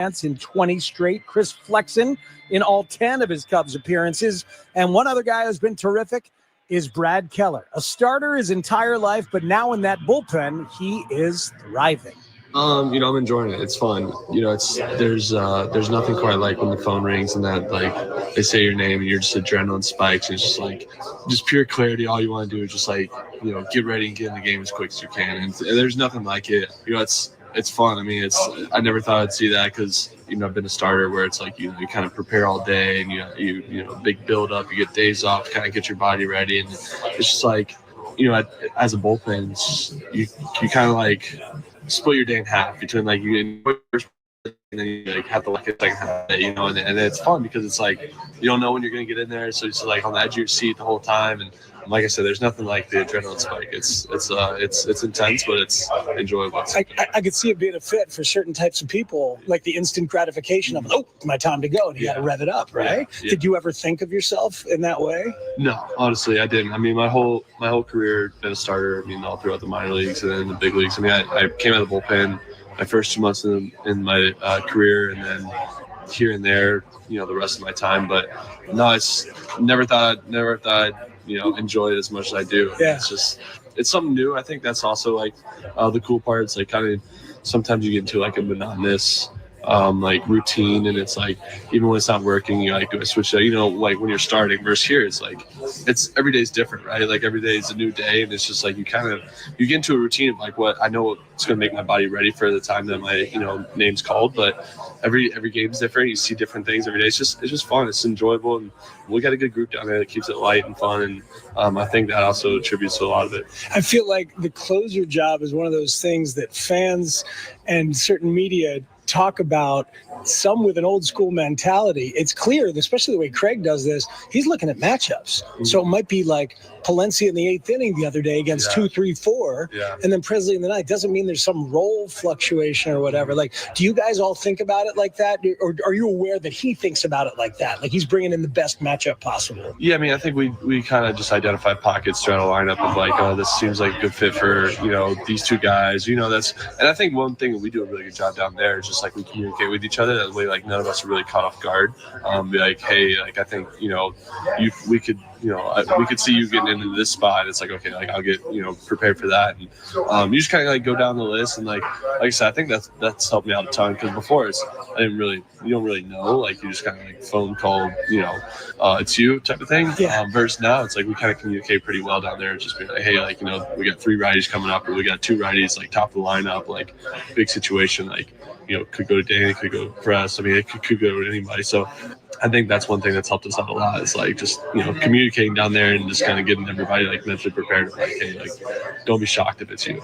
in 20 straight. Chris Flexen in all 10 of his Cubs appearances. And one other guy who's been terrific is Brad Keller, a starter his entire life, but now in that bullpen, he is thriving. I'm enjoying it. It's fun. There's nothing quite like when the phone rings and that, like, they say your name and you're just adrenaline spikes. It's just pure clarity. All you want to do is just get ready and get in the game as quick as you can. And there's nothing like it. It's fun. I mean, I never thought I'd see that because, I've been a starter where it's like, you kind of prepare all day and you big build up, you get days off to kind of get your body ready. And it's just like, as a bullpen, you kind of like split your day in half between like you enjoy your and then you have to like a second half, and it's fun because it's like you don't know when you're gonna get in there, so it's like on the edge of your seat the whole time. And like I said, there's nothing like the adrenaline spike. It's intense, but it's enjoyable. I could see it being a fit for certain types of people, like the instant gratification of my time to go, and you got to rev it up, right? Yeah. Did you ever think of yourself in that way? No, honestly, I didn't. I mean, my whole career been a starter. I mean, all throughout the minor leagues and then the big leagues. I mean, I came out of the bullpen my first 2 months in my career, and then here and there, the rest of my time. But no, it's never thought I'd, enjoy it as much as I do. Yeah. It's something new. I think that's also like the cool part. It's like kind of sometimes you get into like a monotonous like routine, and it's like even when it's not working, you like do a switch that, like when you're starting versus here, it's like every day's different, right? Like every day is a new day, and it's just like you get into a routine of like what I know it's going to make my body ready for the time that my name's called. But every game's different. You see different things every day. It's just fun. It's enjoyable, and we got a good group down there that keeps it light and fun, and I think that also attributes to a lot of it. I feel like the closer job is one of those things that fans and certain media talk about, some with an old school mentality. It's clear, especially the way Craig does this, he's looking at matchups. Mm-hmm. So it might be like Palencia in the 8th inning the other day against 2, 3, 4, and then Presley in the 9th. Doesn't mean there's some role fluctuation or whatever. Like, do you guys all think about it like that? Or are you aware that he thinks about it like that? Like he's bringing in the best matchup possible? Yeah, I mean, I think we kind of just identify pockets throughout a lineup of like, oh, this seems like a good fit for, these two guys. And I think one thing that we do a really good job down there is just like we communicate with each other. That way, like none of us are really caught off guard. Be like, hey, like I think, we could see you getting into this spot. It's like, okay, like I'll get, prepared for that. And you just kind of like go down the list. And like I said, I think that's helped me out a ton, because before you don't really know, like you just kind of like phone call, it's you type of thing. Yeah. Versus now it's like we kind of communicate pretty well down there. Just be like, hey, like, we got 3 righties coming up, or we got 2 righties, like top of the lineup, like big situation, like, could go to Danny, could go to Press. I mean, it could go to anybody. So I think that's one thing that's helped us out a lot. Is like just, communicating down there and just kind of getting everybody like mentally prepared. Like, hey, like, don't be shocked if it's you.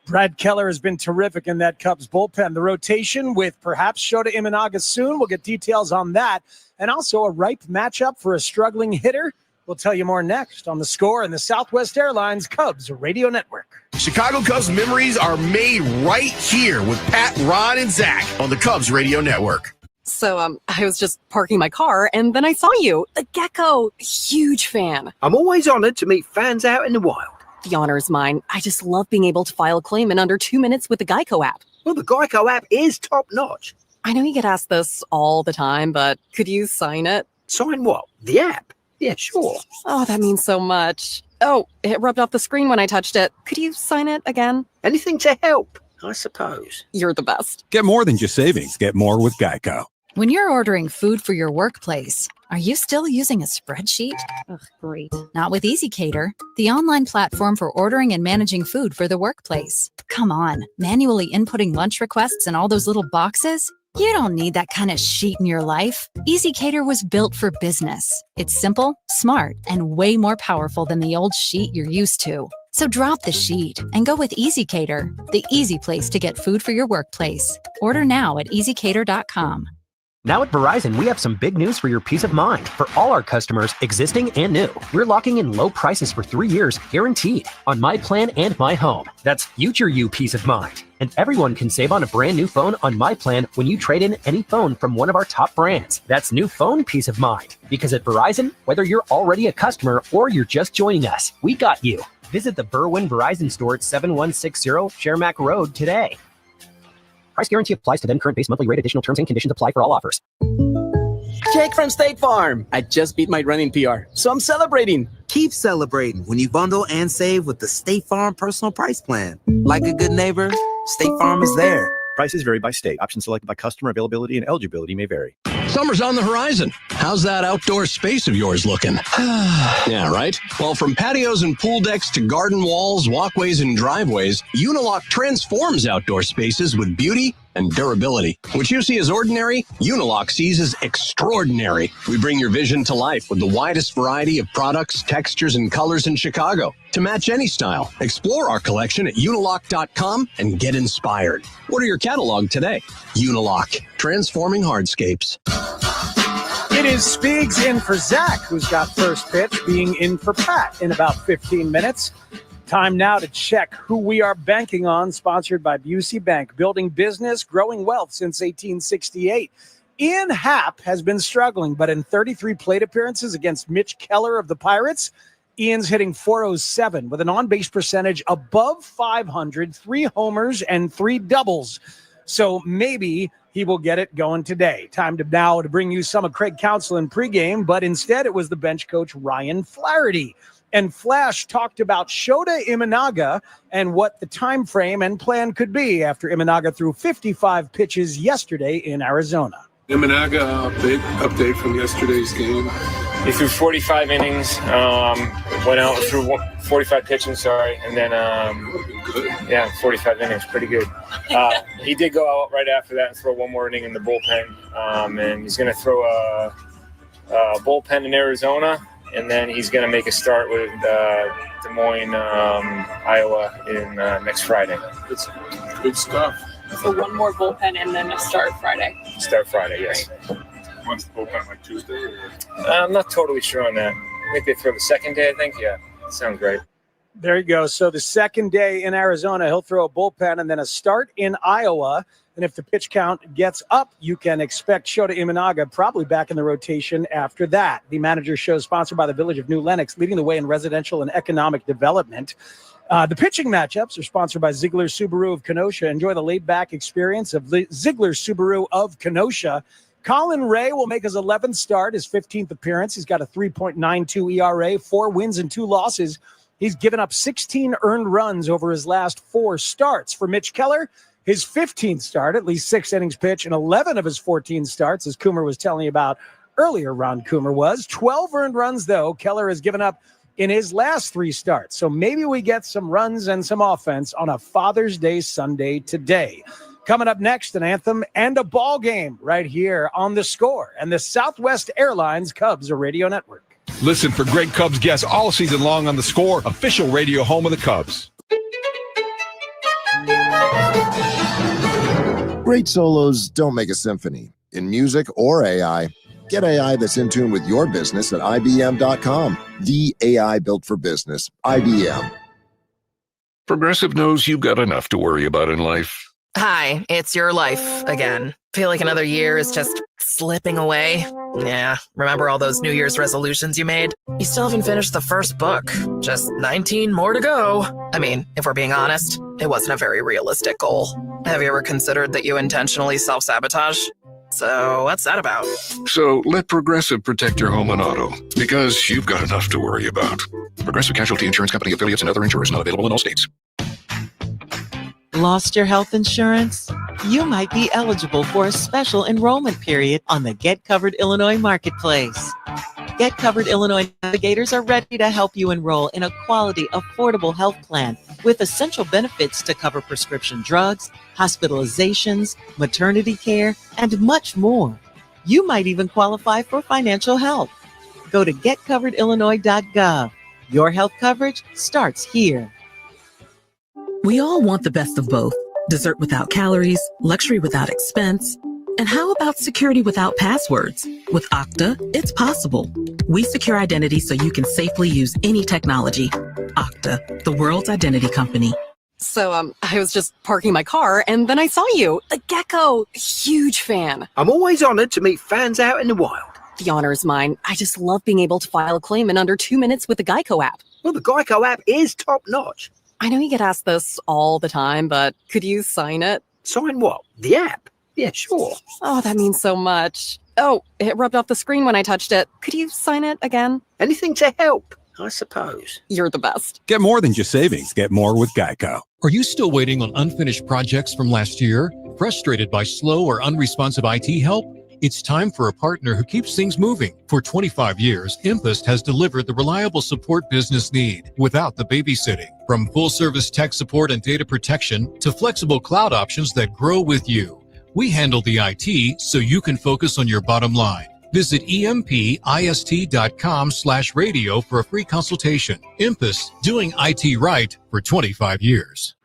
Brad Keller has been terrific in that Cubs bullpen. The rotation with perhaps Shota Imanaga soon. We'll get details on that. And also a ripe matchup for a struggling hitter. We'll tell you more next on The Score and the Southwest Airlines Cubs Radio Network. Chicago Cubs memories are made right here with Pat, Ron, and Zach on the Cubs Radio Network. So, I was just parking my car, and then I saw you, the gecko. Huge fan. I'm always honored to meet fans out in the wild. The honor is mine. I just love being able to file a claim in under 2 minutes with the Geico app. Well, the Geico app is top-notch. I know you get asked this all the time, but could you sign it? Sign what? The app? Yeah, sure. Oh, that means so much. Oh, it rubbed off the screen when I touched it. Could you sign it again? Anything to help, I suppose. You're the best. Get more than just savings. Get more with Geico. When you're ordering food for your workplace, are you still using a spreadsheet? Ugh, great. Not with EasyCater, the online platform for ordering and managing food for the workplace. Come on, manually inputting lunch requests in all those little boxes? You don't need that kind of sheet in your life. EasyCater was built for business. It's simple, smart, and way more powerful than the old sheet you're used to. So drop the sheet and go with EasyCater, the easy place to get food for your workplace. Order now at easycater.com. Now at Verizon, we have some big news for your peace of mind. For all our customers, existing and new, we're locking in low prices for 3 years, guaranteed, on My Plan and My Home. That's future you peace of mind. And everyone can save on a brand new phone on My Plan when you trade in any phone from one of our top brands. That's new phone peace of mind. Because at Verizon, whether you're already a customer or you're just joining us, we got you. Visit the Berwyn Verizon store at 7160 Shermack Road today. Price guarantee applies to then current base monthly rate. Additional terms and conditions apply for all offers. Jake from State Farm. I just beat my running PR, so I'm celebrating. Keep celebrating when you bundle and save with the State Farm Personal Price Plan. Like a good neighbor, State Farm is there. Prices vary by state. Options selected by customer. Availability and eligibility may vary. Summer's on the horizon. How's that outdoor space of yours looking? Yeah, right? Well, from patios and pool decks to garden walls, walkways, and driveways, Unilock transforms outdoor spaces with beauty and durability. What you see as ordinary, Unilock sees as extraordinary. We bring your vision to life with the widest variety of products, textures, and colors in Chicago to match any style. Explore our collection at unilock.com and get inspired. Order your catalog today. Unilock, transforming hardscapes. It is Speegs in for Zach, who's got first pitch, being in for Pat in about 15 minutes. Time now to check who we are banking on, sponsored by Busey Bank, building business, growing wealth since 1868. Ian Happ has been struggling, but in 33 plate appearances against Mitch Keller of the Pirates, Ian's hitting .407 with an on-base percentage above 500, 3 homers and 3 doubles. So maybe he will get it going today. Time to now to bring you some of Craig Counsell in pregame, but instead it was the bench coach Ryan Flaherty. And Flash talked about Shota Imanaga and what the time frame and plan could be after Imanaga threw 55 pitches yesterday in Arizona. Imanaga, big update from yesterday's game. He threw 45 innings, went out and threw 45 pitches, and then, 45 innings, pretty good. He did go out right after that and throw one more inning in the bullpen, and he's going to throw a bullpen in Arizona, and then he's going to make a start with Des Moines, Iowa in next Friday. It's good stuff. So one more bullpen and then a start Friday. Start Friday, yes. When's the bullpen, like Tuesday? Or? I'm not totally sure on that. I think they throw the second day, I think. Yeah, sounds great. There you go. So the second day in Arizona, he'll throw a bullpen and then a start in Iowa. And if the pitch count gets up, you can expect Shota Imanaga probably back in the rotation after that. The Manager Show is sponsored by the Village of New Lenox, leading the way in residential and economic development. The pitching matchups are sponsored by Ziegler Subaru of Kenosha. Enjoy the laid-back experience of Ziegler Subaru of Kenosha. Colin Ray will make his 11th start, his 15th appearance. He's got a 3.92 ERA, 4 wins and 2 losses. He's given up 16 earned runs over his last 4 starts. For Mitch Keller, his 15th start, at least 6 innings pitch, and 11 of his 14 starts, as Coomer was telling you about earlier, Ron Coomer was. 12 earned runs, though, Keller has given up in his last 3 starts. So maybe we get some runs and some offense on a Father's Day Sunday today. Coming up next, an anthem and a ball game right here on The Score and the Southwest Airlines Cubs Radio Network. Listen for great Cubs guests all season long on The Score, official radio home of the Cubs. Great solos don't make a symphony. In music or AI, get AI that's in tune with your business at IBM.com. The AI built for business. IBM. Progressive knows you've got enough to worry about in life. Hi, it's your life again. Feel like another year is just slipping away. Yeah, remember all those New Year's resolutions you made? You still haven't finished the first book. Just 19 more to go. I mean, if we're being honest, it wasn't a very realistic goal. Have you ever considered that you intentionally self-sabotage? So what's that about? So let Progressive protect your home and auto, because you've got enough to worry about. Progressive Casualty Insurance Company, affiliates, and other insurers not available in all states. Lost your health insurance? You might be eligible for a special enrollment period on the Get Covered Illinois Marketplace. Get Covered Illinois navigators are ready to help you enroll in a quality, affordable health plan with essential benefits to cover prescription drugs, hospitalizations, maternity care, and much more. You might even qualify for financial help. Go to getcoveredillinois.gov. Your health coverage starts here. We all want the best of both. Dessert without calories, luxury without expense. And how about security without passwords? With Okta, it's possible. We secure identity so you can safely use any technology. Okta, the world's identity company. So, I was just parking my car, and then I saw you. The gecko. Huge fan. I'm always honored to meet fans out in the wild. The honor is mine. I just love being able to file a claim in under 2 minutes with the Geico app. Well, the Geico app is top-notch. I know you get asked this all the time, but could you sign it? Sign what? The app? Yeah, sure. Oh, that means so much. Oh, it rubbed off the screen when I touched it. Could you sign it again? Anything to help, I suppose. You're the best. Get more than just savings. Get more with Geico. Are you still waiting on unfinished projects from last year? Frustrated by slow or unresponsive IT help? It's time for a partner who keeps things moving. For 25 years, Impest has delivered the reliable support business need without the babysitting. From full-service tech support and data protection to flexible cloud options that grow with you. We handle the IT so you can focus on your bottom line. Visit empist.com/radio for a free consultation. Impest, doing IT right for 25 years.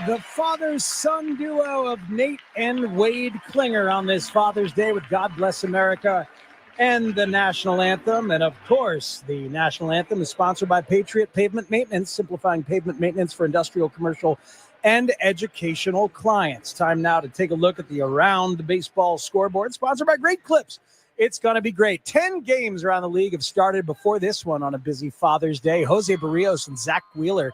The father-son duo of Nate and Wade Klinger on this Father's Day with God Bless America and the national anthem. And of course, the national anthem is sponsored by Patriot Pavement Maintenance, simplifying pavement maintenance for industrial, commercial, and educational clients. Time now to take a look at the Around the Baseball scoreboard, sponsored by Great Clips. It's going to be great. 10 games around the league have started before this one on a busy Father's Day. Jose Barrios and Zach Wheeler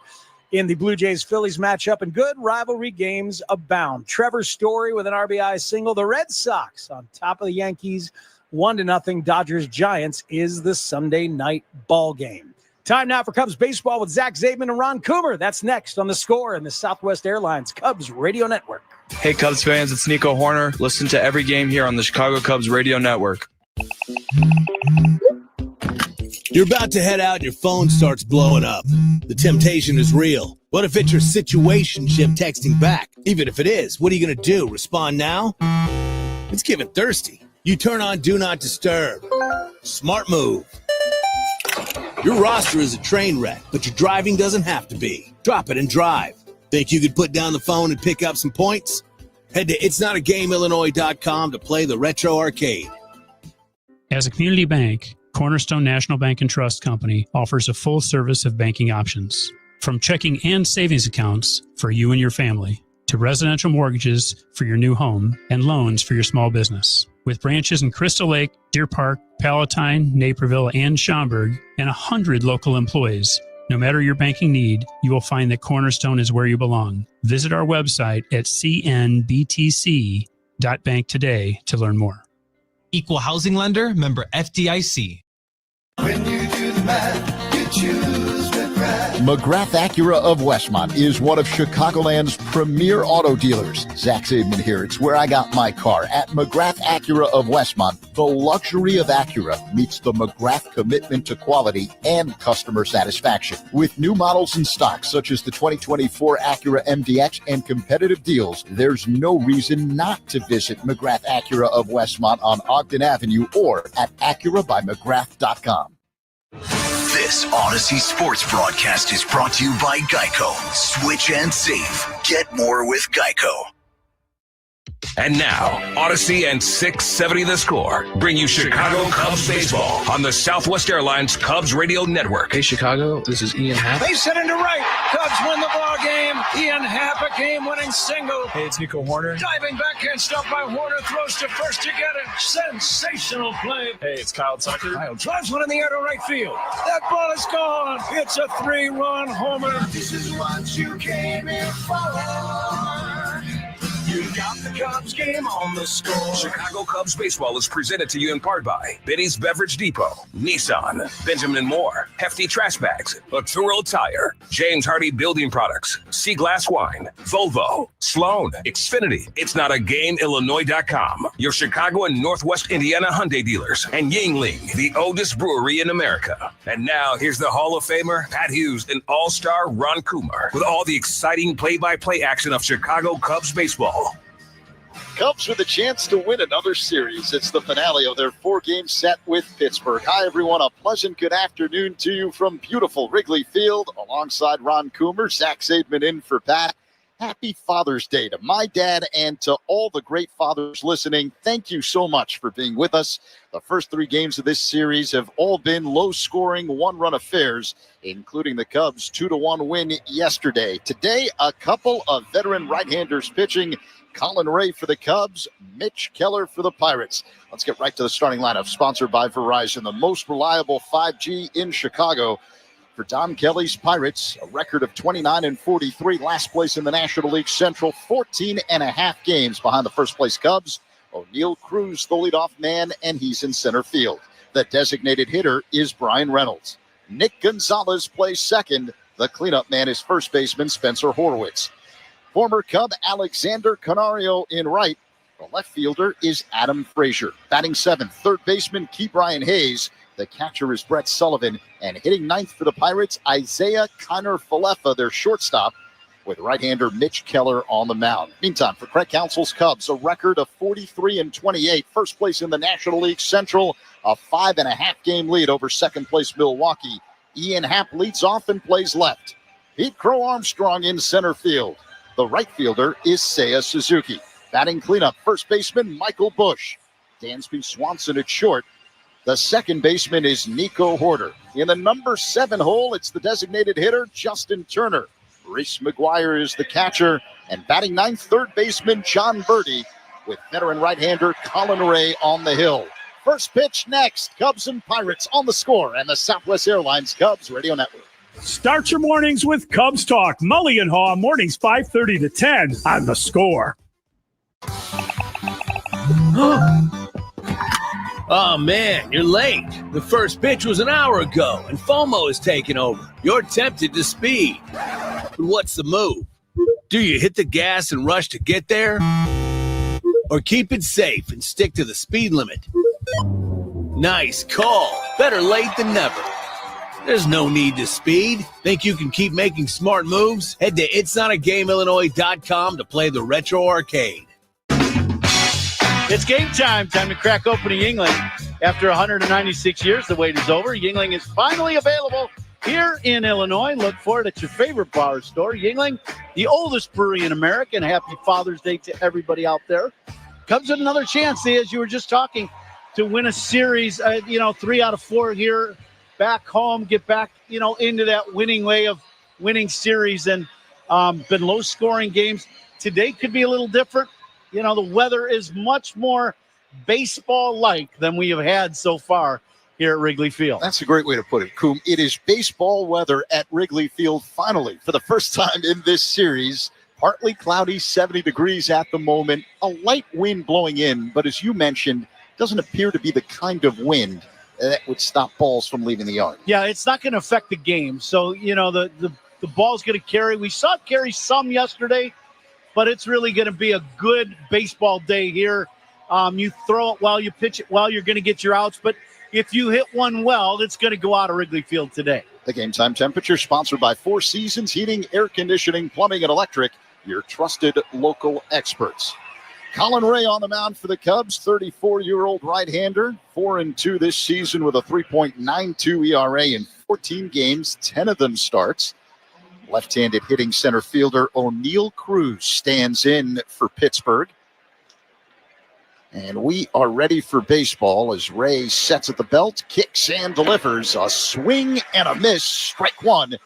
in the Blue Jays-Phillies matchup, and good rivalry games abound. Trevor Story with an RBI single. The Red Sox on top of the Yankees, 1-0. Dodgers-Giants is the Sunday night ball game. Time now for Cubs baseball with Zach Zaidman and Ron Coomer. That's next on The Score in the Southwest Airlines Cubs Radio Network. Hey, Cubs fans, it's Nico Horner. Listen to every game here on the Chicago Cubs Radio Network. You're about to head out and your phone starts blowing up. The temptation is real. What if it's your situationship texting back? Even if it is, what are you going to do? Respond now? It's getting thirsty. You turn on Do Not Disturb. Smart move. Your roster is a train wreck, but your driving doesn't have to be. Drop it and drive. Think you could put down the phone and pick up some points? Head to itsnotagameillinois.com to play the Retro Arcade. As a community bank, Cornerstone National Bank and Trust Company offers a full service of banking options. From checking and savings accounts for you and your family, to residential mortgages for your new home and loans for your small business. With branches in Crystal Lake, Deer Park, Palatine, Naperville, and Schaumburg, and 100 local employees, no matter your banking need, you will find that Cornerstone is where you belong. Visit our website at cnbtc.bank today to learn more. Equal housing lender, member FDIC. When you do the math, you choose McGrath. McGrath Acura of Westmont is one of Chicagoland's premier auto dealers. Zach Saban here. It's where I got my car. At McGrath Acura of Westmont, the luxury of Acura meets the McGrath commitment to quality and customer satisfaction. With new models in stock, such as the 2024 Acura MDX and competitive deals, there's no reason not to visit McGrath Acura of Westmont on Ogden Avenue or at AcuraByMcGrath.com. This Odyssey Sports broadcast is brought to you by Geico. Switch and save. Get more with Geico. And now, Odyssey and 670 The Score bring you Chicago Cubs baseball on the Southwest Airlines Cubs Radio Network. Hey, Chicago, this is Ian Happ. Base hit into right. Cubs win the ball game. Ian Happ, a game-winning single. Hey, it's Nico Horner. Diving backhand stop by Horner, throws to first to get it. Sensational play. Hey, it's Kyle Tucker. Kyle drives one in the air to right field. That ball is gone. It's a 3-run homer. This is what you came here for. You got the Cubs game on the score. Chicago Cubs baseball is presented to you in part by Benny's Beverage Depot, Nissan, Benjamin Moore, Hefty Trash Bags, Arturo Tire, James Hardy Building Products, Sea Glass Wine, Volvo, Sloan, Xfinity, It's Not a Game, Illinois.com, your Chicago and Northwest Indiana Hyundai dealers, and Yingling, the oldest brewery in America. And now here's the Hall of Famer, Pat Hughes, and All-Star Ron Kumar with all the exciting play-by-play action of Chicago Cubs baseball. Cubs with a chance to win another series. It's the finale of their 4-game set with Pittsburgh. Hi, everyone. A pleasant good afternoon to you from beautiful Wrigley Field. Alongside Ron Coomer, Zach Saban in for Pat. Happy Father's Day to my dad and to all the great fathers listening. Thank you so much for being with us. The first 3 games of this series have all been low-scoring, one-run affairs, including the Cubs' 2-1 win yesterday. Today, a couple of veteran right-handers pitching. Colin Ray for the Cubs, Mitch Keller for the Pirates. Let's get right to the starting lineup, sponsored by Verizon, the most reliable 5G in Chicago. For Don Kelly's Pirates, a record of 29-43, last place in the National League Central, 14.5 games behind the first-place Cubs. O'Neill Cruz, the leadoff man, and he's in center field. The designated hitter is Brian Reynolds. Nick Gonzalez plays second. The cleanup man is first baseman Spencer Horwitz. Former Cub Alexander Canario in right. The left fielder is Adam Frazier. Batting seventh, third baseman Key Brian Hayes. The catcher is Brett Sullivan. And hitting ninth for the Pirates, Isaiah Kiner-Falefa, their shortstop, with right-hander Mitch Keller on the mound. Meantime, for Craig Counsell's Cubs, a record of 43-28. First place in the National League Central, a 5.5-game lead over second-place Milwaukee. Ian Happ leads off and plays left. Pete Crow Armstrong in center field. The right fielder is Seiya Suzuki. Batting cleanup, first baseman Michael Busch. Dansby Swanson at short. The second baseman is Nico Horner. In the number 7 hole, it's the designated hitter, Justin Turner. Reese McGuire is the catcher. And batting ninth, third baseman John Birdie, with veteran right-hander Colin Ray on the hill. First pitch next, Cubs and Pirates on the Score and the Southwest Airlines Cubs Radio Network. Start your mornings with Cubs Talk. Mully and Haw, mornings 5:30 to 10 on the Score. Oh, man, you're late. The first pitch was an hour ago, and FOMO is taking over. You're tempted to speed. But what's the move? Do you hit the gas and rush to get there? Or keep it safe and stick to the speed limit? Nice call. Better late than never. There's no need to speed. Think you can keep making smart moves? Head to itsnotagameillinois.com to play the Retro Arcade. It's game time. Time to crack open a Yingling. After 196 years, the wait is over. Yingling is finally available here in Illinois. Look for it at your favorite power store. Yingling, the oldest brewery in America, and happy Father's Day to everybody out there. Cubs with another chance, as you were just talking, to win a series, 3 out of 4 here, back home, get back, into that winning way of winning series, and been low-scoring games. Today could be a little different. The weather is much more baseball-like than we have had so far here at Wrigley Field. That's a great way to put it, Coom. It is baseball weather at Wrigley Field finally for the first time in this series. Partly cloudy, 70 degrees at the moment. A light wind blowing in, but as you mentioned, doesn't appear to be the kind of wind that would stop balls from leaving the yard. Yeah, it's not going to affect the game. So, the ball's going to carry. We saw it carry some yesterday, but it's really going to be a good baseball day here. You throw it while you pitch it, while you're going to get your outs. But if you hit one well, it's going to go out of Wrigley Field today. The Game Time Temperature sponsored by Four Seasons Heating, Air Conditioning, Plumbing, and Electric, your trusted local experts. Colin Ray on the mound for the Cubs, 34-year-old right-hander, 4-2 this season with a 3.92 ERA in 14 games, 10 of them starts. Left-handed hitting center fielder O'Neal Cruz stands in for Pittsburgh. And we are ready for baseball as Ray sets at the belt, kicks and delivers. A swing and a miss, strike one.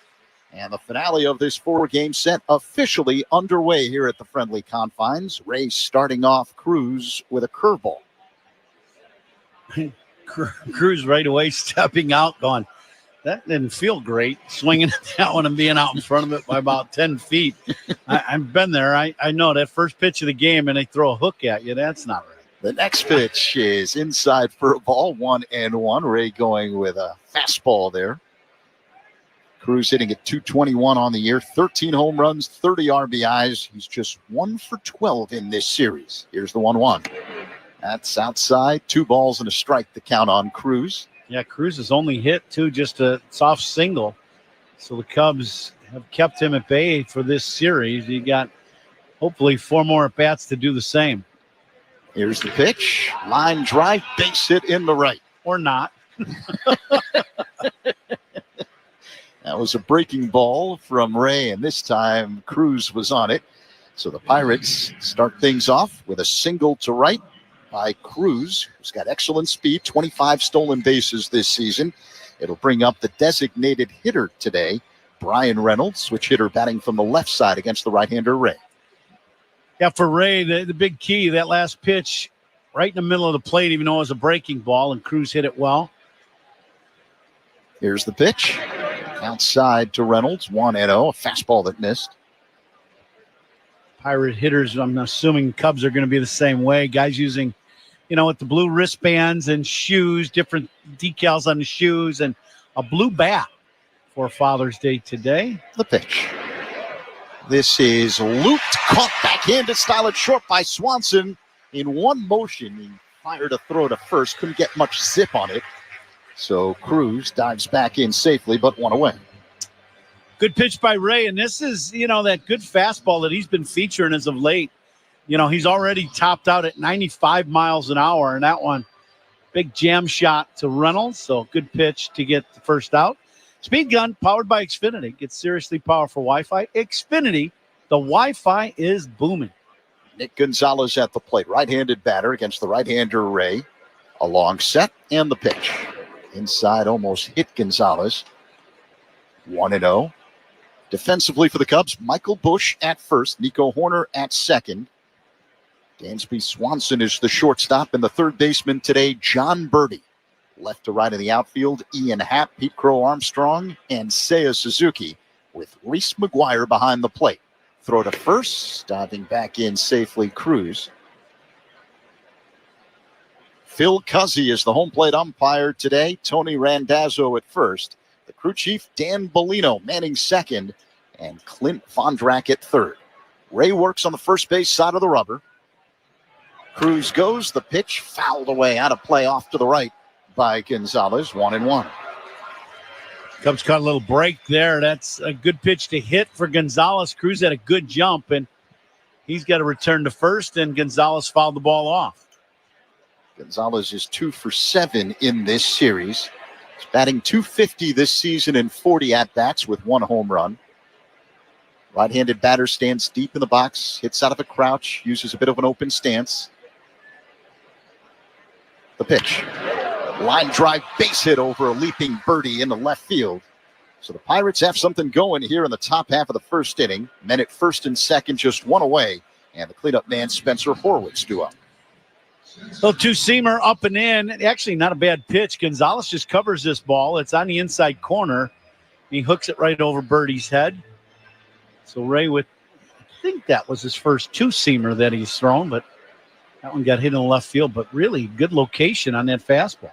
And the finale of this 4-game set officially underway here at the friendly confines. Ray starting off Cruz with a curveball. Cruz right away stepping out, going, that didn't feel great, swinging at that one and being out in front of it by about 10 feet. I've been there. I know that first pitch of the game and they throw a hook at you. That's not right. The next pitch is inside for a ball, 1-1. Ray going with a fastball there. Cruz hitting at .221 on the year, 13 home runs, 30 RBIs. He's just 1 for 12 in this series. Here's the 1-1. That's outside, 2 balls and a strike to count on Cruz. Yeah, Cruz has only hit just a soft single. So the Cubs have kept him at bay for this series. You got hopefully 4 more at-bats to do the same. Here's the pitch. Line drive, base hit in the right. Or not. That was a breaking ball from Ray, and this time Cruz was on it. So the Pirates start things off with a single to right by Cruz, who's got excellent speed, 25 stolen bases this season. It'll bring up the designated hitter today, Brian Reynolds, switch hitter batting from the left side against the right-hander Ray. Yeah, for Ray, the big key, that last pitch right in the middle of the plate, even though it was a breaking ball, and Cruz hit it well. Here's the pitch. Outside to Reynolds, 1-0, a fastball that missed. Pirate hitters, I'm assuming Cubs are going to be the same way. Guys using, with the blue wristbands and shoes, different decals on the shoes, and a blue bat for Father's Day today. The pitch. This is looped, caught backhanded style at short by Swanson. In one motion, he fired a throw to first, couldn't get much zip on it. So Cruz dives back in safely, but 1 away. Good pitch by Ray, and this is, that good fastball that he's been featuring as of late. He's already topped out at 95 miles an hour, and that one, big jam shot to Reynolds, so good pitch to get the first out. Speed gun powered by Xfinity. Gets seriously powerful Wi-Fi. Xfinity, the Wi-Fi is booming. Nick Gonzalez at the plate, right-handed batter against the right-hander Ray. A long set and the pitch. Inside almost hit Gonzalez. 1-0. Defensively for the Cubs, Michael Busch at first, Nico Horner at second. Dansby Swanson is the shortstop, and the third baseman today, John Birdie. Left to right in the outfield, Ian Happ, Pete Crow Armstrong, and Seiya Suzuki, with Reese McGuire behind the plate. Throw to first, diving back in safely, Cruz. Phil Cuzzy is the home plate umpire today. Tony Randazzo at first. The crew chief, Dan Bellino, manning second. And Clint Vondrack at third. Ray works on the first base side of the rubber. Cruz goes. The pitch fouled away out of play off to the right by Gonzalez. 1-1. Cubs caught a little break there. That's a good pitch to hit for Gonzalez. Cruz had a good jump, and he's got to return to first, and Gonzalez fouled the ball off. Gonzalez is 2 for 7 in this series. He's batting .250 this season in 40 at-bats with 1 home run. Right-handed batter stands deep in the box, hits out of a crouch, uses a bit of an open stance. The pitch. Line drive base hit over a leaping birdie into left field. So the Pirates have something going here in the top half of the first inning. Men at first and second, just 1 away. And the cleanup man, Spencer Horwitz, due up. Little two-seamer up and in. Actually, not a bad pitch. Gonzalez just covers this ball. It's on the inside corner. He hooks it right over Birdie's head. So Ray I think that was his first two-seamer that he's thrown, but that one got hit in the left field. But really good location on that fastball.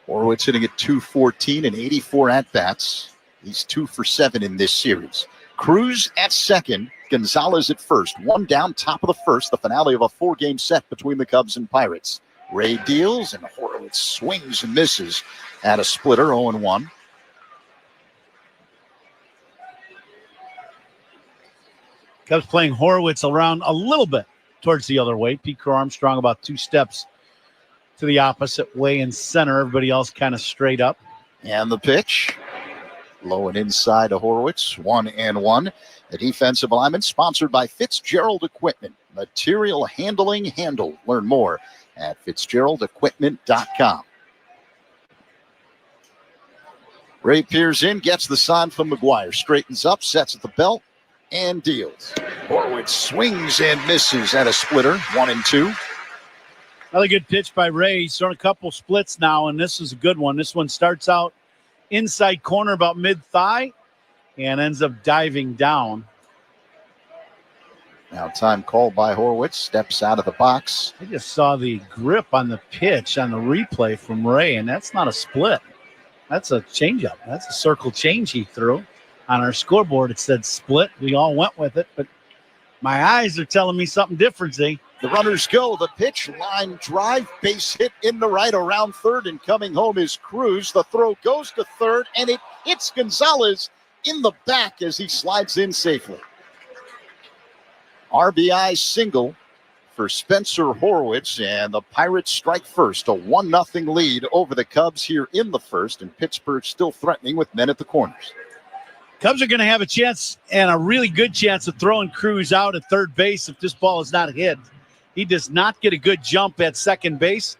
Horwitz hitting at .214 and 84 at-bats. He's 2 for 7 in this series. Cruz at second, Gonzalez at first. 1 down, top of the first, the finale of a 4-game set between the Cubs and Pirates. Ray deals, and Horwitz swings and misses at a splitter, 0-1. Cubs playing Horwitz around a little bit towards the other way. Pete Crow Armstrong about 2 steps to the opposite way in center. Everybody else kind of straight up. And the pitch. Low and inside to Horwitz. 1-1. The defensive alignment sponsored by Fitzgerald Equipment. Material handling handle. Learn more at FitzgeraldEquipment.com. Ray peers in, gets the sign from McGuire. Straightens up, sets at the belt, and deals. Horwitz swings and misses at a splitter. 1-2. Another good pitch by Ray. He's thrown a couple splits now, and this is a good one. This one starts out inside corner about mid-thigh and ends up diving down. Now time called by Horwitz. Steps out of the box. I just saw the grip on the pitch on the replay from Ray, and that's not a split. That's a changeup. That's a circle change he threw. On our scoreboard, it said split. We all went with it, but my eyes are telling me something different, Z. The runners go. The pitch, line drive, base hit in the right around third, and coming home is Cruz. The throw goes to third, and it hits Gonzalez in the back as he slides in safely. RBI single for Spencer Horwitz, and the Pirates strike first. A 1-0 lead over the Cubs here in the first, and Pittsburgh still threatening with men at the corners. Cubs are going to have a chance, and a really good chance, of throwing Cruz out at third base if this ball is not hit. He does not get a good jump at second base,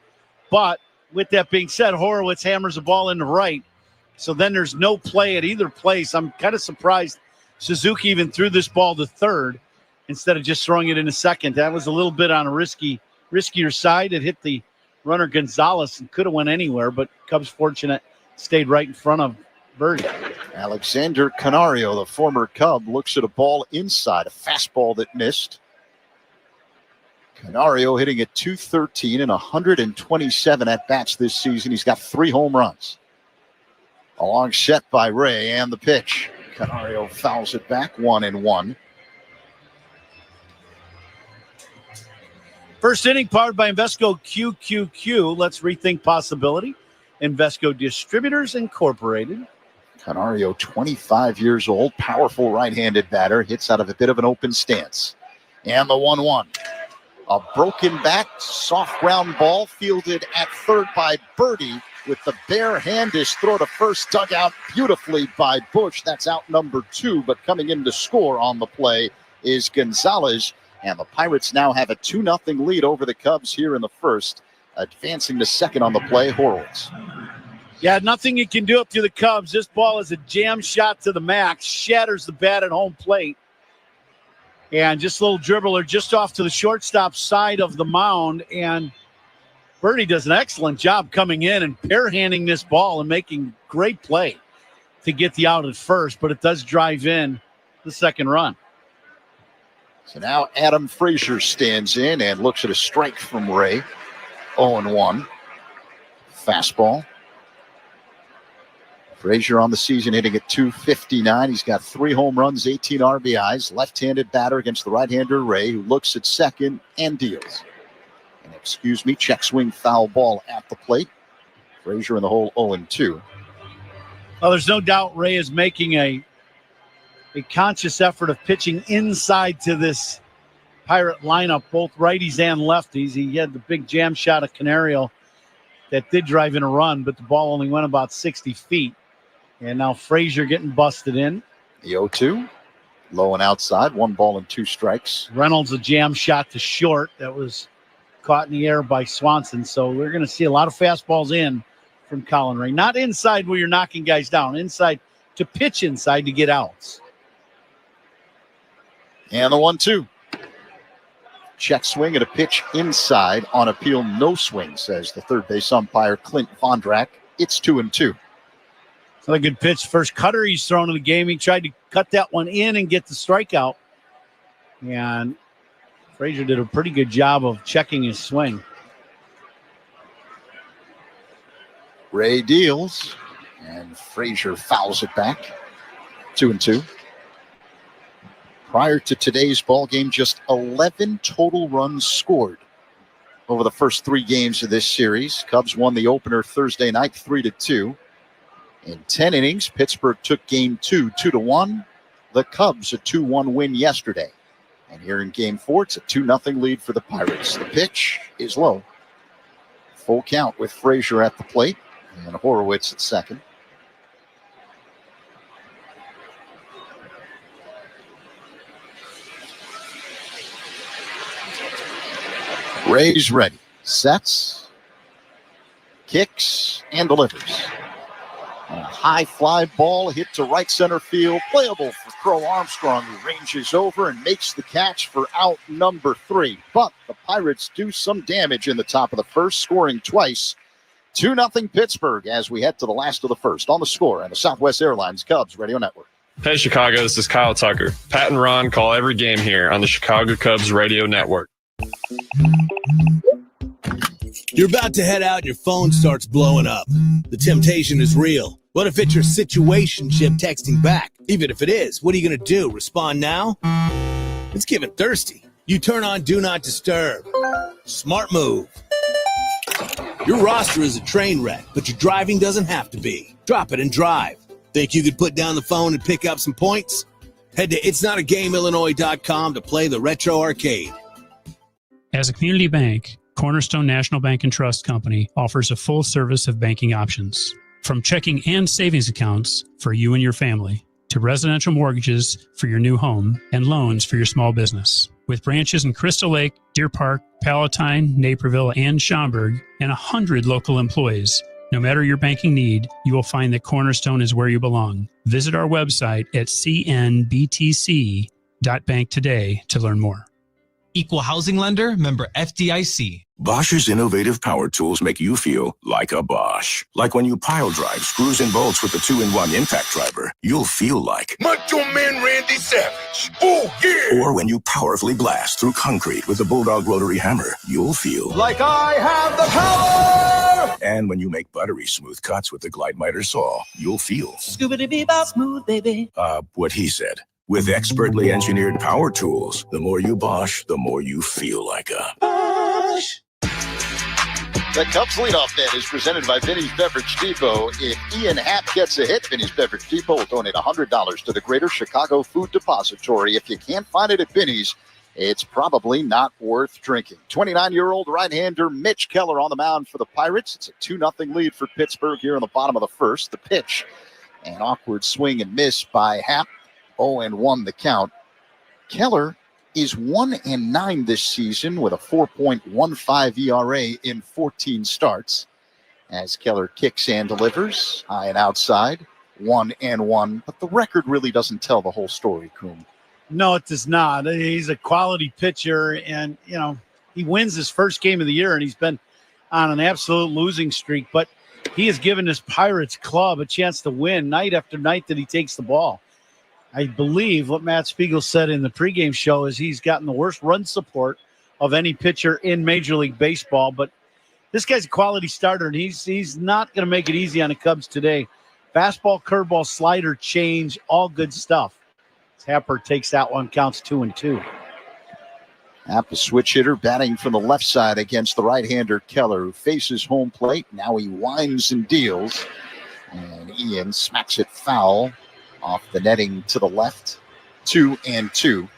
but with that being said, Horwitz hammers the ball into right, so then there's no play at either place. I'm kind of surprised Suzuki even threw this ball to third instead of just throwing it into second. That was a little bit on a riskier side. It hit the runner Gonzalez and could have went anywhere, but Cubs fortunate stayed right in front of Birdie. Alexander Canario, the former Cub, looks at a ball inside, a fastball that missed. Canario hitting at .213 and 127 at-bats this season. He's got 3 home runs. A long set by Ray, and the pitch. Canario fouls it back, 1-1. First inning powered by Invesco QQQ. Let's rethink possibility. Invesco Distributors Incorporated. Canario, 25 years old, powerful right-handed batter, hits out of a bit of an open stance. And the 1-1. A broken bat, soft ground ball fielded at third by Birdie with the bare hand. His throw to first dug out beautifully by Bush. That's out number 2, but coming in to score on the play is Gonzalez. And the Pirates now have a 2-0 lead over the Cubs here in the first. Advancing to second on the play, Horwitz. Yeah, nothing you can do up to the Cubs. This ball is a jam shot to the max, shatters the bat at home plate. And just a little dribbler just off to the shortstop side of the mound. And Birdie does an excellent job coming in and bare-handing this ball and making great play to get the out at first, but it does drive in the second run. So now Adam Frazier stands in and looks at a strike from Ray. 0-1. Fastball. Frazier on the season hitting at .259. He's got 3 home runs, 18 RBIs. Left-handed batter against the right-hander Ray, who looks at second and deals. And check swing foul ball at the plate. Frazier in the hole, 0-2. Well, there's no doubt Ray is making a conscious effort of pitching inside to this Pirate lineup, both righties and lefties. He had the big jam shot of Canario that did drive in a run, but the ball only went about 60 feet. And now Frazier getting busted in. The 0-2, low and outside, 1 ball and 2 strikes. Reynolds a jam shot to short that was caught in the air by Swanson. So we're going to see a lot of fastballs in from Colin Ray. Not inside where you're knocking guys down, inside to pitch inside to get outs. And the 1-2. Check swing at a pitch inside on appeal. No swing, says the third base umpire, Clint Vondrak. It's 2-2. It's not a good pitch. First cutter he's thrown in the game. He tried to cut that one in and get the strikeout. And Frazier did a pretty good job of checking his swing. Ray deals, and Frazier fouls it back. 2-2. Prior to today's ball game, just 11 total runs scored over the first 3 games of this series. Cubs won the opener Thursday night 3-2. In 10 innings, Pittsburgh took game 2, 2-1. The Cubs a 2-1 win yesterday. And here in game 4, it's a 2-0 lead for the Pirates. The pitch is low. Full count with Frazier at the plate and Horowitz at second. Ray's ready. Sets, kicks, and delivers. A high fly ball hit to right center field. Playable for Crow Armstrong, who ranges over and makes the catch for out number 3. But the Pirates do some damage in the top of the first, scoring twice. 2-0 Pittsburgh as we head to the last of the first. On the score and the Southwest Airlines Cubs Radio Network. Hey, Chicago, this is Kyle Tucker. Pat and Ron call every game here on the Chicago Cubs Radio Network. You're about to head out and your phone starts blowing up. The temptation is real. What if it's your situationship texting back? Even if it is, what are you going to do? Respond now? It's getting thirsty. You turn on Do Not Disturb. Smart move. Your roster is a train wreck, but your driving doesn't have to be. Drop it and drive. Think you could put down the phone and pick up some points? Head to itsnotagameillinois.com to play the retro arcade. As a community bank, Cornerstone National Bank and Trust Company offers a full service of banking options. From checking and savings accounts for you and your family, to residential mortgages for your new home and loans for your small business. With branches in Crystal Lake, Deer Park, Palatine, Naperville, and Schaumburg, and 100 local employees, no matter your banking need, you will find that Cornerstone is where you belong. Visit our website at cnbtc.bank today to learn more. Equal housing lender, member FDIC. Bosch's innovative power tools make you feel like a Bosch. Like when you pile drive screws and bolts with the 2-in-1 impact driver, you'll feel like Macho Man Randy Savage. Oh, yeah. Or when you powerfully blast through concrete with the Bulldog rotary hammer, you'll feel like I have the power. And when you make buttery smooth cuts with the Glide Miter saw, you'll feel Scoobity-bee-bop smooth, baby. What he said. With expertly engineered power tools, the more you Bosch, the more you feel like a Bosch. The Cubs leadoff net is presented by Vinny's Beverage Depot. If Ian Happ gets a hit, Vinny's Beverage Depot will donate $100 to the Greater Chicago Food Depository. If you can't find it at Vinny's, it's probably not worth drinking. 29-year-old right-hander Mitch Keller on the mound for the Pirates. It's a 2-0 lead for Pittsburgh here in the bottom of the first. The pitch, an awkward swing and miss by Happ. 0-1 the count. Keller is 1-9 this season with a 4.15 ERA in 14 starts. As Keller kicks and delivers, high and outside, 1-1. But the record really doesn't tell the whole story, Coom. No, it does not. He's a quality pitcher, and, you know, he wins his first game of the year, and he's been on an absolute losing streak. But he has given his Pirates club a chance to win night after night that he takes the ball. I believe what Matt Spiegel said in the pregame show is he's gotten the worst run support of any pitcher in Major League Baseball. But this guy's a quality starter, and he's not going to make it easy on the Cubs today. Fastball, curveball, slider, change, all good stuff. Happer takes that one, counts 2-2. Happ, a switch hitter, batting from the left side against the right-hander Keller, who faces home plate. Now he winds and deals, and Ian smacks it foul off the netting to the left. 2-2.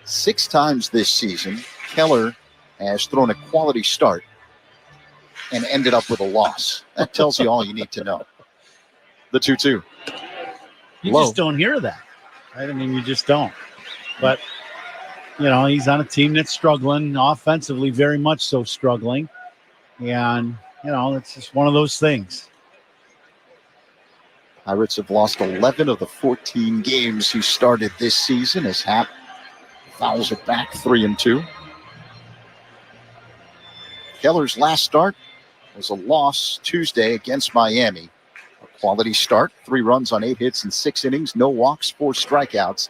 6 times this season, Keller has thrown a quality start. and ended up with a loss. That tells you all you need to know. The 2-2. You just don't hear that. Right? I mean, you just don't. But, he's on a team that's struggling, offensively, very much so struggling. And, it's just one of those things. Pirates have lost 11 of the 14 games he started this season as Happ fouls it back 3-2. Keller's last start was a loss Tuesday against Miami. A quality start, 3 runs on 8 hits in 6 innings, no walks, 4 strikeouts.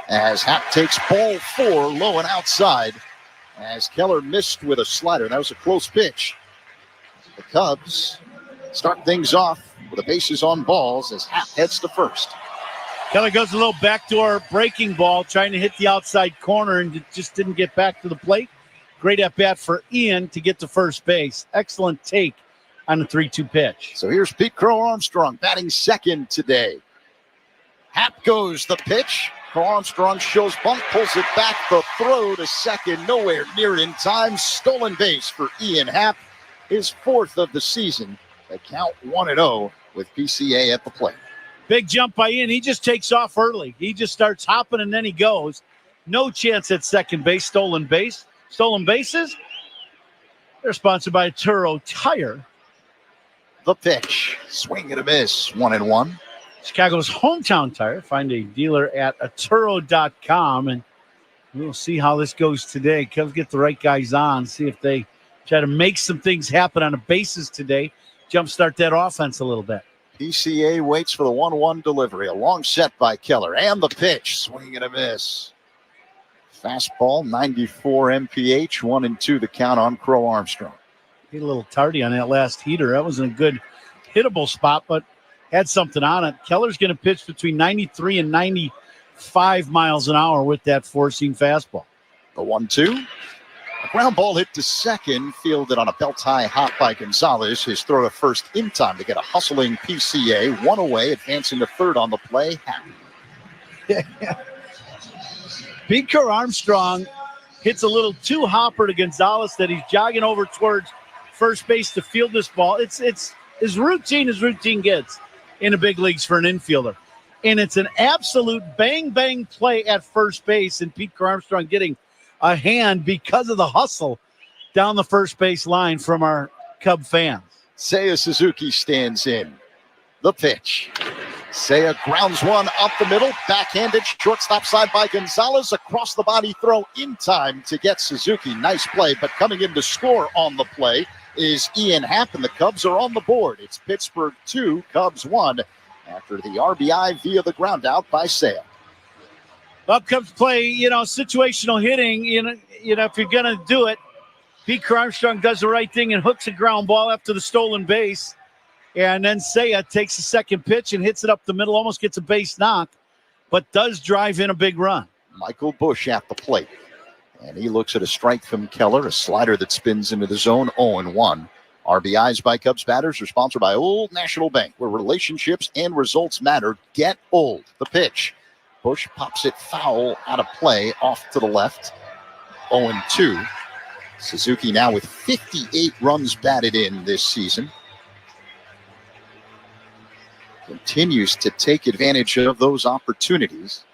As Happ takes ball 4 low and outside as Keller missed with a slider. That was a close pitch. The Cubs start things off with the bases on balls as Happ heads to first. Keller goes a little backdoor breaking ball, trying to hit the outside corner, and just didn't get back to the plate. Great at-bat for Ian to get to first base. Excellent take on the 3-2 pitch. So here's Pete Crow Armstrong batting second today. Happ goes the pitch. Crow Armstrong shows bunt, pulls it back. The throw to second, nowhere near in time. Stolen base for Ian Happ, his 4th of the season. They count 1-0 with PCA at the plate. Big jump by Ian. He just takes off early. He just starts hopping and then he goes. No chance at second base. Stolen bases. They're sponsored by Turo Tire. The pitch. Swing and a miss. 1-1. Chicago's hometown tire. Find a dealer at aturo.com, and we'll see how this goes today. Cubs get the right guys on, see if they try to make some things happen on the bases today, jumpstart that offense a little bit. PCA waits for the 1-1 delivery. A long set by Keller. And the pitch. Swing and a miss. Fastball, 94 mph. 1-2 the count on Crow Armstrong. He a little tardy on that last heater. That wasn't a good hittable spot, but had something on it. Keller's going to pitch between 93 and 95 miles an hour with that four-seam fastball. The 1-2. A ground ball hit to second, fielded on a belt-high hop by Gonzalez. His throw to first in time to get a hustling PCA. 1 away, advancing to third on the play. Pete Crow Armstrong hits a little too hopper to Gonzalez that he's jogging over towards first base to field this ball. It's as routine as routine gets in the big leagues for an infielder. And it's an absolute bang-bang play at first base, and Pete Crow Armstrong getting a hand because of the hustle down the first base line from our Cub fans. Seiya Suzuki stands in. The pitch. Seiya grounds one up the middle, backhanded, shortstop side by Gonzalez, across the body throw in time to get Suzuki. Nice play, but coming in to score on the play is Ian Happ, and the Cubs are on the board. It's Pittsburgh 2, Cubs 1, after the RBI via the ground out by Seiya. Well, Cubs play, situational hitting. If you're going to do it, Pete Crow Armstrong does the right thing and hooks a ground ball after the stolen base. And then Seiya takes the second pitch and hits it up the middle, almost gets a base knock, but does drive in a big run. Michael Busch at the plate. And he looks at a strike from Keller, a slider that spins into the zone, 0-1. RBIs by Cubs batters are sponsored by Old National Bank, where relationships and results matter. Get old. The pitch. Busch pops it foul out of play off to the left. 0-2. Suzuki now with 58 runs batted in this season. Continues to take advantage of those opportunities.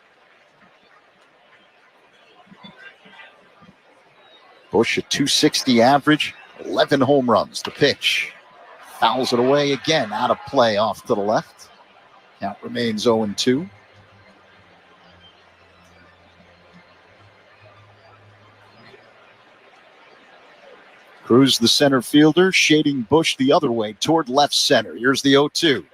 Busch a 260 average, 11 home runs. The pitch. Fouls it away again, out of play off to the left. Count remains 0-2. Cruz, the center fielder, shading Busch the other way toward left center. Here's the 0-2.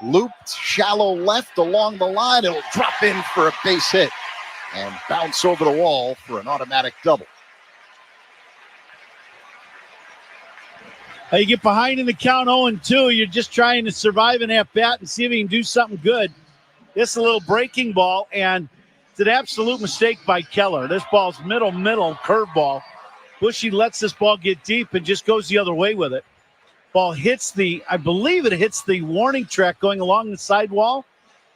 Looped, shallow left along the line. It'll drop in for a base hit and bounce over the wall for an automatic double. You get behind in the count 0-2. You're just trying to survive an at-bat and see if you can do something good. This is a little breaking ball, and it's an absolute mistake by Keller. This ball's middle curveball. Bushy lets this ball get deep and just goes the other way with it. Ball hits I believe it hits the warning track going along the sidewall.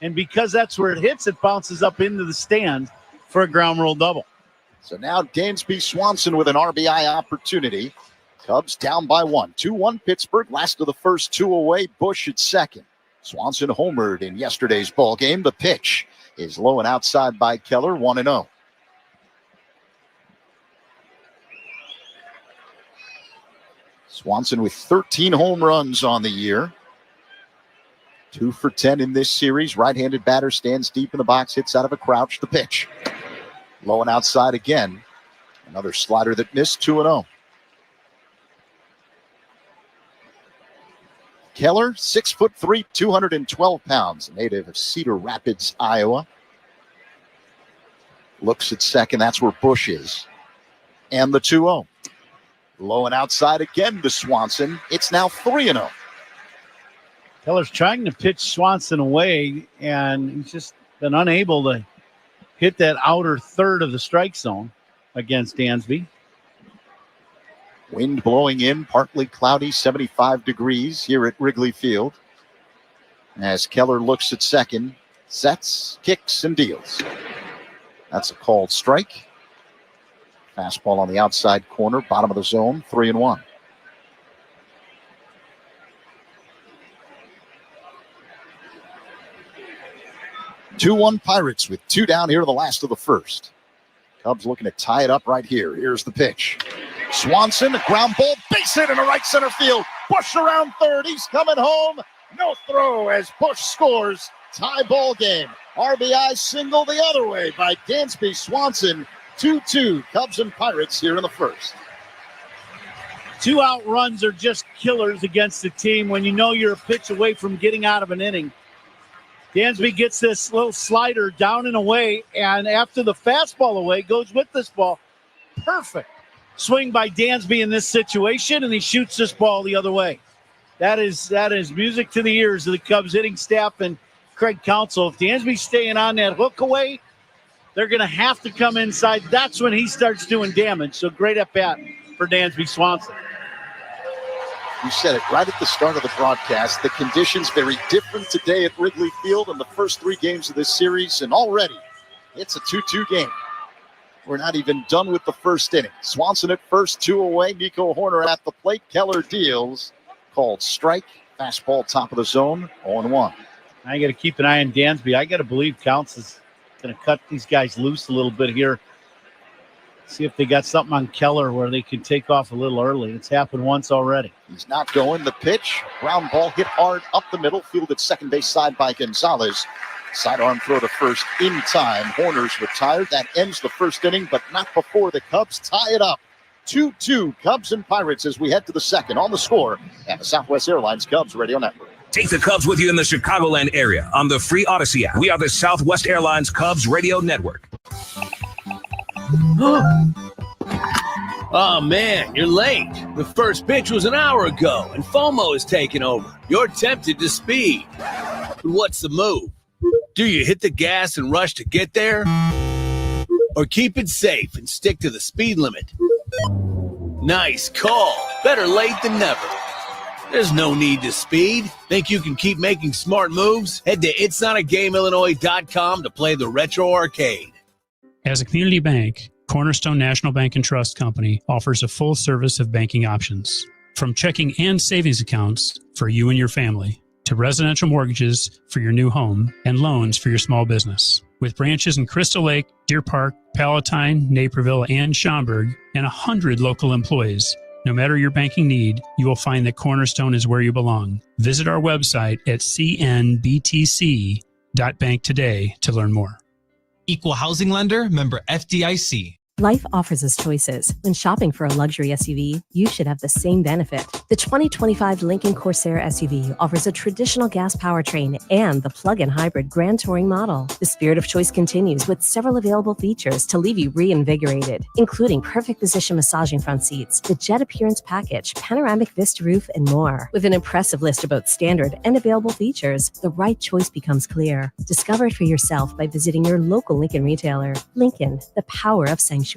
And because that's where it hits, it bounces up into the stand for a ground rule double. So now Dansby Swanson with an RBI opportunity. Cubs down by 1. 2-1 Pittsburgh. Last of the first two away. Bush at second. Swanson homered in yesterday's ball game. The pitch is low and outside by Keller. 1-0. Swanson with 13 home runs on the year. 2 for 10 in this series. Right-handed batter stands deep in the box, hits out of a crouch. The pitch. Low and outside again. Another slider that missed. 2-0. Keller, 6'3", 212 pounds, native of Cedar Rapids, Iowa. Looks at second. That's where Bush is. And the 2-0. Low and outside again to Swanson. It's now 3-0. Keller's trying to pitch Swanson away, and he's just been unable to hit that outer third of the strike zone against Dansby. Wind blowing in, partly cloudy, 75 degrees here at Wrigley Field. As Keller looks at second, sets, kicks, and deals. That's a called strike. Fastball on the outside corner, bottom of the zone, 3-1. (2-1) Pirates with 2 down here to the last of the first. Cubs looking to tie it up right here. Here's the pitch. Swanson, a ground ball, base hit in the right center field. Bush around third. He's coming home. No throw as Bush scores. Tie ball game. RBI single the other way by Dansby. Swanson, 2-2. Cubs and Pirates here in the first. 2 out runs are just killers against the team when you know you're a pitch away from getting out of an inning. Dansby gets this little slider down and away, and after the fastball away, goes with this ball. Perfect swing by Dansby in this situation, and he shoots this ball the other way. That is music to the ears of the Cubs hitting staff and Craig Counsell. If Dansby's staying on that hook away, they're going to have to come inside. That's when he starts doing damage. So great at bat for Dansby Swanson. You said it right at the start of the broadcast. The conditions very different today at Wrigley Field in the first 3 games of this series, and already it's a 2-2 game. We're not even done with the first inning. Swanson at first, 2 away. Nico Horner at the plate. Keller deals. Called strike. Fastball top of the zone. 0-1. I got to keep an eye on Dansby. I got to believe Counts is going to cut these guys loose a little bit here. See if they got something on Keller where they can take off a little early. It's happened once already. He's not going. The pitch. Ground ball hit hard up the middle. Fielded second base side by Gonzalez. Sidearm throw to first in time. Horner's retired. That ends the first inning, but not before the Cubs tie it up. 2-2 Cubs and Pirates as we head to the second on the score at the Southwest Airlines Cubs Radio Network. Take the Cubs with you in the Chicagoland area on the free Odyssey app. We are the Southwest Airlines Cubs Radio Network. Oh, man, you're late. The first pitch was an hour ago, and FOMO is taking over. You're tempted to speed. But what's the move? Do you hit the gas and rush to get there? Or keep it safe and stick to the speed limit? Nice call. Better late than never. There's no need to speed. Think you can keep making smart moves? Head to itsnotagameillinois.com to play the retro arcade. As a community bank, Cornerstone National Bank and Trust Company offers a full service of banking options. From checking and savings accounts for you and your family, to residential mortgages for your new home and loans for your small business. With branches in Crystal Lake, Deer Park, Palatine, Naperville, and Schaumburg, and 100 local employees, no matter your banking need, you will find that Cornerstone is where you belong. Visit our website at cnbtc.bank today to learn more. Equal housing lender, member FDIC. Life offers us choices. When shopping for a luxury SUV, you should have the same benefit. The 2025 Lincoln Corsair SUV offers a traditional gas powertrain and the plug-in hybrid Grand Touring model. The spirit of choice continues with several available features to leave you reinvigorated, including perfect position massaging front seats, the jet appearance package, panoramic vista roof, and more. With an impressive list of both standard and available features, the right choice becomes clear. Discover it for yourself by visiting your local Lincoln retailer. Lincoln, the power of sanctuary.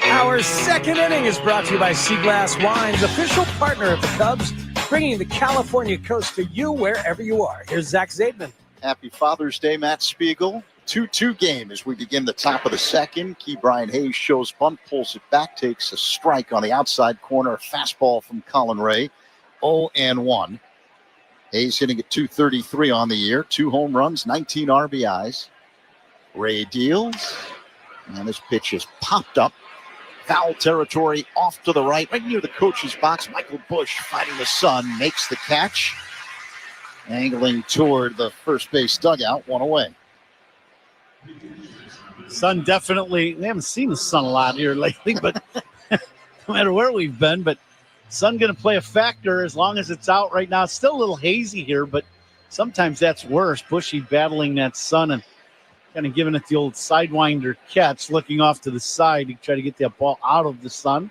Our second inning is brought to you by Seaglass Wines, official partner of the Cubs, bringing the California coast to you wherever you are. Here's Zach Zaidman. Happy Father's Day, Matt Spiegel. 2-2 game as we begin the top of the second. Key Brian Hayes shows bunt, pulls it back, takes a strike on the outside corner. A fastball from Colin Ray. 0-1. Hayes hitting at .233 on the year. 2 home runs, 19 RBIs. Ray deals. And this pitch is popped up. Foul territory off to the right near the coach's box. Michael Bush fighting the sun, makes the catch. Angling toward the first base dugout, 1 away. Sun definitely, we haven't seen the sun a lot here lately, but no matter where we've been, but sun going to play a factor as long as it's out right now. It's still a little hazy here, but sometimes that's worse. Bushy battling that sun and kind of giving it the old sidewinder catch, looking off to the side to try to get that ball out of the sun.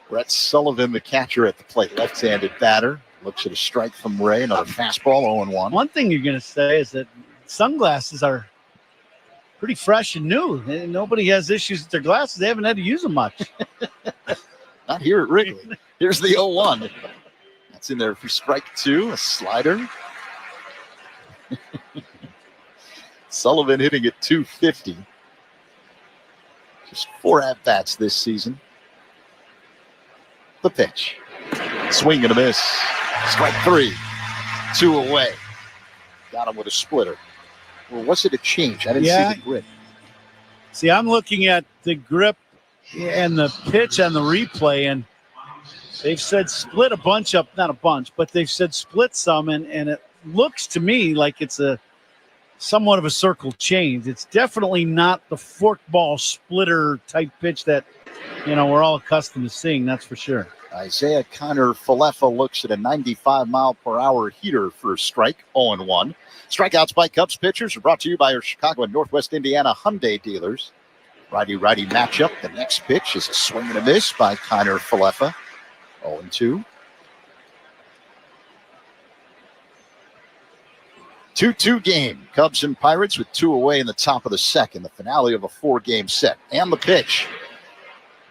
Brett Sullivan, the catcher at the plate, left-handed batter. Looks at a strike from Ray, another fastball, 0-1. One thing you're going to say is that sunglasses are pretty fresh and new. Nobody has issues with their glasses. They haven't had to use them much. Not here at Wrigley. Here's the 0-1. That's in there for strike 2, a slider. Sullivan hitting at .250. Just 4 at-bats this season. The pitch. Swing and a miss. Strike 3. 2 away. Got him with a splitter. Or was it a change? I didn't see the grip. See, I'm looking at the grip and the pitch on the replay, and they've said split a bunch up, not a bunch, but they've said split some, and it looks to me like it's a somewhat of a circle change. It's definitely not the forkball splitter type pitch that, we're all accustomed to seeing, that's for sure. Isaiah Kiner-Falefa looks at a 95-mile-per-hour heater for a strike, 0-1. Strikeouts by Cubs pitchers are brought to you by our Chicago and Northwest Indiana Hyundai dealers. Righty-righty matchup. The next pitch is a swing and a miss by Kiner-Falefa, 0-2. 2-2 game. Cubs and Pirates with 2 away in the top of the second. The finale of a 4-game set. And the pitch.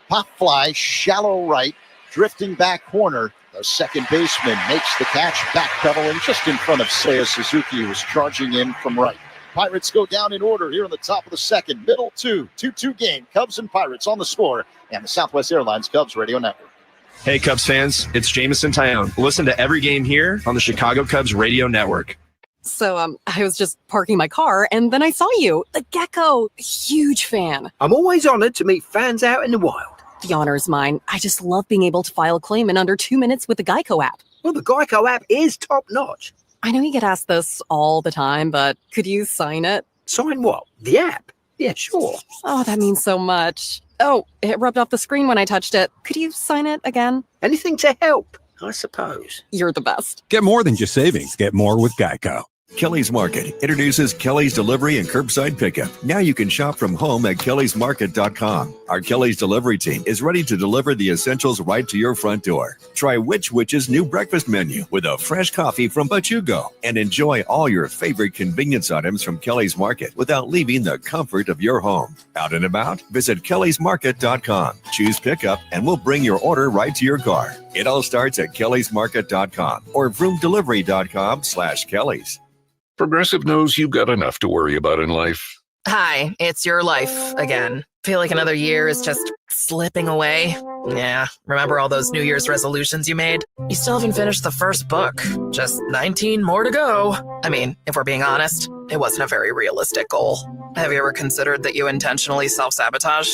Pop fly, shallow right. Drifting back corner, the second baseman makes the catch, backpedaling just in front of Seiya Suzuki, who was charging in from right. Pirates go down in order here in the top of the second. Middle 2-2 game. Cubs and Pirates on the score, and the Southwest Airlines Cubs Radio Network. Hey, Cubs fans, it's Jamison Tyone. Listen to every game here on the Chicago Cubs Radio Network. So, I was just parking my car, and then I saw you. The gecko. Huge fan. I'm always honored to meet fans out in the wild. The honor is mine. I just love being able to file a claim in under 2 minutes with the Geico app. Well, the Geico app is top-notch. I know you get asked this all the time, but could you sign it? Sign what? The app? Yeah, sure. Oh, that means so much. Oh, it rubbed off the screen when I touched it. Could you sign it again? Anything to help, I suppose. You're the best. Get more than just savings. Get more with Geico. Kelly's Market introduces Kelly's Delivery and Curbside Pickup. Now you can shop from home at kellysmarket.com. Our Kelly's Delivery team is ready to deliver the essentials right to your front door. Try Witch's new breakfast menu with a fresh coffee from Pachugo and enjoy all your favorite convenience items from Kelly's Market without leaving the comfort of your home. Out and about? Visit kellysmarket.com. Choose pickup and we'll bring your order right to your car. It all starts at kellysmarket.com or vroomdelivery.com/Kellys. Progressive knows you've got enough to worry about in life. Hi, it's your life again. Feel like another year is just slipping away. Yeah, remember all those New Year's resolutions you made? You still haven't finished the first book. Just 19 more to go. I mean, if we're being honest, it wasn't a very realistic goal. Have you ever considered that you intentionally self-sabotage?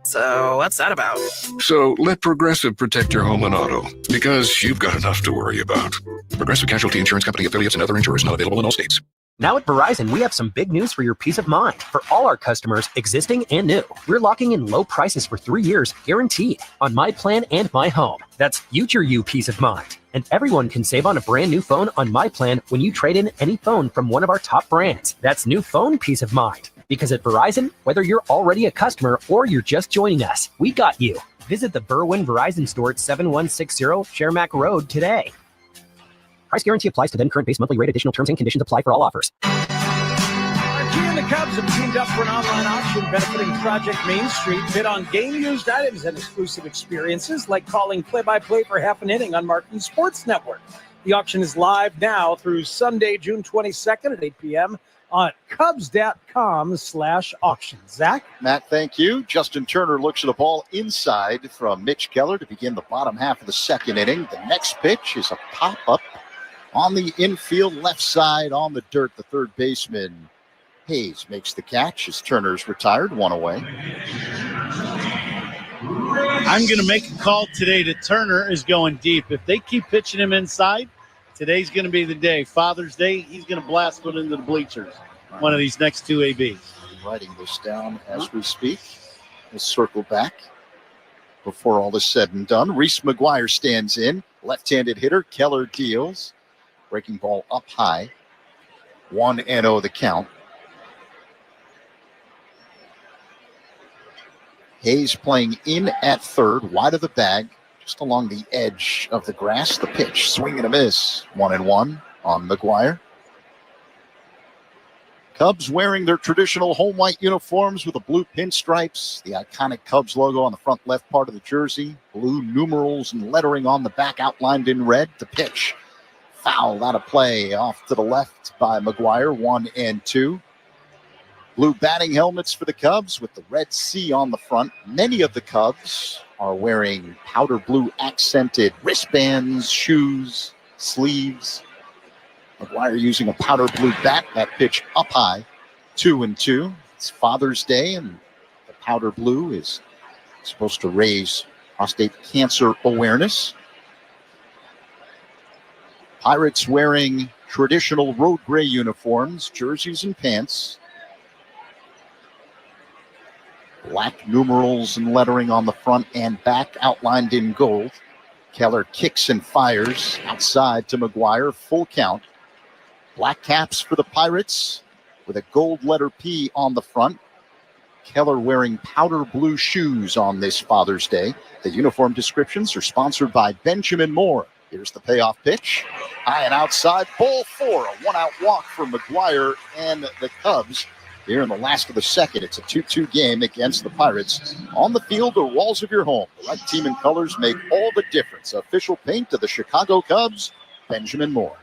So what's that about? So let Progressive protect your home and auto, because you've got enough to worry about. Progressive Casualty Insurance Company affiliates and other insurers not available in all states. Now at Verizon, we have some big news for your peace of mind. For all our customers, existing and new, we're locking in low prices for 3 years, guaranteed, on My Plan and My Home. That's future you peace of mind. And everyone can save on a brand new phone on My Plan when you trade in any phone from one of our top brands. That's new phone peace of mind. Because at Verizon, whether you're already a customer or you're just joining us, we got you. Visit the Berwyn Verizon store at 7160 Shermack Road today. Price guarantee applies to then current base monthly rate. Additional terms and conditions apply for all offers. Marquee and the Cubs have teamed up for an online auction benefiting Project Main Street. Bid on game-used items and exclusive experiences like calling play-by-play for half an inning on Marquee Sports Network. The auction is live now through Sunday, June 22nd at 8 p.m. on Cubs.com/auction. Zach? Matt, thank you. Justin Turner looks at a ball inside from Mitch Keller to begin the bottom half of the second inning. The next pitch is a pop-up on the infield left side on the dirt. The third baseman, Hayes, makes the catch as Turner's retired, one away. I'm going to make a call today that Turner is going deep. If they keep pitching him inside, today's going to be the day. Father's Day, he's going to blast one into the bleachers. One of these next two ABs. I'm writing this down as we speak. Let's circle back before all is said and done. Reese McGuire stands in. Left-handed hitter. Keller deals. Breaking ball up high. 1-0 the count. Hayes playing in at third. Wide of the bag. Just along the edge of the grass. The pitch. Swing and a miss. 1-1 on McGuire. Cubs wearing their traditional home white uniforms with the blue pinstripes, the iconic Cubs logo on the front left part of the jersey, blue numerals and lettering on the back outlined in red. The pitch, foul out of play off to the left by McGuire, 1-2. Blue batting helmets for the Cubs with the red C on the front. Many of the Cubs are wearing powder blue accented wristbands, shoes, sleeves. McGuire using a powder blue bat. That pitch up high, 2-2. It's Father's Day, and the powder blue is supposed to raise prostate cancer awareness. Pirates wearing traditional road gray uniforms, jerseys and pants. Black numerals and lettering on the front and back outlined in gold. Keller kicks and fires outside to McGuire, full count. Black caps for the Pirates with a gold letter P on the front. Keller wearing powder blue shoes on this Father's Day. The uniform descriptions are sponsored by Benjamin Moore. Here's the payoff pitch. High and outside, ball four. A one-out walk for McGuire and the Cubs. Here in the last of the second, it's a 2-2 game against the Pirates. On the field or walls of your home, the right team and colors make all the difference. Official paint of the Chicago Cubs, Benjamin Moore.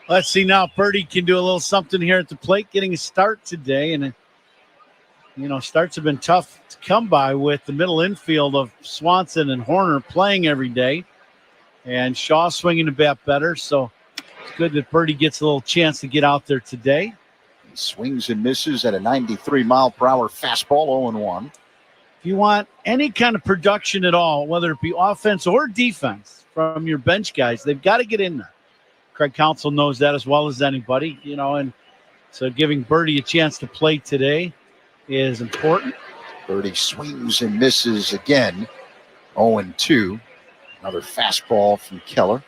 Let's see now. Purdy can do a little something here at the plate, getting a start today. And, starts have been tough to come by with the middle infield of Swanson and Horner playing every day. And Shaw swinging the bat better. So it's good that Purdy gets a little chance to get out there today. He swings and misses at a 93-mile-per-hour fastball, 0-1. If you want any kind of production at all, whether it be offense or defense from your bench guys, they've got to get in there. Craig Counsell knows that as well as anybody, and so giving Birdie a chance to play today is important. Birdie swings and misses again, 0-2. Another fastball from Keller.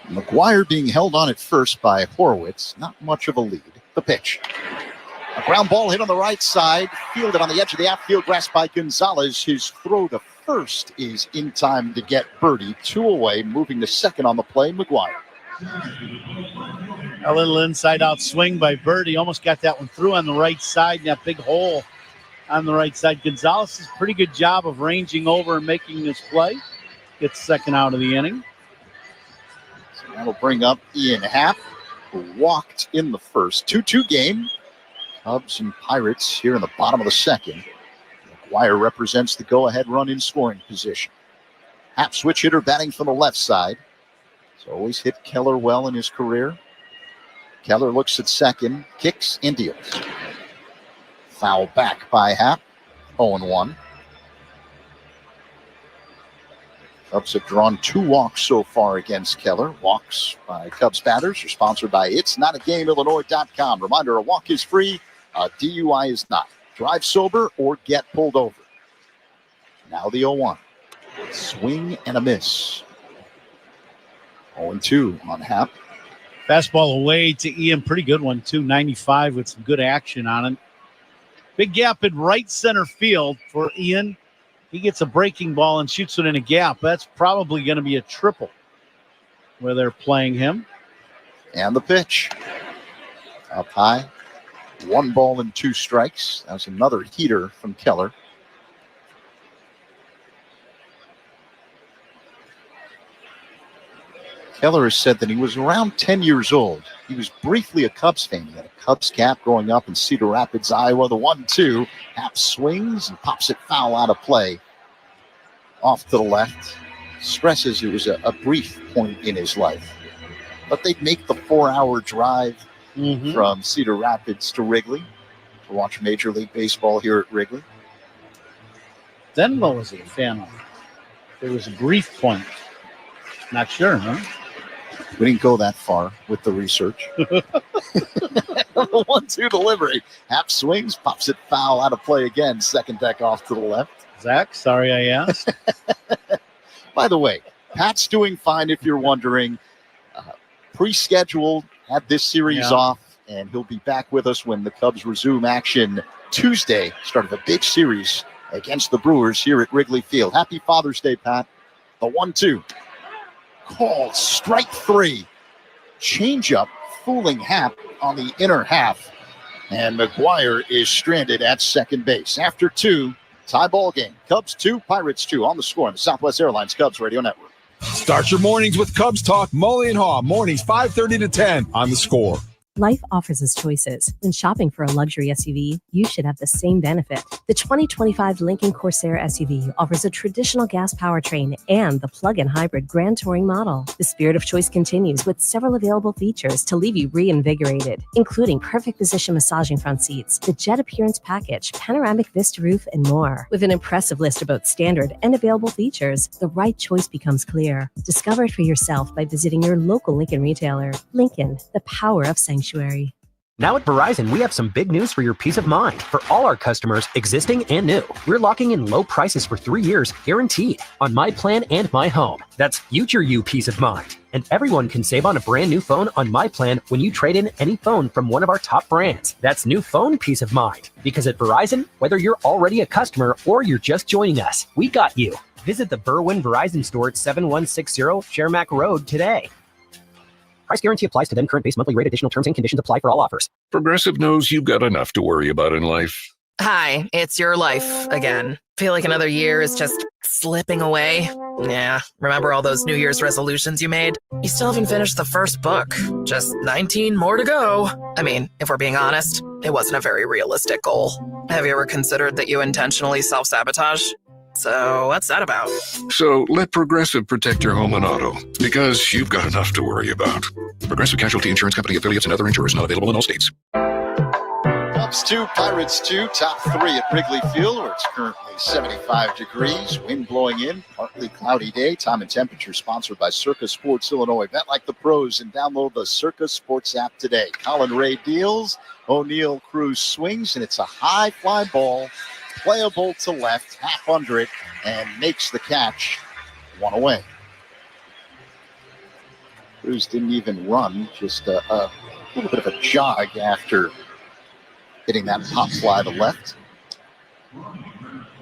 McGuire being held on at first by Horwitz. Not much of a lead. The pitch. A ground ball hit on the right side. Fielded on the edge of the outfield grass by Gonzalez. His throw to first is in time to get Birdie. 2 away, moving to second on the play, McGuire. A little inside-out swing by Birdie. Almost got that one through on the right side. And that big hole on the right side. Gonzalez does a pretty good job of ranging over and making this play. Gets second out of the inning. So that'll bring up Ian Happ, who walked in the first. 2-2 game. Cubs and Pirates here in the bottom of the second. McGuire represents the go-ahead run in scoring position. Happ switch hitter batting from the left side. He's always hit Keller well in his career. Keller looks at second, kicks and deals. Foul back by Happ, 0-1. Cubs have drawn 2 walks so far against Keller. Walks by Cubs batters are sponsored by It'sNotAGameIllinois.com. Reminder, a walk is free, a DUI is not. Drive sober or get pulled over. Now the 0-1. Swing and a miss. 0-2 on Happ. Fastball away to Ian. Pretty good one, too. 95 with some good action on it. Big gap in right center field for Ian. He gets a breaking ball and shoots it in a gap. That's probably going to be a triple where they're playing him. And the pitch. Up high. 1 ball and 2 strikes. That was another heater from Keller. Taylor has said that he was around 10 years old. He was briefly a Cubs fan. He had a Cubs cap growing up in Cedar Rapids, Iowa. The 1-2, Happ swings and pops it foul out of play. Off to the left. Stresses it was a brief point in his life. But they'd make the 4-hour drive from Cedar Rapids to Wrigley to watch Major League Baseball here at Wrigley. Then what was he a fan of? There was a brief point. Not sure, huh? We didn't go that far with the research. The 1-2 delivery. Happ swings, pops it foul out of play again. Second deck off to the left. Zach, sorry I asked. By the way, Pat's doing fine if you're wondering. Pre-scheduled, had this series off, and he'll be back with us when the Cubs resume action Tuesday. Start of a big series against the Brewers here at Wrigley Field. Happy Father's Day, Pat. The 1-2. Called strike 3. Changeup fooling Happ on the inner half. And McGuire is stranded at second base. After 2, tie ball game. Cubs 2, Pirates 2 on the score on the Southwest Airlines Cubs Radio Network. Start your mornings with Cubs Talk. Mully and Haw, mornings 5:30 to 10 on the score. Life offers us choices. When shopping for a luxury SUV, you should have the same benefit. The 2025 Lincoln Corsair SUV offers a traditional gas powertrain and the plug-in hybrid Grand Touring model. The spirit of choice continues with several available features to leave you reinvigorated, including perfect position massaging front seats, the jet appearance package, panoramic vista roof, and more. With an impressive list of both standard and available features, the right choice becomes clear. Discover it for yourself by visiting your local Lincoln retailer. Lincoln, the power of sanctuary. Now at Verizon, we have some big news for your peace of mind. For all our customers, existing and new, we're locking in low prices for 3 years, guaranteed, on My Plan and My Home. That's future you peace of mind. And everyone can save on a brand new phone on My Plan when you trade in any phone from one of our top brands. That's new phone peace of mind. Because at Verizon, whether you're already a customer or you're just joining us, we got you. Visit the Berwyn Verizon store at 7160 Shermack Road today. Price guarantee applies to then current base monthly rate. Additional terms and conditions apply for all offers. Progressive knows you've got enough to worry about in life. Hi, it's your life again. Feel like another year is just slipping away. Yeah, remember all those New Year's resolutions you made? You still haven't finished the first book. Just 19 more to go. I mean, if we're being honest, it wasn't a very realistic goal. Have you ever considered that you intentionally self-sabotage? So what's that about? So let Progressive protect your home and auto, because you've got enough to worry about. Progressive Casualty Insurance Company, affiliates, and other insurers not available in all states. Cubs 2, Pirates 2, top 3 at Wrigley Field, where it's currently 75 degrees, wind blowing in, partly cloudy day. Time and temperature sponsored by Circa Sports Illinois. Bet like the pros and download the Circa Sports app today. Colin Ray deals, O'Neill Cruz swings, and it's a high fly ball. Playable to left, half under it, and makes the catch. One away. Cruz didn't even run, just a little bit of a jog after hitting that pop fly to left.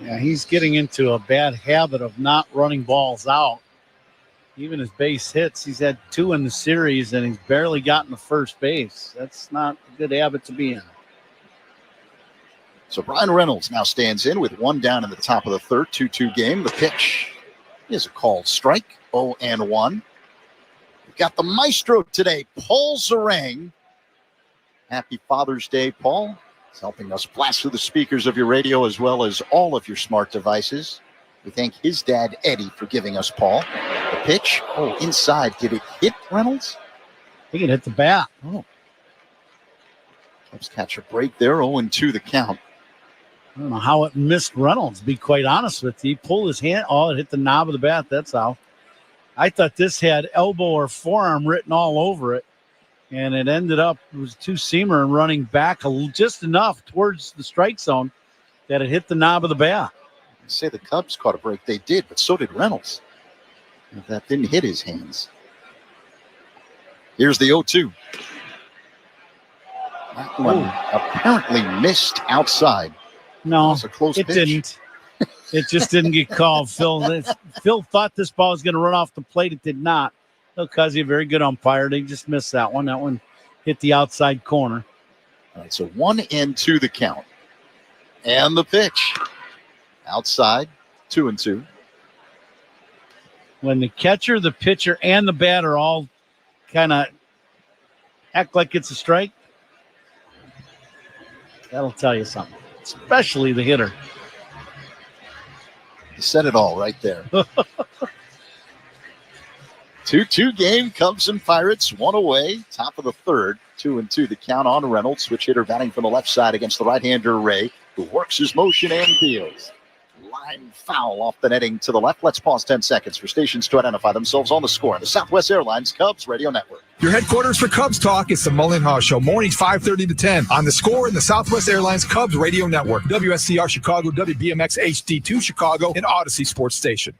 Yeah, he's getting into a bad habit of not running balls out. Even his base hits, he's had 2 in the series, and he's barely gotten to first base. That's not a good habit to be in. So Brian Reynolds now stands in with 1 down in the top of the third, 2-2 game. The pitch is a called strike, 0-1. We've got the maestro today, Paul Zarang. Happy Father's Day, Paul. He's helping us blast through the speakers of your radio as well as all of your smart devices. We thank his dad, Eddie, for giving us Paul. The pitch, inside. Did it hit Reynolds? He can hit the bat. Cubs catch a break there, 0-2 the count. I don't know how it missed Reynolds, to be quite honest with you. He pulled his hand. It hit the knob of the bat. That's how. I thought this had elbow or forearm written all over it. And it ended up, it was a two-seamer and running back just enough towards the strike zone that it hit the knob of the bat. I say the Cubs caught a break. They did, but so did Reynolds. If that didn't hit his hands. Here's the 0-2. That one apparently missed outside. No, it pitch. Didn't. It just didn't get called. Phil thought this ball was going to run off the plate. It did not. Because he's a very good umpire. They just missed that one. That one hit the outside corner. All right, so 1-2 the count. And the pitch. Outside, 2-2. When the catcher, the pitcher, and the batter all kind of act like it's a strike, that'll tell you something, especially the hitter. You said it all right there. 2-2 game, Cubs and Pirates, one away, top of the third, 2-2 the count on Reynolds, switch hitter batting from the left side against the right-hander Ray, who works his motion and deals. Line foul off the netting to the left. Let's pause 10 seconds for stations to identify themselves on the score on the Southwest Airlines Cubs Radio Network. Your headquarters for Cubs Talk is the Mullen Haw Show, mornings 5:30 to 10 on the score in the Southwest Airlines Cubs Radio Network, WSCR Chicago, WBMX HD2 Chicago, and Odyssey Sports Station.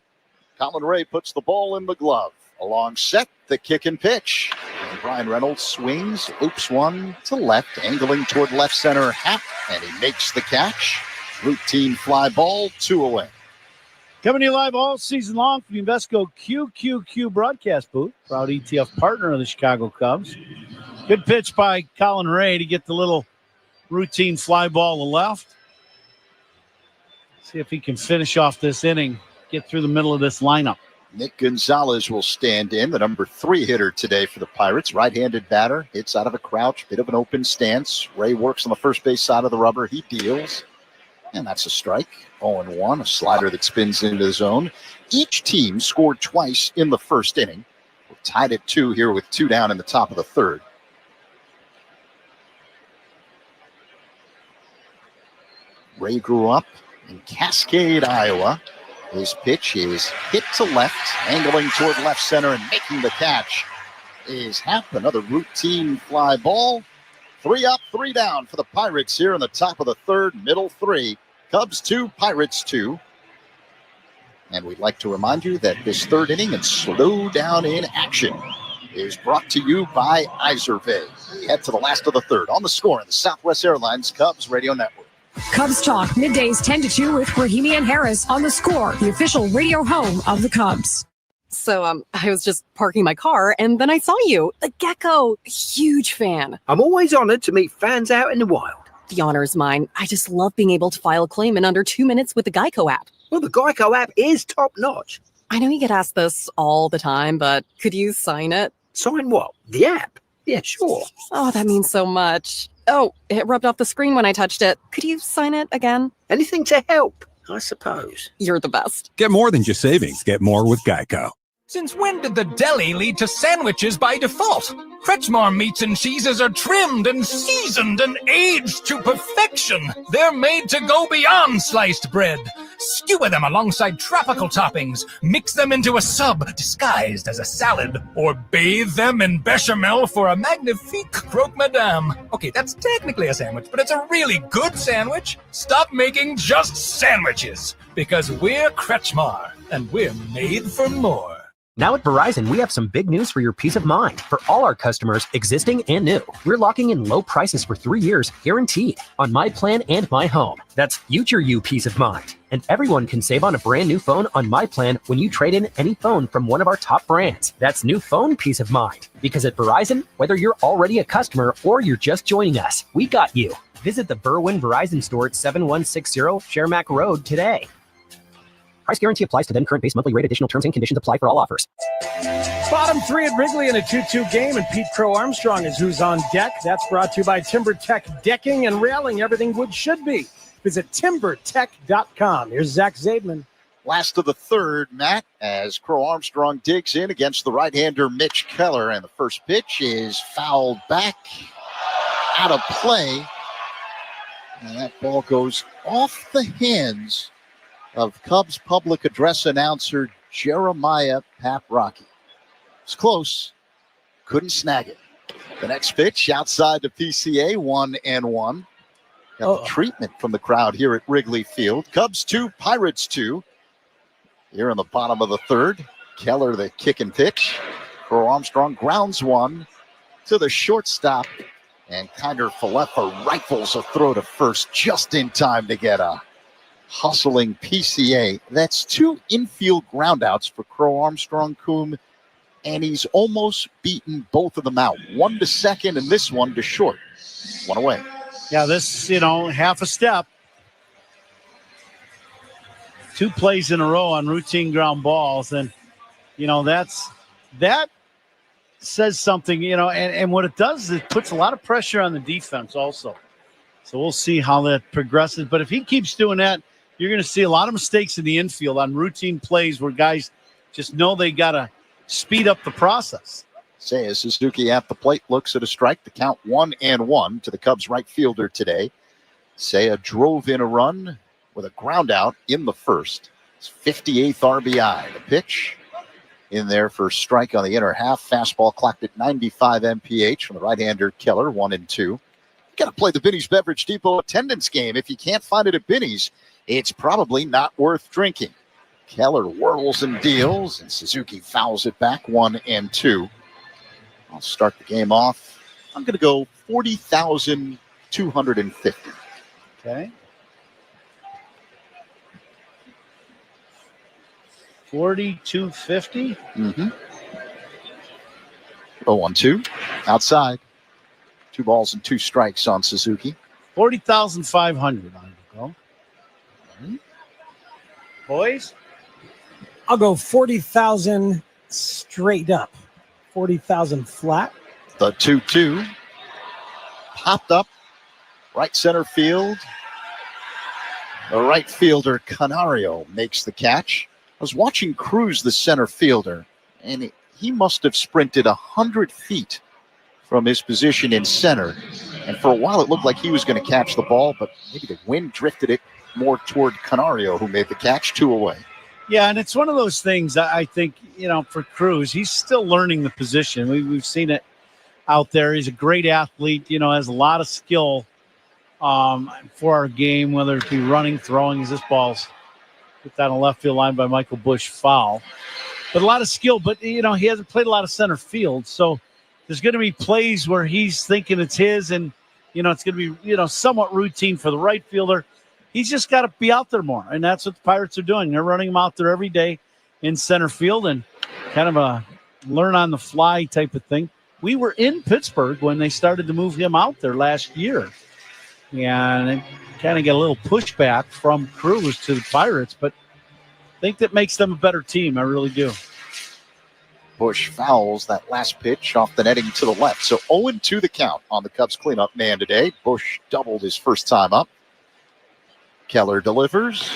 Colin Ray puts the ball in the glove. Along set, the kick and pitch. And Brian Reynolds swings, oops one to left, angling toward left center half, and he makes the catch. Routine fly ball, 2 away. Coming to you live all season long from the Invesco QQQ broadcast booth. Proud ETF partner of the Chicago Cubs. Good pitch by Colin Ray to get the little routine fly ball to left. See if he can finish off this inning, get through the middle of this lineup. Nick Gonzalez will stand in, the number 3 hitter today for the Pirates. Right-handed batter, hits out of a crouch, bit of an open stance. Ray works on the first base side of the rubber. He deals, and that's a strike. 0-1, a slider that spins into the zone. Each team scored twice in the first inning. We're tied at 2 here with 2 down in the top of the third. Ray grew up in Cascade, Iowa. His pitch is hit to left, angling toward left center, and making the catch is Happ. Another routine fly ball. 3 up, 3 down for the Pirates here in the top of the third, middle 3. Cubs 2, Pirates 2. And we'd like to remind you that this third inning and slow down in action is brought to you by Izervay. We head to the last of the third on the score in the Southwest Airlines Cubs Radio Network. Cubs Talk, middays 10 to 2 with Rahimi and Harris on the score, the official radio home of the Cubs. So, I was just parking my car, and then I saw you. The gecko. Huge fan. I'm always honored to meet fans out in the wild. The honor is mine. I just love being able to file a claim in under 2 minutes with the Geico app. Well, the Geico app is top-notch. I know you get asked this all the time, but could you sign it? Sign what? The app? Yeah, sure. Oh, that means so much. Oh, it rubbed off the screen when I touched it. Could you sign it again? Anything to help, I suppose. You're the best. Get more than just savings. Get more with Geico. Since when did the deli lead to sandwiches by default? Kretschmar meats and cheeses are trimmed and seasoned and aged to perfection. They're made to go beyond sliced bread. Skewer them alongside tropical toppings. Mix them into a sub disguised as a salad. Or bathe them in bechamel for a magnifique croque madame. Okay, that's technically a sandwich, but it's a really good sandwich. Stop making just sandwiches. Because we're Kretschmar, and we're made for more. Now at Verizon, we have some big news for your peace of mind. For all our customers, existing and new, we're locking in low prices for 3 years, guaranteed, on My Plan and My Home. That's future you peace of mind. And everyone can save on a brand new phone on My Plan when you trade in any phone from one of our top brands. That's new phone peace of mind. Because at Verizon, whether you're already a customer or you're just joining us, we got you. Visit the Berwyn Verizon store at 7160 Shermack Road today. Price guarantee applies to then current base monthly rate. Additional terms and conditions apply for all offers. Bottom 3 at Wrigley in a 2-2 game, and Pete Crow Armstrong is who's on deck. That's brought to you by TimberTech Decking and Railing. Everything wood should be. Visit timbertech.com. Here's Zach Zaidman. Last of the third, Matt, as Crow Armstrong digs in against the right-hander Mitch Keller, and the first pitch is fouled back, out of play, and that ball goes off the hands of Cubs public address announcer Jeremiah Paprocki. It's close. Couldn't snag it. The next pitch outside the PCA, 1-1. Got the treatment from the crowd here at Wrigley Field. Cubs 2, Pirates 2. Here in the bottom of the third. Keller, the kick and pitch. Crow Armstrong grounds one to the shortstop. And Kyner Falefa rifles a throw to first just in time to get a hustling PCA. That's 2 infield groundouts for Crow Armstrong, Coombe, and he's almost beaten both of them out. One to second and this one to short. One away. Yeah, this, half a step. 2 plays in a row on routine ground balls. And, that says something, and what it does is it puts a lot of pressure on the defense also. So we'll see how that progresses. But if he keeps doing that, you're going to see a lot of mistakes in the infield on routine plays where guys just know they got to speed up the process. Seiya Suzuki at the plate looks at a strike. The count 1-1 to the Cubs right fielder today. Seiya drove in a run with a ground out in the first. It's 58th RBI. The pitch in there for a strike on the inner half. Fastball clocked at 95 mph from the right-hander Keller, 1-2. You got to play the Binny's Beverage Depot attendance game. If you can't find it at Binny's, it's probably not worth drinking. Keller whirls and deals, and Suzuki fouls it back, 1-2. I'll start the game off. I'm going to go 40,250. Okay. 4250. 0-1-2. Outside. 2 balls and 2 strikes on Suzuki. 40,500 on the go. Boys? I'll go 40,000 straight up. 40,000 flat. The 2-2. Popped up. Right center field. The right fielder, Canario, makes the catch. I was watching Cruz, the center fielder, and he must have sprinted 100 feet from his position in center. And for a while, it looked like he was going to catch the ball, but maybe the wind drifted it more toward Canario, who made the catch, 2 away. Yeah, and it's one of those things, I think, for Cruz, he's still learning the position. We've seen it out there. He's a great athlete, has a lot of skill for our game, whether it be running, throwing, as this ball's put that on the left field line by Michael Busch, foul. But a lot of skill, but, he hasn't played a lot of center field. So there's going to be plays where he's thinking it's his and, it's going to be, somewhat routine for the right fielder. He's just got to be out there more, and that's what the Pirates are doing. They're running him out there every day in center field and kind of a learn-on-the-fly type of thing. We were in Pittsburgh when they started to move him out there last year, and kind of get a little pushback from Cruz to the Pirates, but I think that makes them a better team. I really do. Busch fouls that last pitch off the netting to the left. So 0-2 the count on the Cubs cleanup man today. Busch doubled his first time up. Keller delivers,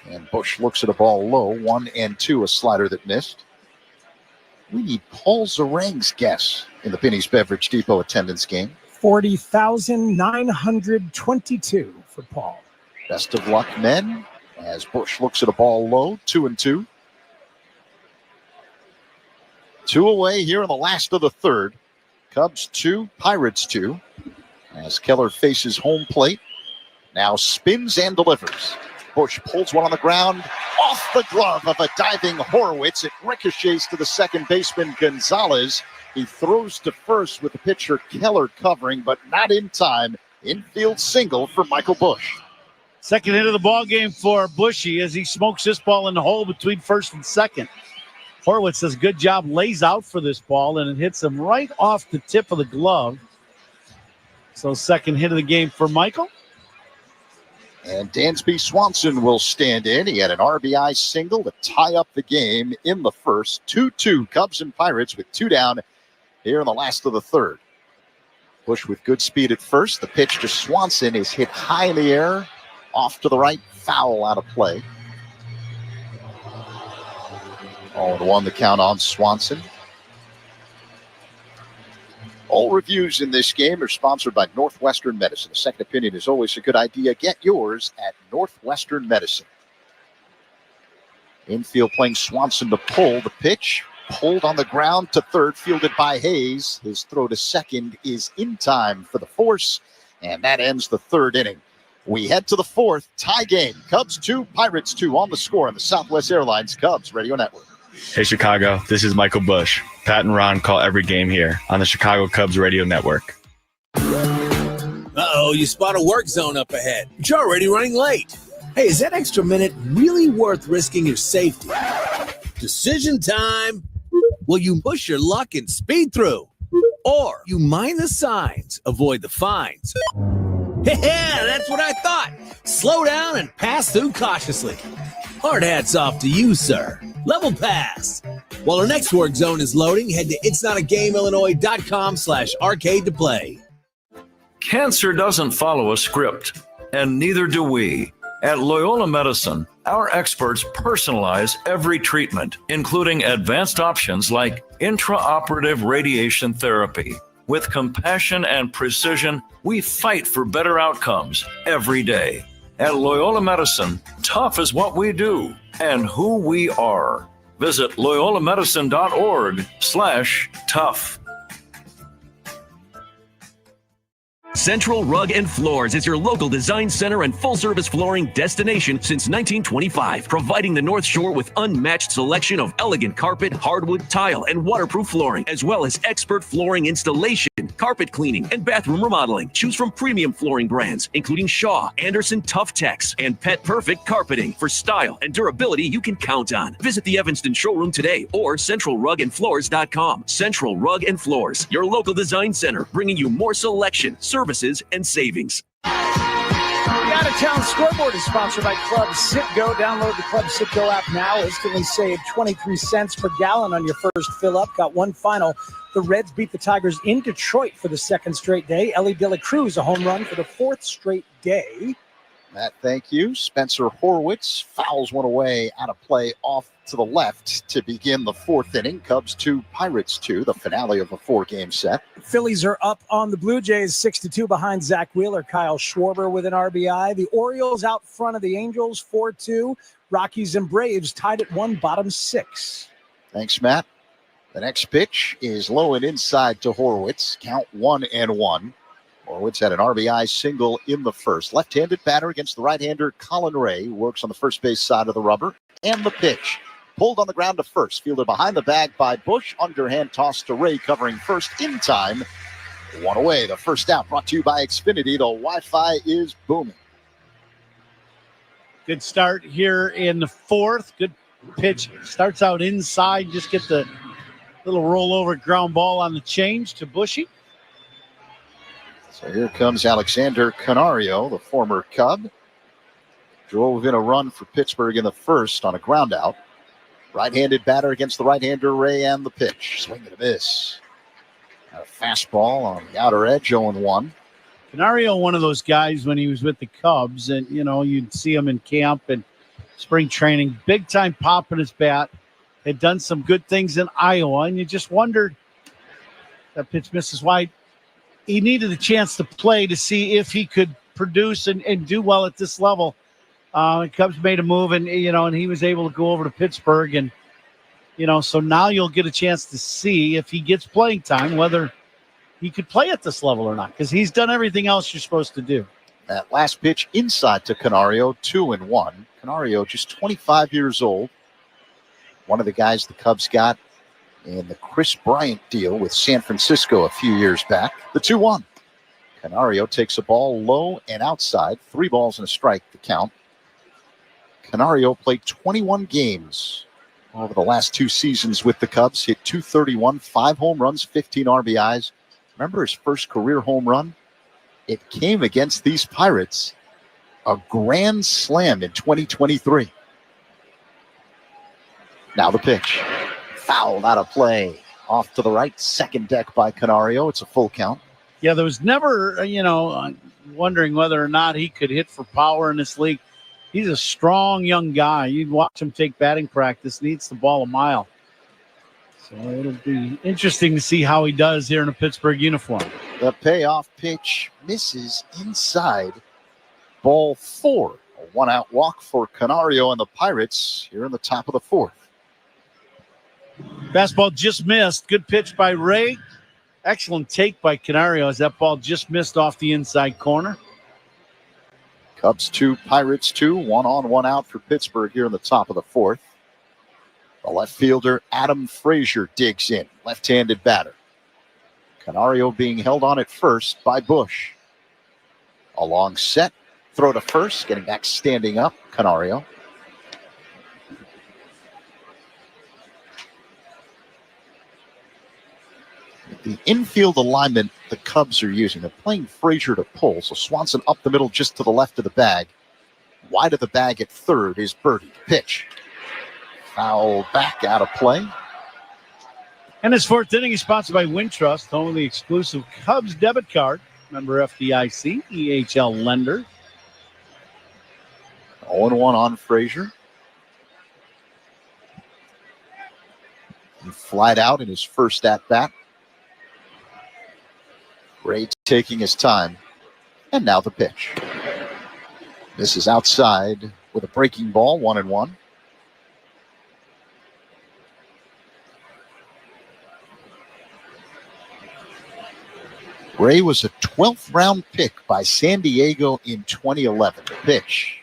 and Busch looks at a ball low, 1-2, a slider that missed. We need Paul Zarang's guess in the Binny's Beverage Depot attendance game. 40,922 for Paul. Best of luck, men, as Busch looks at a ball low, 2-2. 2 away here in the last of the third. Cubs 2, Pirates 2, as Keller faces home plate. Now spins and delivers. Busch pulls one on the ground, off the glove of a diving Horowitz. It ricochets to the second baseman, Gonzalez. He throws to first with the pitcher Keller covering, but not in time. Infield single for Michael Busch. Second hit of the ball game for Bushy as he smokes this ball in the hole between first and second. Horowitz does a good job, lays out for this ball, and it hits him right off the tip of the glove. So second hit of the game for Michael. And Dansby Swanson will stand in. He had an RBI single to tie up the game in the first. 2-2 Cubs and Pirates with 2 down here in the last of the third. Busch with good speed at first. The pitch to Swanson is hit high in the air, off to the right, foul out of play. 0-1 the count on Swanson. All reviews in this game are sponsored by Northwestern Medicine. A second opinion is always a good idea. Get yours at Northwestern Medicine. Infield playing Swanson to pull. The pitch pulled on the ground to third, fielded by Hayes. His throw to second is in time for the force, and that ends the third inning. We head to the fourth, tie game. Cubs 2, Pirates 2 on the score on the Southwest Airlines Cubs Radio Network. Hey, Chicago, this is Michael Busch. Pat and Ron call every game here on the Chicago Cubs Radio Network. Uh-oh, you spot a work zone up ahead, but you're already running late. Hey, is that extra minute really worth risking your safety? Decision time. Will you push your luck and speed through? Or you mind the signs, avoid the fines? Yeah, that's what I thought. Slow down and pass through cautiously. Hard hats off to you, sir. Level pass. While our next work zone is loading, head to itsnotagameillinois.com/arcade to play. Cancer doesn't follow a script, and neither do we. At Loyola Medicine, our experts personalize every treatment, including advanced options like intraoperative radiation therapy. With compassion and precision, we fight for better outcomes every day. At Loyola Medicine, tough is what we do and who we are. Visit loyolamedicine.org/tough. Central Rug and Floors is your local design center and full-service flooring destination since 1925, providing the North Shore with unmatched selection of elegant carpet, hardwood, tile, and waterproof flooring, as well as expert flooring installation, carpet cleaning, and bathroom remodeling. Choose from premium flooring brands, including Shaw, Anderson Tough Tex, and Pet Perfect Carpeting for style and durability you can count on. Visit the Evanston showroom today or centralrugandfloors.com. Central Rug and Floors, your local design center, bringing you more selection, services, and savings. The Out-of-Town Scoreboard is sponsored by Club Citgo. Download the Club Citgo app now. Instantly save 23 cents per gallon on your first fill-up. Got one final. The Reds beat the Tigers in Detroit for the second straight day. Ellie De La Cruz, a home run for the fourth straight day. Matt, thank you. Spencer Horwitz fouls one away out of play off to the left to begin the fourth inning. Cubs 2, Pirates 2, the finale of a 4-game set. Phillies are up on the Blue Jays 6-2 behind Zach Wheeler. Kyle Schwarber with an RBI. The Orioles out front of the Angels 4-2. Rockies and Braves tied at 1, bottom 6. Thanks, Matt. The next pitch is low and inside to Horwitz. Count 1-1. Horwitz had an RBI single in the first. Left-handed batter against the right-hander Colin Ray, who works on the first base side of the rubber. And the pitch. Pulled on the ground to first. Fielded behind the bag by Bush. Underhand toss to Ray, covering first in time. One away. The first out brought to you by Xfinity. The Wi-Fi is booming. Good start here in the fourth. Good pitch. Starts out inside. Just get the little rollover ground ball on the change to Bushy. So here comes Alexander Canario, the former Cub. Drove in a run for Pittsburgh in the first on a ground out. Right-handed batter against the right-hander Ray, and the pitch. Swing and a miss. A fastball on the outer edge, 0-1. Canario, one of those guys when he was with the Cubs, and, you know, you'd see him in camp and spring training. Big-time pop in his bat. Had done some good things in Iowa, and you just wondered, that pitch misses wide. He needed a chance to play to see if he could produce and do well at this level. Cubs made a move, and and he was able to go over to Pittsburgh, and so now you'll get a chance to see if he gets playing time, whether he could play at this level or not, because he's done everything else you're supposed to do. That last pitch inside to Canario, 2-1. Canario, just 25 years old. One of the guys the Cubs got in the Chris Bryant deal with San Francisco a few years back. The 2-1. Canario takes a ball low and outside. 3 balls and a strike to count. Canario played 21 games over the last 2 seasons with the Cubs. Hit .231, 5 home runs, 15 RBIs. Remember his first career home run? It came against these Pirates. A grand slam in 2023. Now the pitch. Fouled out of play. Off to the right. Second deck by Canario. It's a full count. Yeah, there was never, wondering whether or not he could hit for power in this league. He's a strong young guy. You'd watch him take batting practice. Needs the ball a mile. So it'll be interesting to see how he does here in a Pittsburgh uniform. The payoff pitch misses inside. Ball 4. A 1-out walk for Canario and the Pirates here in the top of the 4th. Fastball just missed. Good pitch by Ray. Excellent take by Canario as that ball just missed off the inside corner. Cubs 2, Pirates 2. 1 on, 1 out for Pittsburgh here in the top of the 4th. The left fielder, Adam Frazier, digs in. Left-handed batter. Canario being held on at first by Bush. A long set. Throw to first. Getting back standing up, Canario. The infield alignment the Cubs are using, they're playing Frazier to pull, so Swanson up the middle just to the left of the bag. Wide of the bag at third is Birdie. Pitch. Foul back out of play. And this fourth inning is sponsored by Wintrust, home of the exclusive Cubs debit card. Member FDIC, EHL lender. 0-1 on Frazier. He flied out in his first at-bat. Ray taking his time. And now the pitch. This is outside with a breaking ball, 1-1. Ray was a 12th round pick by San Diego in 2011. Pitch.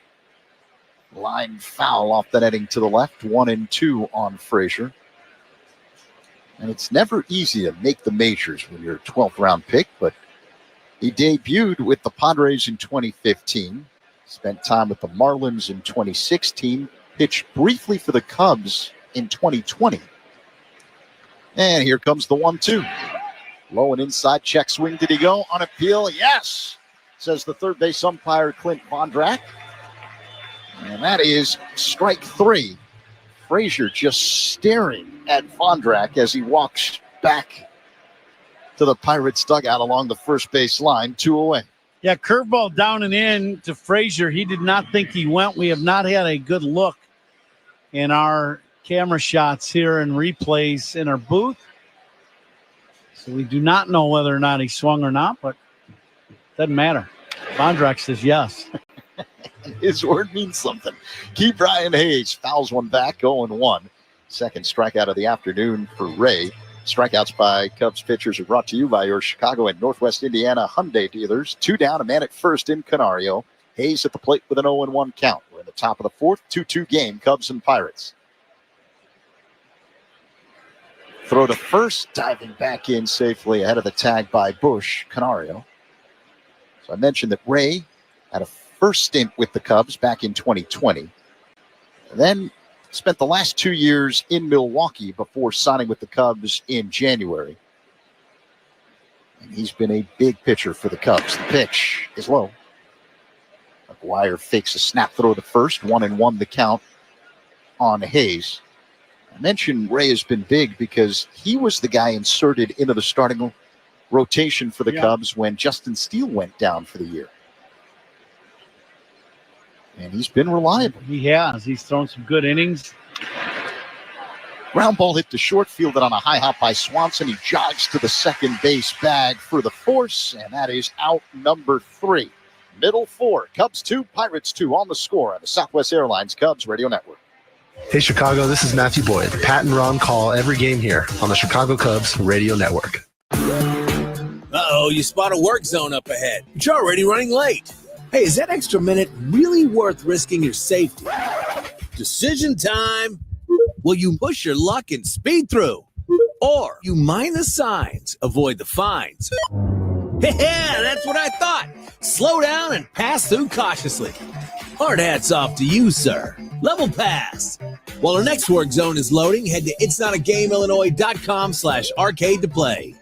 Line foul off the netting to the left, 1-2 on Frazier. And it's never easy to make the majors when you're a 12th round pick, but he debuted with the Padres in 2015, spent time with the Marlins in 2016, pitched briefly for the Cubs in 2020. And here comes the 1-2. Low and inside, check swing. Did he go on appeal? Yes, says the third base umpire, Clint Vondrack. And that is strike 3. Frazier just staring at Vondrack as he walks back to the Pirates dugout along the first base line, 2 away. Yeah, curveball down and in to Frazier. He did not think he went. We have not had a good look in our camera shots here and replays in our booth. So we do not know whether or not he swung or not, but it doesn't matter. Vondrack says yes. His word means something. Key Brian Hayes fouls one back, 0-1. Second strikeout of the afternoon for Ray. Strikeouts by Cubs pitchers are brought to you by your Chicago and Northwest Indiana Hyundai dealers. 2 down, a man at first in Canario. Hayes at the plate with an 0-1 count. We're in the top of the fourth, 2-2 game, Cubs and Pirates. Throw to first, diving back in safely ahead of the tag by Bush, Canario. So I mentioned that Ray had a first stint with the Cubs back in 2020. And then spent the last 2 years in Milwaukee before signing with the Cubs in January. And he's been a big pitcher for the Cubs. The pitch is low. McGuire fakes a snap throw to first, 1-1 the count on Hayes. I mentioned Ray has been big because he was the guy inserted into the starting rotation for the Cubs when Justin Steele went down for the year. And he's been reliable. He has. He's thrown some good innings. Ground ball hit to short, fielded on a high hop by Swanson. He jogs to the second base bag for the force, and that is out number 3. Middle 4, Cubs 2, Pirates 2 on the score on the Southwest Airlines Cubs Radio Network. Hey, Chicago, this is Matthew Boyd. Pat and Ron call every game here on the Chicago Cubs Radio Network. Uh-oh, you spot a work zone up ahead, but you're already running late. Hey, is that extra minute really worth risking your safety? Decision time. Will you push your luck and speed through? Or you mind the signs, avoid the fines? Yeah, that's what I thought. Slow down and pass through cautiously. Hard hats off to you, sir. Level pass. While our next work zone is loading, head to itsnotagameillinois.com/arcade to play.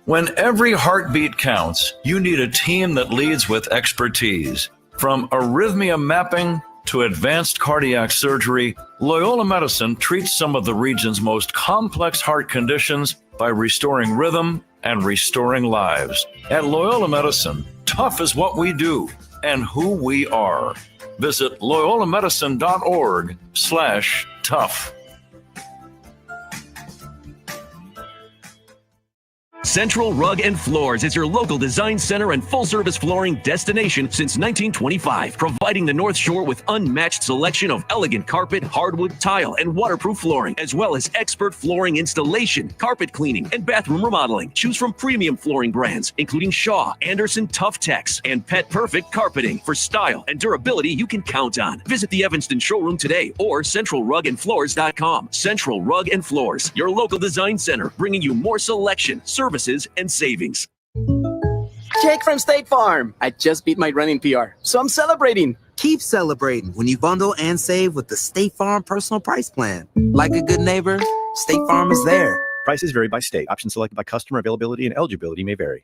When every heartbeat counts, you need a team that leads with expertise. From arrhythmia mapping to advanced cardiac surgery, Loyola Medicine treats some of the region's most complex heart conditions by restoring rhythm and restoring lives. At Loyola Medicine, tough is what we do and who we are. Visit loyolamedicine.org/tough. Central Rug and Floors is your local design center and full-service flooring destination since 1925, providing the North Shore with unmatched selection of elegant carpet, hardwood, tile, and waterproof flooring, as well as expert flooring installation, carpet cleaning, and bathroom remodeling. Choose from premium flooring brands, including Shaw, Anderson Tough Tex, and Pet Perfect Carpeting for style and durability you can count on. Visit the Evanston showroom today or centralrugandfloors.com. Central Rug and Floors, your local design center, bringing you more selection, services, and savings. Jake from State Farm. I just beat my running PR, so I'm celebrating. Keep celebrating when you bundle and save with the State Farm Personal Price Plan. Like a good neighbor, State Farm is there. Prices vary by state. Options selected by customer. Availability and eligibility may vary.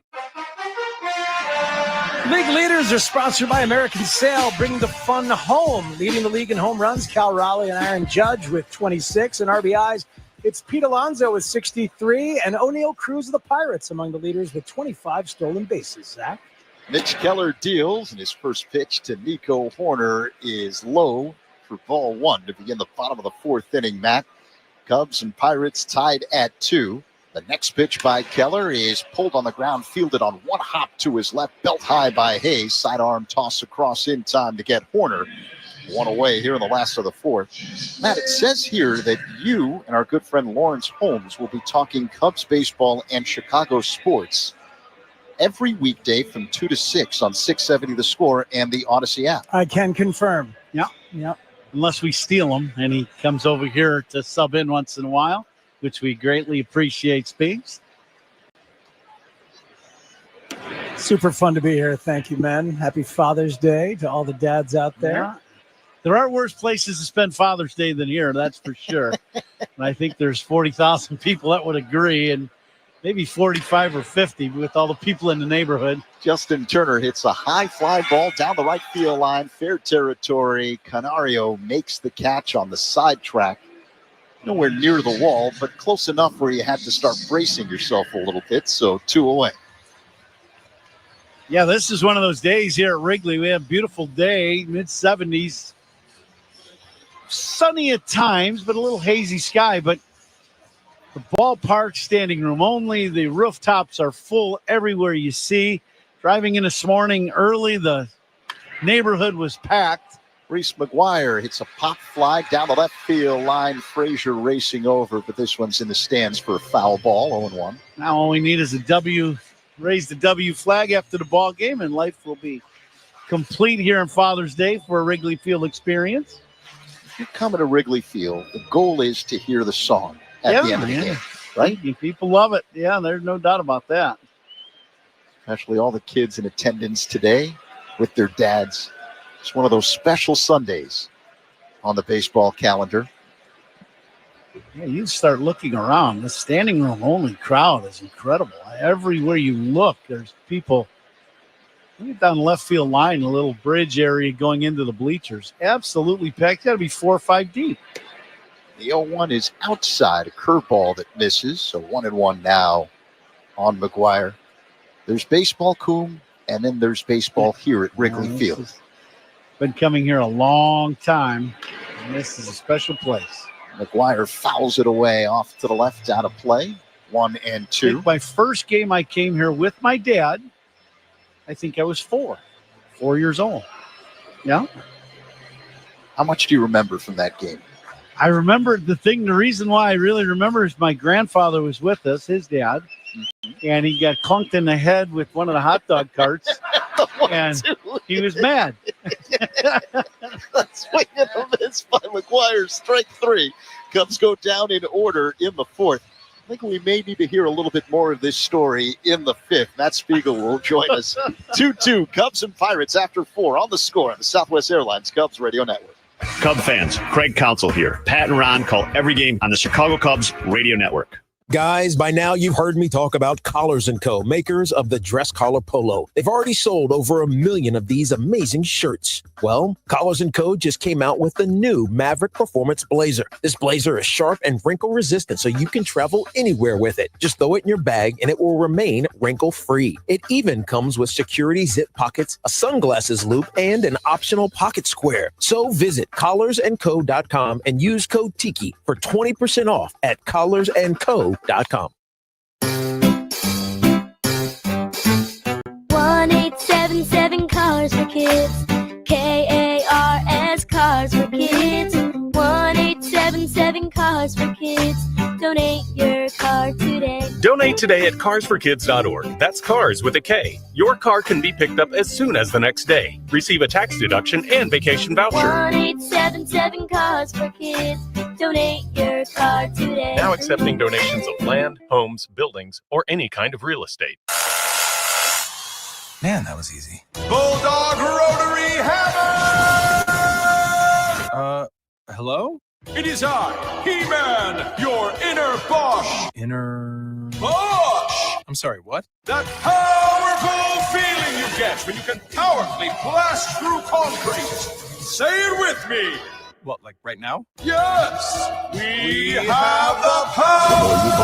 League leaders are sponsored by American Sail, bringing the fun home. Leading the league in home runs, Cal Raleigh and Aaron Judge with 26 and RBIs. It's Pete Alonso with 63 and O'Neill Cruz of the Pirates among the leaders with 25 stolen bases. Zach? Mitch Keller deals, and his first pitch to Nico Horner is low for ball one to begin the bottom of the fourth inning, Matt. Cubs and Pirates tied at 2. The next pitch by Keller is pulled on the ground, fielded on one hop to his left, belt high by Hayes. Sidearm toss across in time to get Horner one away here in the last of the fourth. Matt, it says here that you and our good friend Lawrence Holmes will be talking Cubs baseball and Chicago sports every weekday from 2 to 6 on 670 The Score and the Odyssey app. I can confirm. Yeah. Unless we steal him, and he comes over here to sub in once in a while, which we greatly appreciate, Speaks. Super fun to be here. Thank you, men. Happy Father's Day to all the dads out there. Yeah. There are worse places to spend Father's Day than here, that's for sure. And I think there's 40,000 people that would agree, and maybe 45 or 50 with all the people in the neighborhood. Justin Turner hits a high fly ball down the right field line, fair territory. Canario makes the catch on the side track. Nowhere near the wall, but close enough where you had to start bracing yourself a little bit, so 2 away. Yeah, this is one of those days here at Wrigley. We have a beautiful day, mid-70s. Sunny at times, but a little hazy sky. But the ballpark, standing room only. The rooftops are full everywhere you see. Driving in this morning early, the neighborhood was packed. Reese McGuire hits a pop fly down the left field line. Frazier racing over, but this one's in the stands for a foul ball, 0-1. Now all we need is a W, raise the W flag after the ball game, and life will be complete here on Father's Day for a Wrigley Field experience. If you're coming to Wrigley Field, the goal is to hear the song at the end of the game, right? People love it. Yeah, there's no doubt about that. Especially all the kids in attendance today with their dads. It's one of those special Sundays on the baseball calendar. Yeah, you start looking around. The standing room only crowd is incredible. Everywhere you look, there's people. Look at down the left field line, a little bridge area going into the bleachers. Absolutely packed. Got to be 4 or 5 deep. The 0-1 is outside, a curveball that misses. So 1-1 now on McGuire. There's baseball, Coombe, and then there's baseball here at Wrigley Field. Been coming here a long time, and this is a special place. McGuire fouls it away off to the left, out of play. 1-2. My first game I came here with my dad, I think I was 4 years old. Yeah. How much do you remember from that game? I remember the reason why I really remember is my grandfather was with us, his dad, and he got clunked in the head with one of the hot dog carts, and he was mad. Swing and a miss by McGuire, strike 3. Cubs go down in order in the 4th. I think we may need to hear a little bit more of this story in the 5th. Matt Spiegel will join us. 2-2, Cubs and Pirates after 4 on the Score on the Southwest Airlines Cubs Radio Network. Cub fans, Craig Counsell here. Pat and Ron call every game on the Chicago Cubs Radio Network. Guys, by now you've heard me talk about Collars & Co., makers of the dress collar polo. They've already sold over 1 million of these amazing shirts. Well, Collars & Co. just came out with the new Maverick Performance Blazer. This blazer is sharp and wrinkle resistant, so you can travel anywhere with it. Just throw it in your bag and it will remain wrinkle-free. It even comes with security zip pockets, a sunglasses loop, and an optional pocket square. So visit collarsandco.com and use code TIKI for 20% off at collarsandco.com. 1-877 Cars for Kids. KARS Cars for Kids. 1-877 Cars for Kids. Donate your car today. Donate today at carsforkids.org. That's cars with a K. Your car can be picked up as soon as the next day. Receive a tax deduction and vacation voucher. 1-877 Cars for Kids. Donate your car today. Now accepting donations of land, homes, buildings, or any kind of real estate. Man, that was easy. Bulldog Rotary Hammer! Hello? It is I, He-Man, your inner Bosch. Inner... Bosch! I'm sorry, what? That powerful feeling you get when you can powerfully blast through concrete. Say it with me. What, like right now? Yes! We have the power!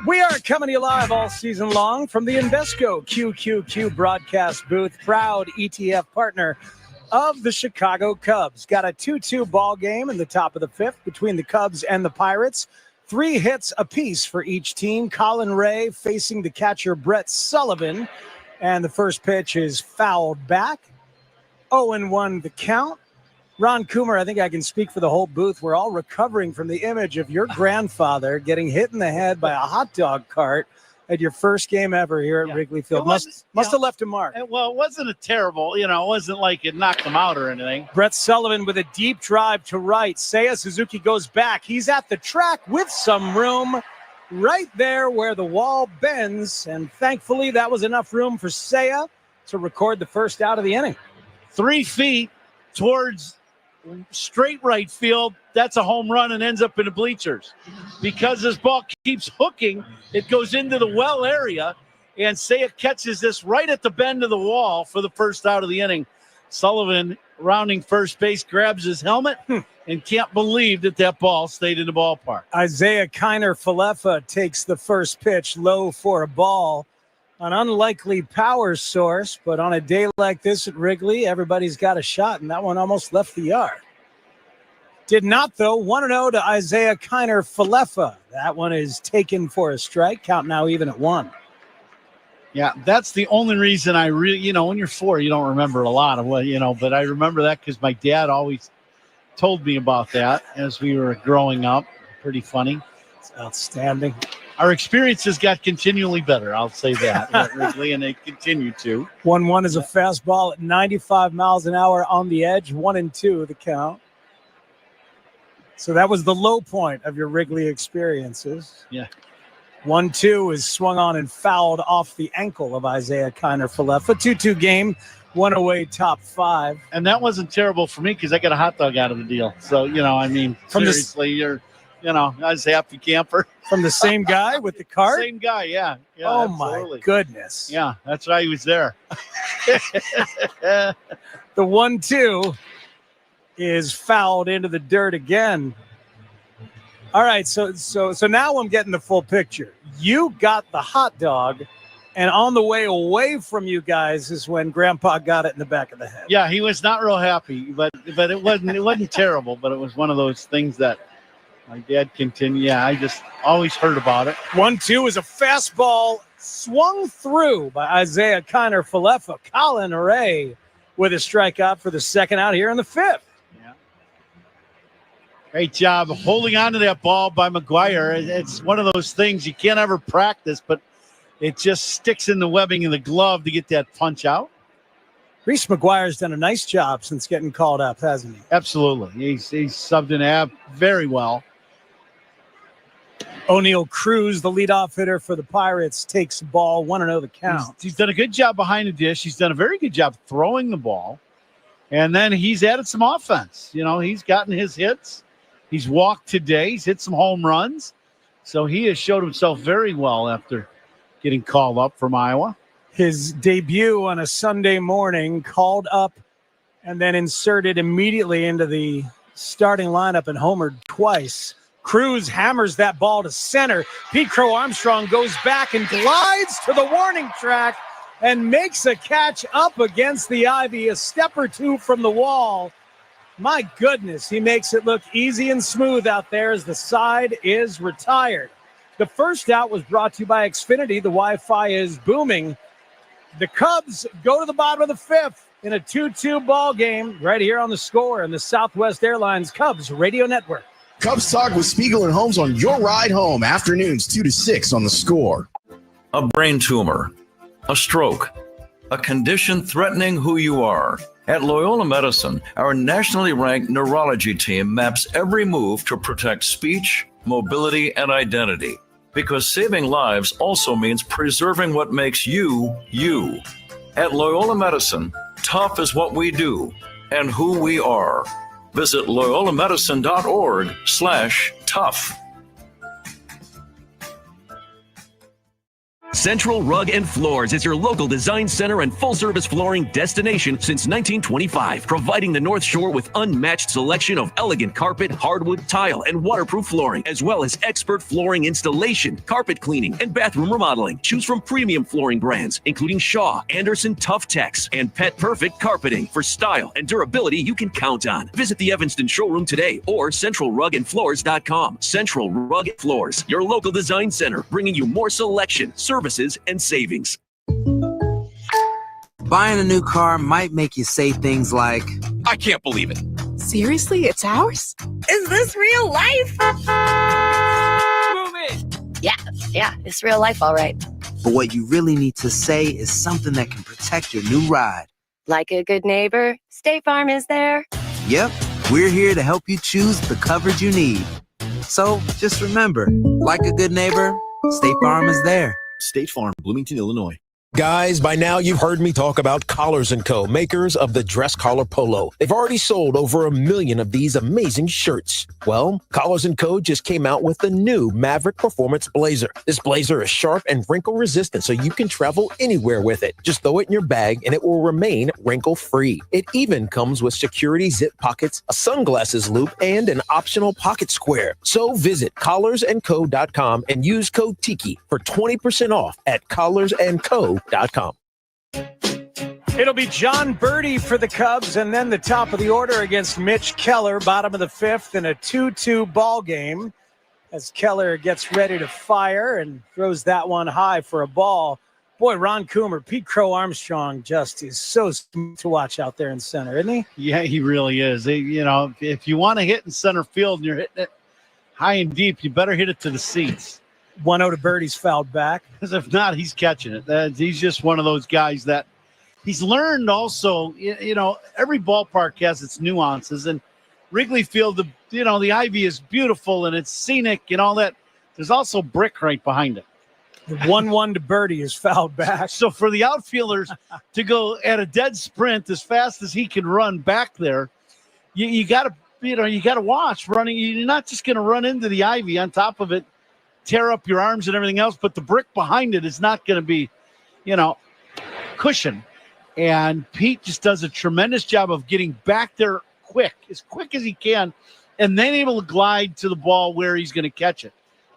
We are coming to you live all season long from the Invesco QQQ broadcast booth, proud ETF partner of the Chicago Cubs. Got a 2-2 ball game in the top of the fifth between the Cubs and the Pirates. 3 hits apiece for each team. Colin Ray facing the catcher Brett Sullivan, and the first pitch is fouled back. 0-1 the count. Ron Coomer, I think I can speak for the whole booth. We're all recovering from the image of your grandfather getting hit in the head by a hot dog cart at your first game ever here at Wrigley Field. Must have left a mark. Well, it wasn't a terrible, it wasn't like it knocked him out or anything. Brett Sullivan with a deep drive to right. Seiya Suzuki goes back. He's at the track with some room right there where the wall bends. And thankfully, that was enough room for Seiya to record the first out of the inning. 3 feet towards straight right field, that's a home run and ends up in the bleachers. Because this ball keeps hooking, it goes into the well area, and Seiya catches this right at the bend of the wall for the first out of the inning. Sullivan, rounding first base, grabs his helmet and can't believe that ball stayed in the ballpark. Isaiah Kiner-Falefa takes the first pitch low for a ball. An unlikely power source, but on a day like this at Wrigley, everybody's got a shot, and that one almost left the yard. Did not, though. 1-0 to Isaiah Kiner-Falefa. That one is taken for a strike. Count now even at 1. Yeah, that's the only reason I really, when you're 4, you don't remember a lot of what, but I remember that because my dad always told me about that as we were growing up. Pretty funny. It's outstanding. Our experiences got continually better, I'll say that, at Wrigley, and they continue to. 1-1 is a fastball at 95 miles an hour on the edge. 1-2 the count. So that was the low point of your Wrigley experiences. Yeah. 1-2 is swung on and fouled off the ankle of Isaiah Kiner-Falefa. 2-2 game, 1 away, top 5. And that wasn't terrible for me because I got a hot dog out of the deal. So, seriously, you're, I was a happy camper. From the same guy with the cart? Same guy, yeah. Oh, absolutely. My goodness. Yeah, that's why he was there. The 1-2 is fouled into the dirt again. All right, so now I'm getting the full picture. You got the hot dog, and on the way away from you guys is when Grandpa got it in the back of the head. Yeah, he was not real happy, but it wasn't terrible, but it was one of those things that my dad continued. Yeah, I just always heard about it. 1-2 is a fastball swung through by Isaiah Kiner-Falefa. Colin Ray with a strikeout for the second out here in the 5th. Yeah. Great job holding on to that ball by McGuire. It's one of those things you can't ever practice, but it just sticks in the webbing of the glove to get that punch out. Reese McGuire's done a nice job since getting called up, hasn't he? Absolutely. He's subbed in very well. O'Neal Cruz, the leadoff hitter for the Pirates, takes the ball. 1-0 the count. He's done a good job behind the dish. He's done a very good job throwing the ball. And then he's added some offense. He's gotten his hits. He's walked today. He's hit some home runs. So he has showed himself very well after getting called up from Iowa. His debut on a Sunday morning, called up and then inserted immediately into the starting lineup and homered twice. Cruz hammers that ball to center. Pete Crow Armstrong goes back and glides to the warning track and makes a catch up against the ivy, a step or two from the wall. My goodness, he makes it look easy and smooth out there as the side is retired. The first out was brought to you by Xfinity. The Wi-Fi is booming. The Cubs go to the bottom of the 5th in a 2-2 ball game right here on The Score in the Southwest Airlines Cubs Radio Network. Cubs Talk with Spiegel and Holmes on your ride home, afternoons 2 to 6 on The Score. A brain tumor, a stroke, a condition threatening who you are. At Loyola Medicine, our nationally ranked neurology team maps every move to protect speech, mobility, and identity. Because saving lives also means preserving what makes you, you. At Loyola Medicine, tough is what we do and who we are. Visit loyolamedicine.org/tough. Central Rug and Floors is your local design center and full-service flooring destination since 1925, providing the North Shore with unmatched selection of elegant carpet, hardwood, tile, and waterproof flooring, as well as expert flooring installation, carpet cleaning, and bathroom remodeling. Choose from premium flooring brands, including Shaw, Anderson Tough Tex, and Pet Perfect Carpeting for style and durability you can count on. Visit the Evanston showroom today or centralrugandfloors.com. Central Rug and Floors, your local design center, bringing you more selection, services, and savings. Buying a new car might make you say things like, I can't believe it. Seriously, it's ours? Is this real life? Move it. Yeah, it's real life, all right. but what you really need to say is something that can protect your new ride. Like a good neighbor, State Farm is there. Yep, we're here to help you choose the coverage you need. So just remember, like a good neighbor, State Farm is there. State Farm, Bloomington, Illinois. Guys, by now you've heard me talk about Collars & Co., makers of the dress collar polo. They've already sold over 1 million of these amazing shirts. Well, Collars & Co. just came out with the new Maverick Performance Blazer. This blazer is sharp and wrinkle resistant, so you can travel anywhere with it. Just throw it in your bag and it will remain wrinkle-free. It even comes with security zip pockets, a sunglasses loop, and an optional pocket square. So visit collarsandco.com and use code TIKI for 20% off at collarsandco.com. It'll be John Birdie for the Cubs, and then the top of the order against Mitch Keller, bottom of the fifth in a 2-2 ball game, as Keller gets ready to fire and throws that one high for a ball. Boy, Ron Coomer, Pete Crow Armstrong just is so smooth to watch out there in center, isn't he? Yeah, he really is. If you want to hit in center field and you're hitting it high and deep, you better hit it to the seats. 1-0 to Birdie's fouled back. Because if not, he's catching it. He's just one of those guys that he's learned also, every ballpark has its nuances. And Wrigley Field, the ivy is beautiful and it's scenic and all that. There's also brick right behind it. The 1-1 to Birdie is fouled back. So for the outfielders to go at a dead sprint as fast as he can run back there, you got to watch running. You're not just going to run into the ivy on top of it, tear up your arms and everything else, but the brick behind it is not going to be, cushion. And Pete just does a tremendous job of getting back there as quick as he can, and then able to glide to the ball where he's going to catch it.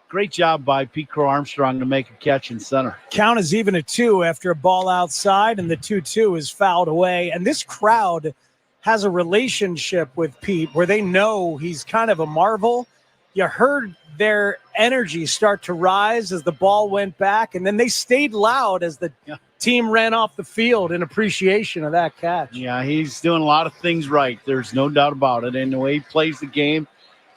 Great job by Pete Crow Armstrong to make a catch in center. Count is even at 2 after a ball outside, and the 2-2 is fouled away. And this crowd has a relationship with Pete where they know he's kind of a marvel. You heard their energy start to rise as the ball went back, and then they stayed loud as the team ran off the field in appreciation of that catch. Yeah, he's doing a lot of things right. There's no doubt about it. And the way he plays the game,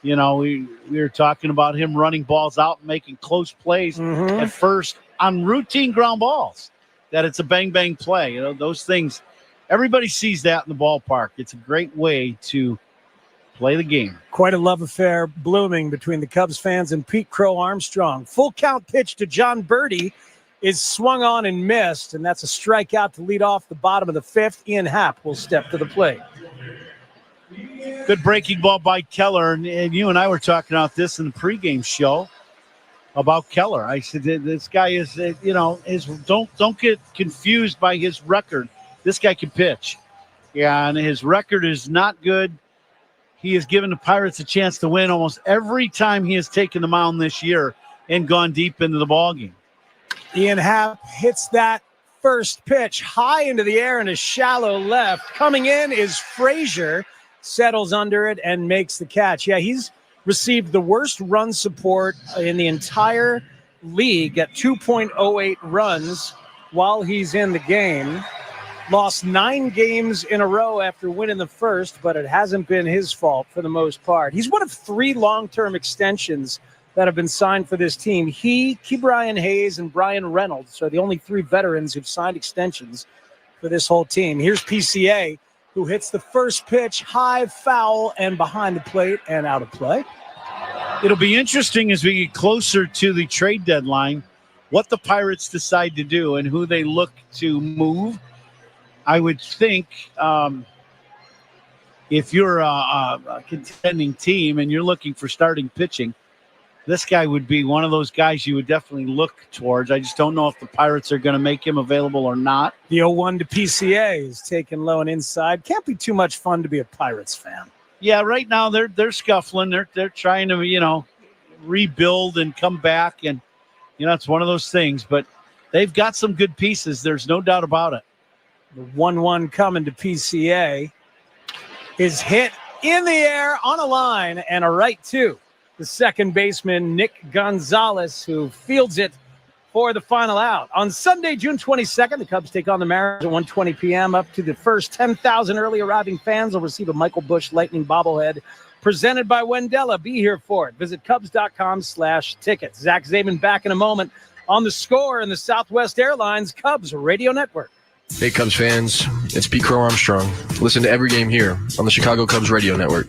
we were talking about him running balls out and making close plays at first on routine ground balls, that it's a bang-bang play. Those things, everybody sees that in the ballpark. It's a great way to play the game. Quite a love affair blooming between the Cubs fans and Pete Crow Armstrong. Full count pitch to John Birdie is swung on and missed, and that's a strikeout to lead off the bottom of the fifth. Ian Happ will step to the plate. Good breaking ball by Keller, and you and I were talking about this in the pregame show about Keller. I said this guy is, don't get confused by his record. This guy can pitch, and his record is not good. He has given the Pirates a chance to win almost every time he has taken the mound this year and gone deep into the ballgame. Ian Happ hits that first pitch high into the air in a shallow left. Coming in is Frazier, settles under it and makes the catch. Yeah, he's received the worst run support in the entire league at 2.08 runs while he's in the game. Lost 9 games in a row after winning the first, but it hasn't been his fault for the most part. He's one of 3 long-term extensions that have been signed for this team. He, Ke'Bryan Hayes, and Brian Reynolds are the only 3 veterans who've signed extensions for this whole team. Here's PCA, who hits the first pitch high, foul, and behind the plate and out of play. It'll be interesting as we get closer to the trade deadline, what the Pirates decide to do and who they look to move. I would think if you're a contending team and you're looking for starting pitching, this guy would be one of those guys you would definitely look towards. I just don't know if the Pirates are going to make him available or not. The 0-1 to PCA is taken low and inside. Can't be too much fun to be a Pirates fan. Yeah, right now they're scuffling. They're trying to, rebuild and come back, and it's one of those things, but they've got some good pieces. There's no doubt about it. The 1-1 coming to PCA is hit in the air on a line and a right to the second baseman, Nick Gonzalez, who fields it for the final out. On Sunday, June 22nd, the Cubs take on the Mariners at 1:20 p.m. Up to the first 10,000 early arriving fans will receive a Michael Busch Lightning bobblehead presented by Wendella. Be here for it. Visit Cubs.com/tickets. Zach Zabin back in a moment on The Score in the Southwest Airlines Cubs Radio Network. Hey, Cubs fans, it's Pete Crow Armstrong. Listen to every game here on the Chicago Cubs Radio Network.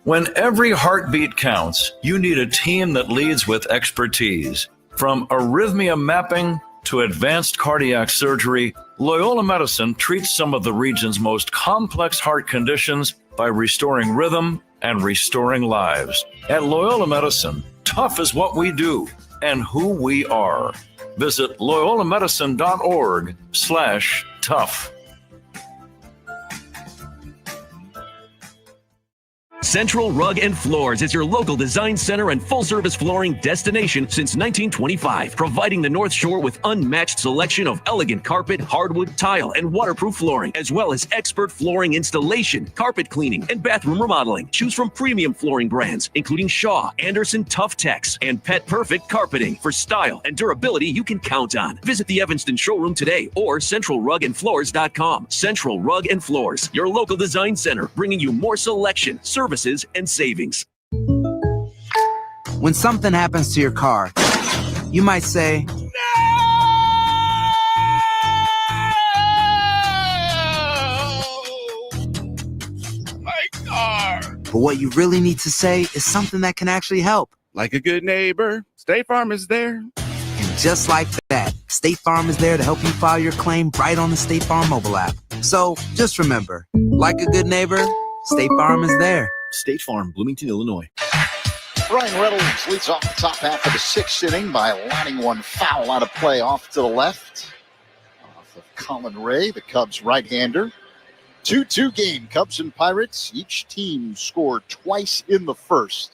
When every heartbeat counts, you need a team that leads with expertise. From arrhythmia mapping to advanced cardiac surgery, Loyola Medicine treats some of the region's most complex heart conditions by restoring rhythm and restoring lives. At Loyola Medicine, tough is what we do and who we are. Visit loyolamedicine.org/tough. Central Rug and Floors is your local design center and full-service flooring destination since 1925, providing the North Shore with unmatched selection of elegant carpet, hardwood, tile, and waterproof flooring, as well as expert flooring installation, carpet cleaning, and bathroom remodeling. Choose from premium flooring brands, including Shaw, Anderson Tough Tex, and Pet Perfect Carpeting for style and durability you can count on. Visit the Evanston showroom today or centralrugandfloors.com. Central Rug and Floors, your local design center, bringing you more selection, services, and savings. When something happens to your car, you might say, My car. but what you really need to say is something that can actually help. Like a good neighbor, State Farm is there. And just like that, State Farm is there to help you file your claim right on the State Farm mobile app. So just remember, like a good neighbor, State Farm is there. State Farm, Bloomington, Illinois. Ryan Reynolds leads off the top half of the sixth inning by lining one foul out of play off to the left. Off of Colin Ray, the Cubs right-hander. 2-2 game, Cubs and Pirates. Each team scored twice in the first.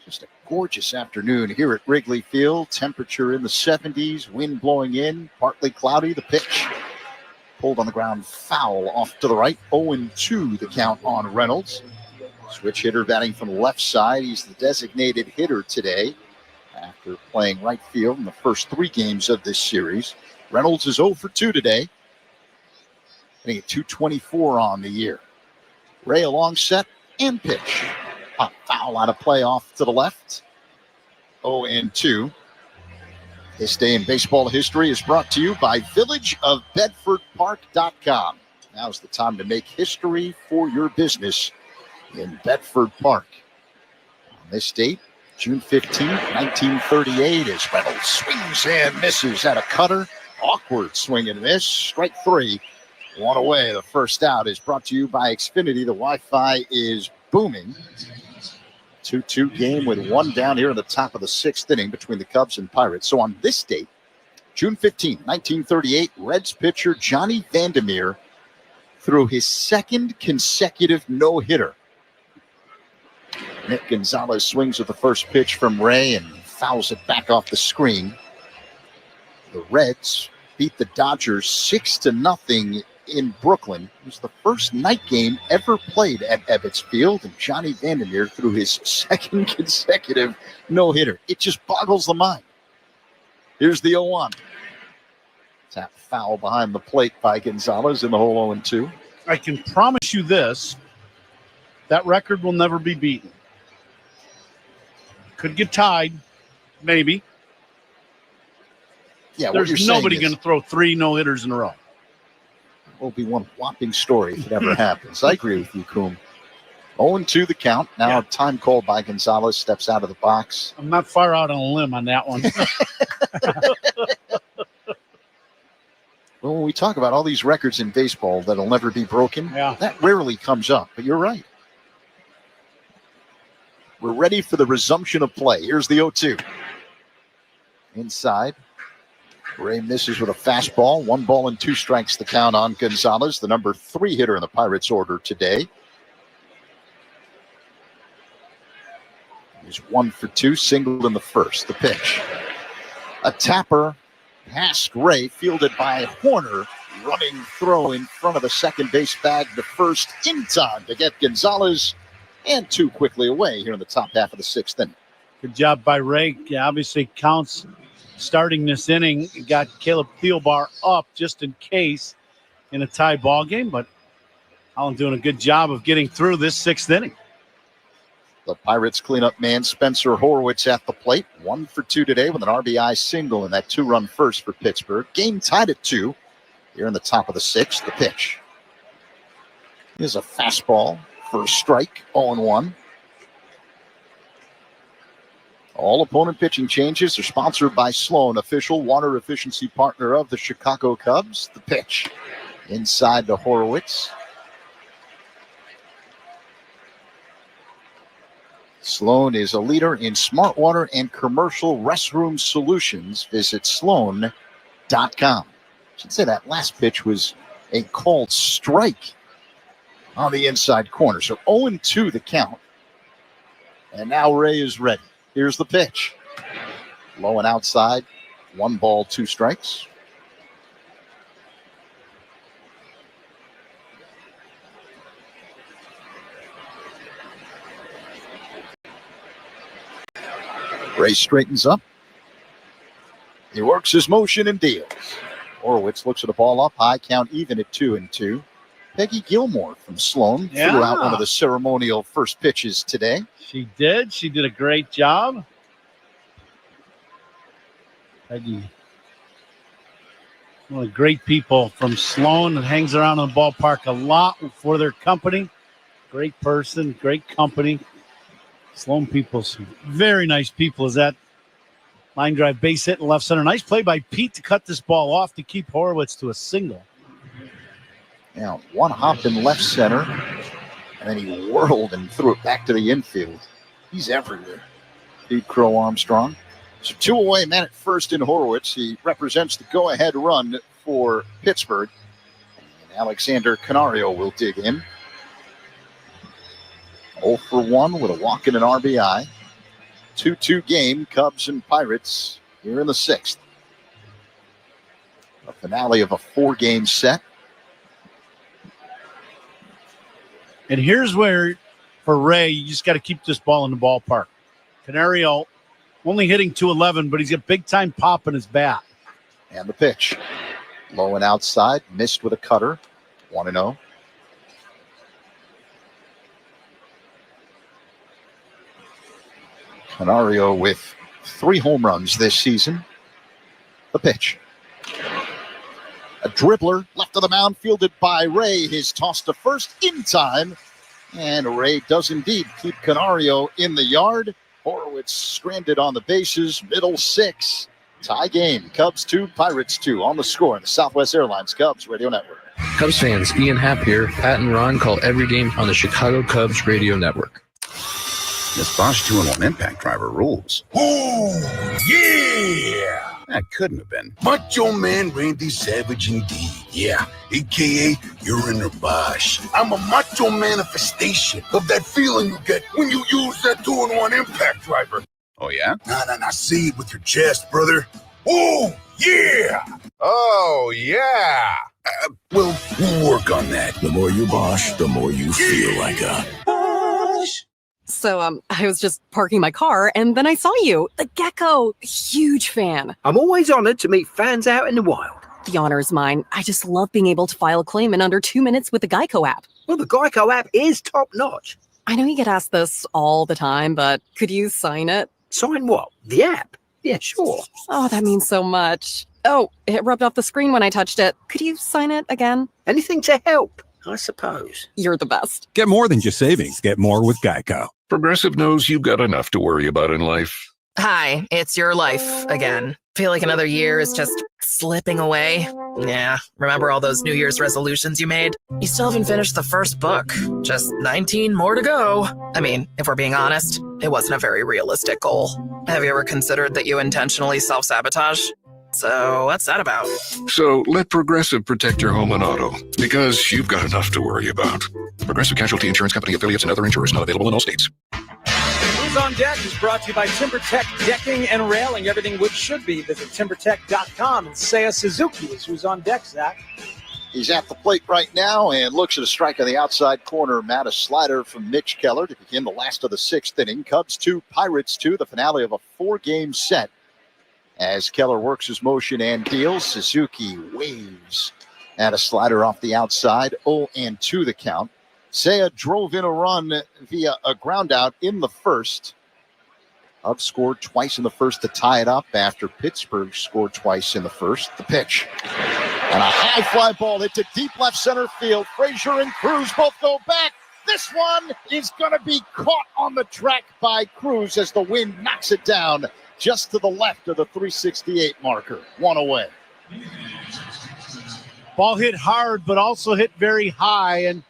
Just a gorgeous afternoon here at Wrigley Field. Temperature in the 70s, wind blowing in, partly cloudy. The pitch pulled on the ground, foul off to the right. 0-2 the count on Reynolds. Switch hitter batting from the left side. He's the designated hitter today after playing right field in the first three games of this series. Reynolds is 0 for 2 today. Hitting at .224 on the year. Ray a long set and pitch. Pop foul out of play off to the left. 0-2. This day in baseball history is brought to you by villageofbedfordpark.com. Now's the time to make history for your business in Bedford Park. On this date, June 15th, 1938, as Reynolds swings and misses at a cutter. Awkward swing and miss. Strike three. One away. The first out is brought to you by Xfinity. The Wi-Fi is booming. 2-2 game with one down here in the top of the sixth inning between the Cubs and Pirates. So on this date, June 15th, 1938, Reds pitcher Johnny Vandermeer threw his second consecutive no-hitter. Nick Gonzalez swings with the first pitch from Ray and fouls it back off the screen. The Reds beat the Dodgers 6-0 in Brooklyn. It was the first night game ever played at Ebbets Field, and Johnny Vandermeer threw his second consecutive no-hitter. It just boggles the mind. Here's the 0-1. Tap foul behind the plate by Gonzalez in the hole 0-2. I can promise you this, that record will never be beaten. Could get tied, maybe. Yeah, there's nobody going to throw three no-hitters in a row. Will be one whopping story if it ever happens. I agree with you, Coom. 0-2 the count. Now time called by Gonzalez, steps out of the box. I'm not far out on a limb on that one. Well, when we talk about all these records in baseball that'll never be broken, that rarely comes up. But you're right. We're ready for the resumption of play. Here's the 0-2. Inside. Ray misses with a fastball. 1 ball and 2 strikes the count on Gonzalez, the number 3 hitter in the Pirates order today. He's 1 for 2, singled in the first. The pitch. A tapper past Ray, fielded by Horner. Running throw in front of the second base bag to first in time to get Gonzalez, and 2 quickly away here in the top half of the 6th inning. Good job by Ray. Obviously counts starting this inning. Got Caleb Thielbar up just in case in a tie ball game, but Holland doing a good job of getting through this 6th inning. The Pirates cleanup man Spencer Horwitz at the plate. 1 for 2 today with an RBI single in that 2-run first for Pittsburgh. Game tied at 2 here in the top of the 6th. The pitch. Here's a fastball for a strike. 0-1. All opponent pitching changes are sponsored by Sloan, official water efficiency partner of the Chicago Cubs. The pitch. Inside to Horwitz. Sloan is a leader in smart water and commercial restroom solutions. Visit sloan.com. I should say that last pitch was a called strike on the inside corner. So 0-2 the count. And now Ray is ready. Here's the pitch. Low and outside. 1 ball, 2 strikes. Ray straightens up. He works his motion and deals. Horwitz looks at the ball up high, count even at 2-2. Peggy Gilmore from Sloan threw out one of the ceremonial first pitches today. She did. She did a great job. Peggy, one of the great people from Sloan that hangs around in the ballpark a lot for their company. Great person, great company. Sloan people, some very nice people. Is that line drive base hit in left center? Nice play by Pete to cut this ball off to keep Horwitz to a single. Now, 1 hop in left center, and then he whirled and threw it back to the infield. He's everywhere. Pete Crow Armstrong. So 2 away, man at first in Horwitz. He represents the go-ahead run for Pittsburgh. And Alexander Canario will dig in. 0 for 1 with a walk and an RBI. 2-2 game, Cubs and Pirates here in the 6th. A finale of a 4-game set. And here's where, for Ray, you just got to keep this ball in the ballpark. Canario only hitting .211, but he's got big-time pop in his bat. And the pitch. Low and outside, missed with a cutter. 1-0. Canario with 3 home runs this season. The pitch. A dribbler left of the mound, fielded by Ray. His toss to first in time. And Ray does indeed keep Canario in the yard. Horwitz stranded on the bases. Middle 6. Tie game. Cubs 2, Pirates 2 on the score in the Southwest Airlines Cubs Radio Network. Cubs fans, Ian Happ here. Pat and Ron call every game on the Chicago Cubs Radio Network. This Bosch 2-in-1 impact driver rules. Oh, yeah! That couldn't have been. Macho Man Randy Savage indeed. Yeah, a.k.a. Uriner Bosch. I'm a macho manifestation of that feeling you get when you use that 2-in-1 impact driver. Oh, yeah? Nah, say it with your chest, brother. Oh, yeah! Oh, yeah! Well, we'll work on that. The more you Bosch, the more you feel like a Bosch. So, I was just parking my car, and then I saw you, the Gecko. Huge fan. I'm always honored to meet fans out in the wild. The honor is mine. I just love being able to file a claim in under 2 minutes with the Geico app. Well, the Geico app is top-notch. I know you get asked this all the time, but could you sign it? Sign what? The app? Yeah, sure. Oh, that means so much. Oh, it rubbed off the screen when I touched it. Could you sign it again? Anything to help, I suppose. You're the best. Get more than just savings. Get more with Geico. Progressive knows you've got enough to worry about in life. Hi, it's your life again. Feel like another year is just slipping away. Yeah, remember all those New Year's resolutions you made? You still haven't finished the first book. Just 19 more to go. I mean, if we're being honest, it wasn't a very realistic goal. Have you ever considered that you intentionally self-sabotage? So what's that about? So let Progressive protect your home and auto, because you've got enough to worry about. Progressive Casualty Insurance Company affiliates and other insurers not available in all states. Who's on Deck is brought to you by TimberTech Decking and Railing. Everything wood should be. Visit TimberTech.com and Seiya Suzuki is who's on deck, Zach. He's at the plate right now and looks at a strike on the outside corner. Matt, a slider from Mitch Keller to begin the last of the sixth inning. Cubs 2, Pirates 2, the finale of a 4-game set. As Keller works his motion and deals, Suzuki waves at a slider off the outside. 0-2 the count. Seiya drove in a run via a ground out in the first. Cubs scored twice in the first to tie it up after Pittsburgh scored twice in the first. The pitch. And a high fly ball hit to deep left center field. Frazier and Cruz both go back. This one is going to be caught on the track by Cruz as the wind knocks it down just to the left of the 368 marker. One away. Ball hit hard, but also hit very high. And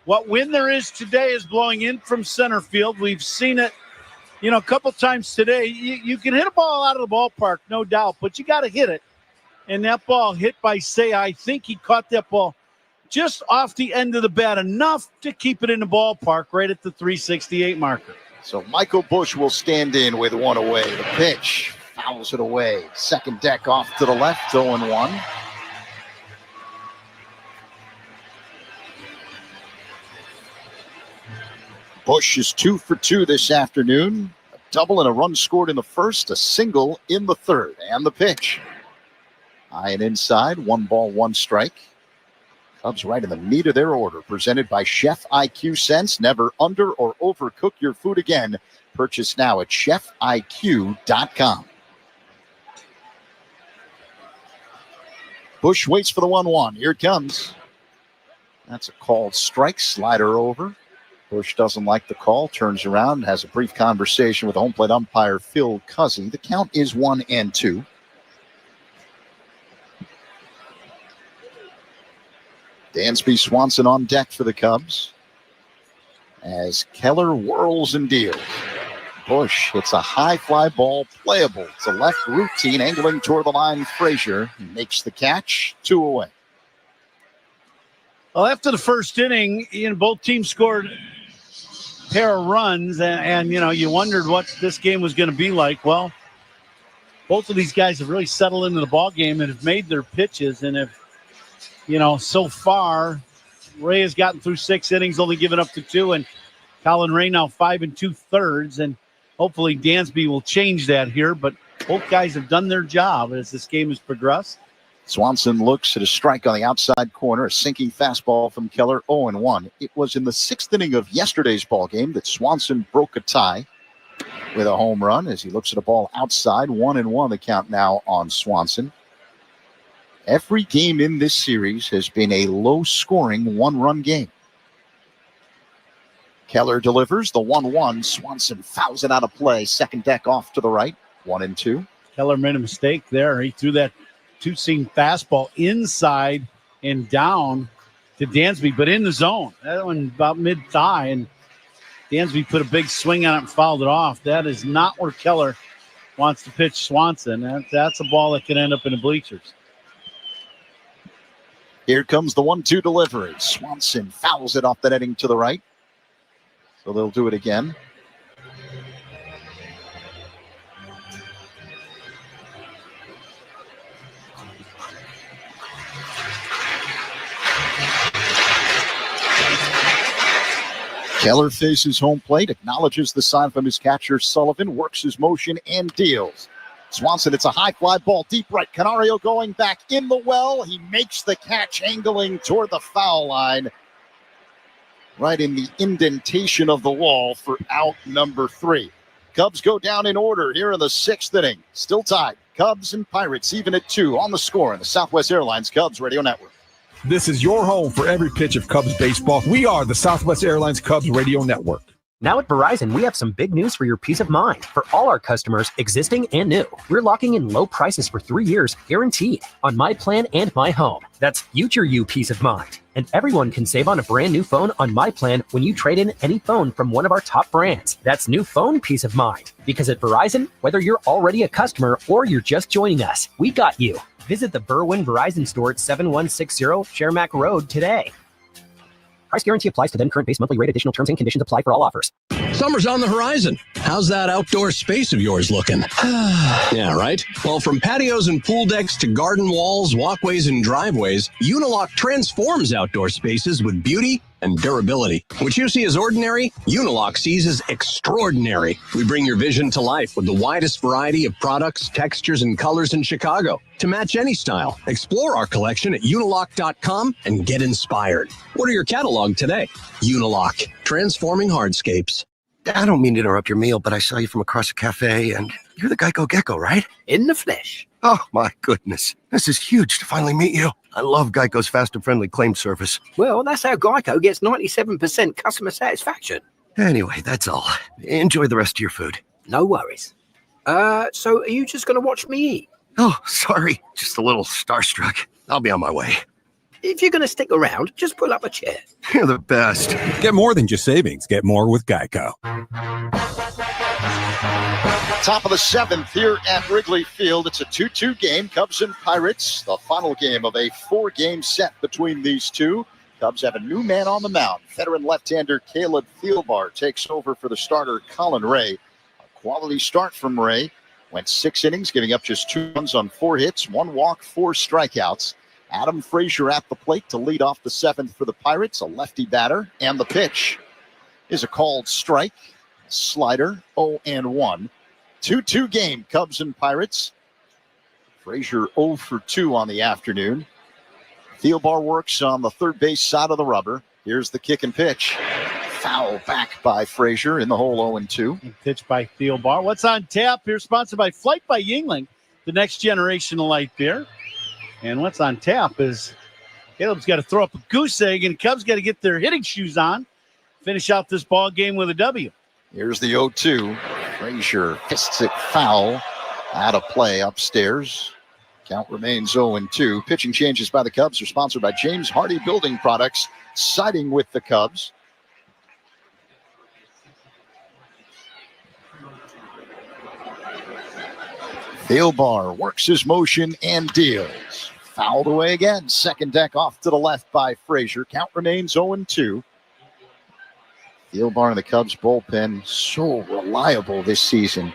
what wind there is today is blowing in from center field. We've seen it, a couple times today. You can hit a ball out of the ballpark, no doubt, but you got to hit it. And that ball hit by Seiya. I think he caught that ball just off the end of the bat, enough to keep it in the ballpark right at the 368 marker. So Michael Busch will stand in with one away. The pitch fouls it away. Second deck off to the left, 0-1. Busch is 2 for 2 this afternoon. A double and a run scored in the first, a single in the third. And the pitch. High and inside, 1 ball, 1 strike. Cubs right in the meat of their order. Presented by Chef IQ Sense. Never under or overcook your food again. Purchase now at chefiq.com. Busch waits for the 1-1. Here it comes. That's a called strike. Slider over. Busch doesn't like the call. Turns around and has a brief conversation with home plate umpire Phil Cuzzy. The count is 1-2. Dansby Swanson on deck for the Cubs as Keller whirls and deals. Busch hits a high fly ball, playable. It's a left routine, angling toward the line. Frazier makes the catch, 2 away. Well, after the first inning, both teams scored a pair of runs, and you wondered what this game was going to be like. Well, both of these guys have really settled into the ball game and have made their pitches, and have, so far, Ray has gotten through 6 innings, only given up to 2, and Colin Ray now 5 2/3, and hopefully Dansby will change that here, but both guys have done their job as this game has progressed. Swanson looks at a strike on the outside corner, a sinking fastball from Keller, 0-1. It was in the 6th inning of yesterday's ball game that Swanson broke a tie with a home run as he looks at a ball outside, 1-1 the count now on Swanson. Every game in this series has been a low-scoring 1-run game. Keller delivers the 1-1. Swanson fouls it out of play. Second deck off to the right, 1-2. Keller made a mistake there. He threw that two-seam fastball inside and down to Dansby, but in the zone. That one about mid-thigh, and Dansby put a big swing on it and fouled it off. That is not where Keller wants to pitch Swanson. That's a ball that could end up in the bleachers. Here comes the 1-2 delivery. Swanson fouls it off the netting to the right. So they'll do it again. Keller faces home plate, acknowledges the sign from his catcher Sullivan, works his motion and deals. Swanson, it's a high fly ball, deep right. Canario going back in the well. He makes the catch, angling toward the foul line. Right in the indentation of the wall for out number 3. Cubs go down in order here in the 6th inning. Still tied. Cubs and Pirates even at 2 on the score in the Southwest Airlines Cubs Radio Network. This is your home for every pitch of Cubs baseball. We are the Southwest Airlines Cubs Radio Network. Now at Verizon, we have some big news for your peace of mind. For all our customers, existing and new, we're locking in low prices for 3 years, guaranteed, on My Plan and My Home. That's future you peace of mind. And everyone can save on a brand new phone on My Plan when you trade in any phone from one of our top brands. That's new phone peace of mind. Because at Verizon, whether you're already a customer or you're just joining us, we got you. Visit the Berwyn Verizon store at 7160 Shermack Road today. Price guarantee applies to then current base monthly rate. Additional terms and conditions apply for all offers. Summer's on the horizon. How's that outdoor space of yours looking? Yeah, right? Well, from patios and pool decks to garden walls, walkways, and driveways, Unilock transforms outdoor spaces with beauty and durability. What you see as ordinary, Unilock sees as extraordinary. We bring your vision to life with the widest variety of products, textures, and colors in Chicago to match any style. Explore our collection at unilock.com and get inspired. Order your catalog today. Unilock, transforming hardscapes. I don't mean to interrupt your meal, but I saw you from across the cafe, and you're the Geico Gecko, right? In the flesh. Oh, my goodness. This is huge to finally meet you. I love Geico's fast and friendly claim service. Well, that's how Geico gets 97% customer satisfaction. Anyway, that's all. Enjoy the rest of your food. No worries. So are you just going to watch me eat? Oh, sorry. Just a little starstruck. I'll be on my way. If you're going to stick around, just pull up a chair. You're the best. Get more than just savings. Get more with Geico. Top of the 7th here at Wrigley Field. It's a 2-2 game. Cubs and Pirates, the final game of a 4-game set between these two. Cubs have a new man on the mound. Veteran left-hander Caleb Thielbar takes over for the starter Colin Ray. A quality start from Ray. Went 6 innings, giving up just 2 runs on 4 hits, 1 walk, 4 strikeouts. Adam Frazier at the plate to lead off the 7th for the Pirates, a lefty batter. And the pitch is a called strike. Slider, 0-1. 2-2 game, Cubs and Pirates. Frazier 0 for 2 on the afternoon. Thielbar works on the third base side of the rubber. Here's the kick and pitch. Foul back by Frazier in the hole, 0-2. Pitch by Thielbar. What's on tap here? Sponsored by Flight by Yingling, the next generation of light beer. And what's on tap is Caleb's got to throw up a goose egg, and Cubs got to get their hitting shoes on. Finish out this ball game with a W. Here's the 0-2. Frazier fists it foul. Out of play upstairs. Count remains 0-2. Pitching changes by the Cubs are sponsored by James Hardy Building Products, siding with the Cubs. Thielbar works his motion and deals. Fouled away again. Second deck off to the left by Frazier. Count remains 0-2. Thielbar in the Cubs bullpen, so reliable this season.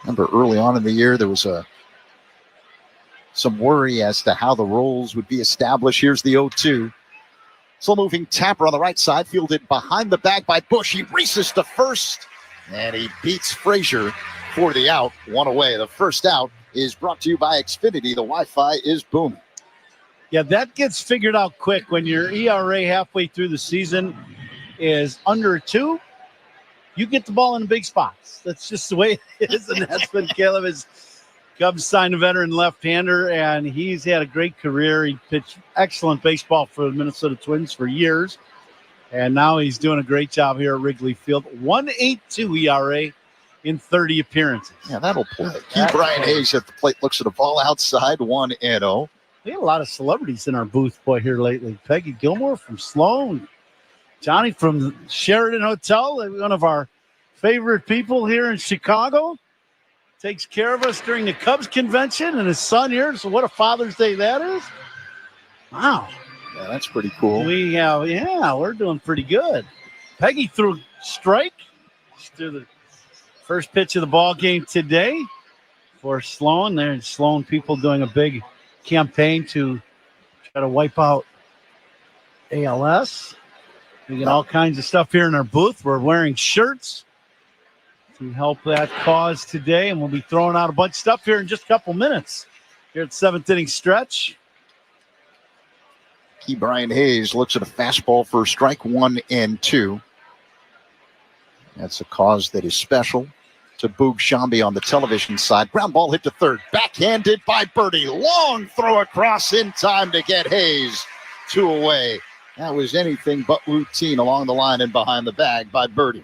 Remember early on in the year, there was some worry as to how the roles would be established. Here's the 0-2. Slow moving Tapper on the right side, fielded behind the bag by Bush. He races to first, and he beats Frazier for the out. 1 away. The first out is brought to you by Xfinity. The Wi-Fi is booming. Yeah, that gets figured out quick when your ERA halfway through the season is under 2. You get the ball in the big spots. That's just the way it is, and that's when Caleb is. Cubs signed a veteran left-hander, and he's had a great career. He pitched excellent baseball for the Minnesota Twins for years, and now he's doing a great job here at Wrigley Field. 1.82 ERA in 30 appearances. Yeah, that'll play. Brian Hayes at the plate looks at a ball outside, 1-0. We had a lot of celebrities in our booth, boy, here lately. Peggy Gilmore from Sloan. Johnny from Sheridan Hotel, one of our favorite people here in Chicago. Takes care of us during the Cubs convention, and his son here. So what a Father's Day that is. Wow. Yeah, that's pretty cool. We're doing pretty good. Peggy threw strike. She threw the first pitch of the ball game today for Sloan. There's Sloan people doing a big campaign to try to wipe out ALS. We get all kinds of stuff here in our booth. We're wearing shirts to help that cause today, and we'll be throwing out a bunch of stuff here in just a couple minutes here at 7th inning stretch. Key Brian Hayes looks at a fastball for strike 1-2. That's a cause that is special to Boog Shambi on the television side. Ground ball hit to third. Backhanded by Birdie. Long throw across in time to get Hayes 2 away. That was anything but routine along the line and behind the bag by Birdie.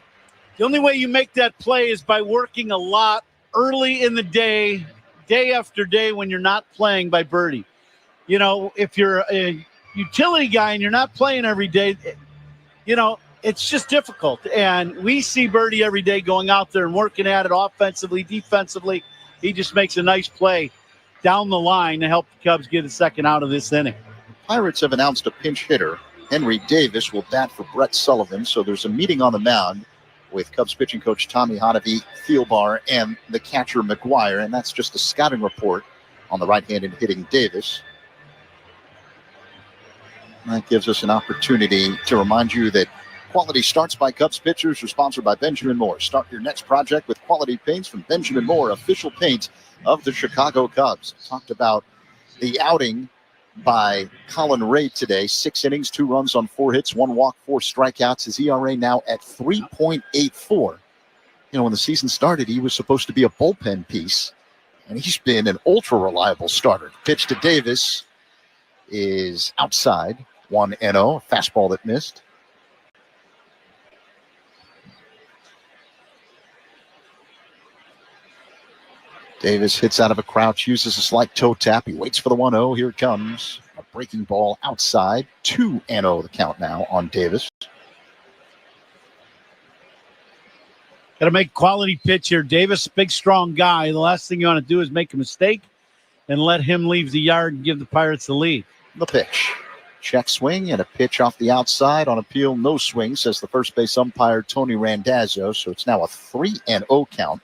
The only way you make that play is by working a lot early in the day after day when you're not playing by Birdie. You know, if you're a utility guy and you're not playing every day, you know, it's just difficult. And we see Birdie every day going out there and working at it offensively, defensively. He just makes a nice play down the line to help the Cubs get a second out of this inning. Pirates have announced a pinch hitter. Henry Davis will bat for Brett Sullivan. So there's a meeting on the mound with Cubs pitching coach Tommy Hotovy, Thielbar, and the catcher McGuire. And that's just a scouting report on the right-handed hitting Davis. And that gives us an opportunity to remind you that Quality Starts by Cubs pitchers are sponsored by Benjamin Moore. Start your next project with quality paints from Benjamin Moore, official paint of the Chicago Cubs. Talked about the outing by Colin Ray today. 6 innings, 2 runs on 4 hits, 1 walk, 4 strikeouts. His ERA now at 3.84. You know, when the season started, he was supposed to be a bullpen piece, and he's been an ultra-reliable starter. Pitch to Davis is outside, 1-0, a fastball that missed. Davis hits out of a crouch, uses a slight toe tap. He waits for the 1-0. Here it comes. A breaking ball outside. 2-0 the count now on Davis. Got to make quality pitch here. Davis, big, strong guy. The last thing you want to do is make a mistake and let him leave the yard and give the Pirates the lead. The pitch. Check swing and a pitch off the outside. On appeal, no swing, says the first base umpire, Tony Randazzo. So it's now a 3-0 count.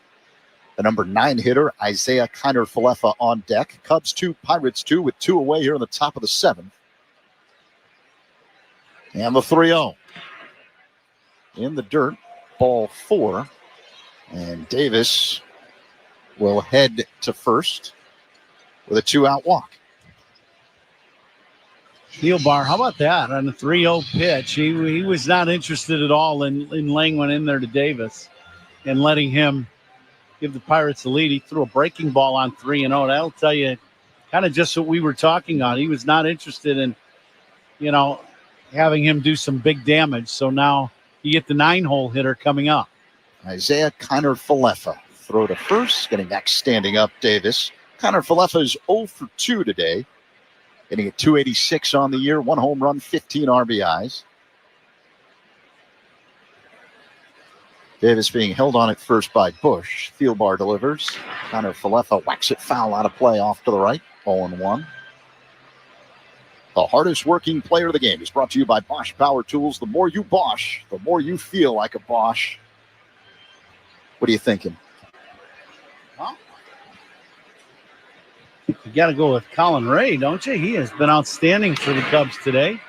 The number 9 hitter, Isaiah Kiner-Falefa, on deck. Cubs 2, Pirates 2, with 2 away here in the top of the 7th. And the 3-0. In the dirt, ball 4. And Davis will head to first with a 2-out walk. Thielbar, how about that on the 3-0 pitch? He was not interested at all in laying one in there to Davis and letting him give the Pirates the lead. He threw a breaking ball on 3-0. That'll tell you kind of just what we were talking on. He was not interested in, you know, having him do some big damage. So now you get the 9-hole hitter coming up. Isaiah Kiner-Falefa, throw to first, getting back standing up Davis. Kiner-Falefa is 0 for 2 today, hitting at 286 on the year, 1 home run, 15 RBIs. Davis being held on at first by Bush. Thielbar delivers. Kiner-Falefa whacks it foul out of play off to the right. 0-1. The hardest working player of the game is brought to you by Bosch Power Tools. The more you Bosch, the more you feel like a Bosch. What are you thinking? Well, you got to go with Colin Ray, don't you? He has been outstanding for the Cubs today.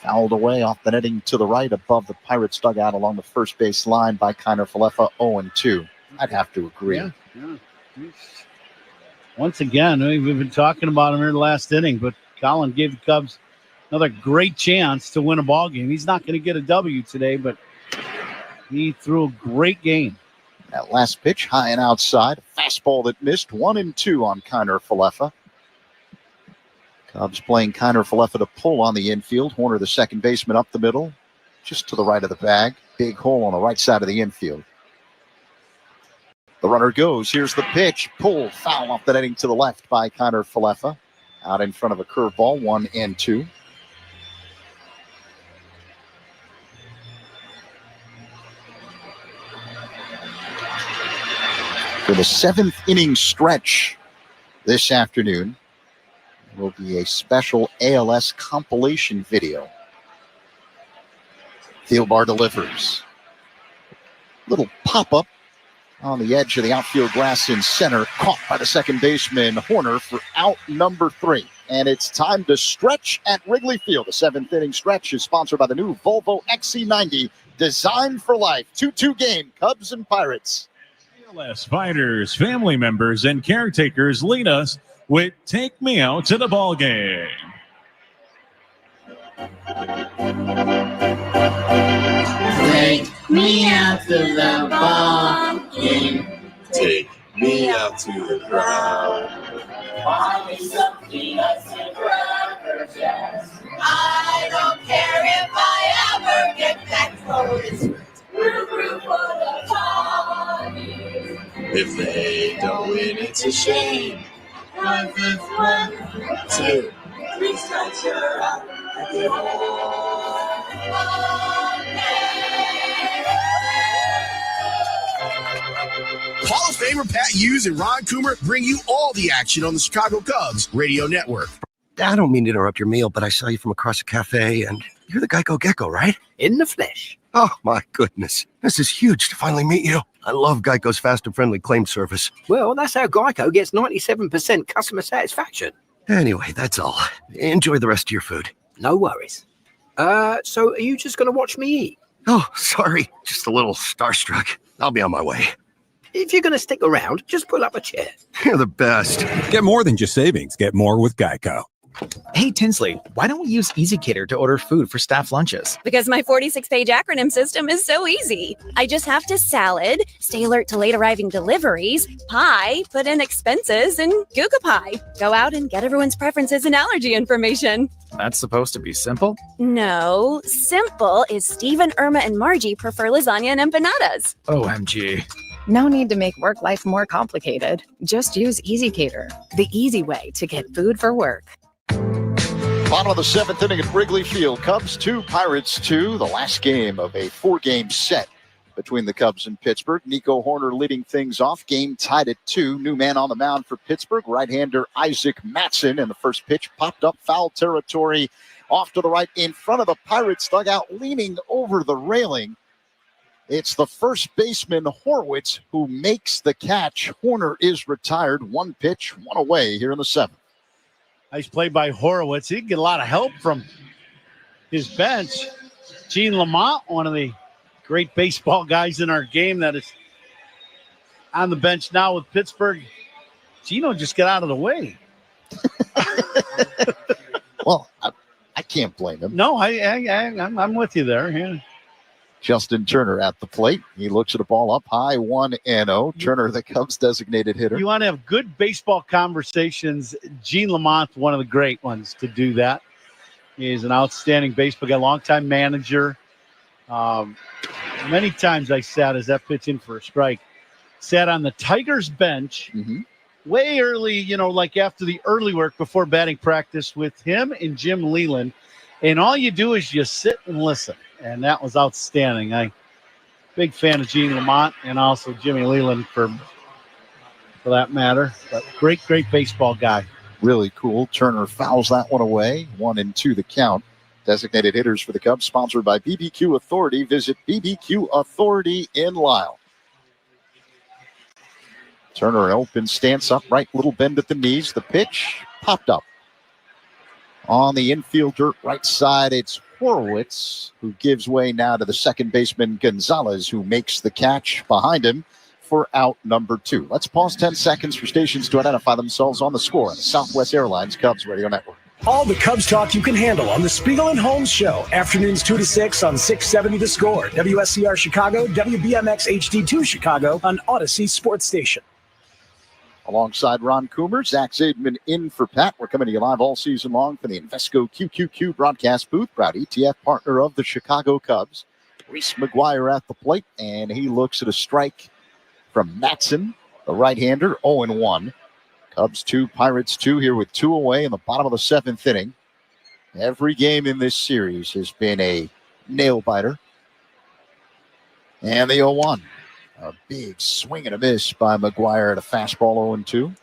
Fouled away off the netting to the right above the Pirates dugout along the first base line by Kiner-Falefa, 0-2. I'd have to agree. Yeah. Once again, we've been talking about him here the last inning, but Colin gave the Cubs another great chance to win a ball game. He's not going to get a W today, but he threw a great game. That last pitch, high and outside. Fastball that missed, 1-2 on Kiner-Falefa. Cubs playing Kiner-Falefa to pull on the infield. Horner, the second baseman, up the middle, just to the right of the bag. Big hole on the right side of the infield. The runner goes. Here's the pitch. Pull, foul off the netting to the left by Kiner-Falefa. Out in front of a curveball, 1-2. For the 7th inning stretch this afternoon, will be a special ALS compilation video. Thielbar delivers. Little pop-up on the edge of the outfield grass in center, caught by the second baseman Horner for out number 3. And it's time to stretch at Wrigley Field. The 7th inning stretch is sponsored by the new Volvo XC90, designed for life. 2-2 game, Cubs and Pirates. ALS fighters, family members, and caretakers lead us with Take Me Out to the Ball Game. Take me out to the ball game. Take me out to the crowd. Buy me some peanuts and crackers, yes. I don't care if shame. 'Cause it's 1, 2, 3 strikes, you're out at the Hall of Famer Pat Hughes and Ron Coomer bring you all the action on the Chicago Cubs radio network. I don't mean to interrupt your meal, but I saw you from across the cafe, and you're the Geico Gecko, right? In the flesh. Oh, my goodness. This is huge to finally meet you. I love Geico's fast and friendly claim service. Well, that's how Geico gets 97% customer satisfaction. Anyway, that's all. Enjoy the rest of your food. No worries. So are you just going to watch me eat? Oh, sorry. Just a little starstruck. I'll be on my way. If you're going to stick around, just pull up a chair. You're the best. Get more than just savings. Get more with Geico. Hey, Tinsley, why don't we use EasyCater to order food for staff lunches? Because my 46-page acronym system is so easy. I just have to salad, stay alert to late arriving deliveries, pie, put in expenses, and Google Pie. Go out and get everyone's preferences and allergy information. That's supposed to be simple? No, simple is Stephen, Irma, and Margie prefer lasagna and empanadas. OMG. No need to make work life more complicated. Just use EasyCater, the easy way to get food for work. Bottom of the 7th inning at Wrigley Field. Cubs 2, Pirates 2. The last game of a 4-game set between the Cubs and Pittsburgh. Nico Horner leading things off. Game tied at 2. New man on the mound for Pittsburgh. Right-hander Isaac Mattson. And the first pitch popped up foul territory off to the right in front of the Pirates dugout, leaning over the railing. It's the first baseman, Horwitz, who makes the catch. Horner is retired. 1 pitch, 1 away here in the 7th. Nice play by Horowitz. He can get a lot of help from his bench. Gene Lamont, one of the great baseball guys in our game that is on the bench now with Pittsburgh. Gino just got out of the way. Well, I can't blame him. No, I'm with you there. Yeah. Justin Turner at the plate. He looks at a ball up high, 1-0. Turner, the Cubs designated hitter. You want to have good baseball conversations. Gene Lamont, one of the great ones to do that. He's an outstanding baseball guy, longtime manager. Many times I sat as that pitch in for a strike. Sat on the Tigers bench way early, like after the early work before batting practice with him and Jim Leland. And all you do is you sit and listen. And that was outstanding. Big fan of Gene Lamont and also Jimmy Leland for that matter. But great baseball guy. Really cool. Turner fouls that one away. 1-2 the count. Designated hitters for the Cubs, sponsored by BBQ Authority. Visit BBQ Authority in Lisle. Turner open stance upright, little bend at the knees. The pitch popped up. On the infield dirt right side, it's Horowitz, who gives way now to the second baseman Gonzalez, who makes the catch behind him for out number 2. Let's pause 10 seconds for stations to identify themselves on the score on the Southwest Airlines Cubs Radio Network. All the Cubs talk you can handle on the Spiegel and Holmes Show. Afternoons 2 to 6 on 670 The Score. WSCR Chicago, WBMX HD2 Chicago on Odyssey Sports Station. Alongside Ron Coomer, Zach Zaidman in for Pat. We're coming to you live all season long from the Invesco QQQ broadcast booth. Proud ETF partner of the Chicago Cubs. Reese McGuire at the plate, and he looks at a strike from Mattson, the right-hander, 0-1. Cubs 2, Pirates 2 here with 2 away in the bottom of the 7th inning. Every game in this series has been a nail-biter. And the 0-1. A big swing and a miss by McGuire at a fastball 0-2.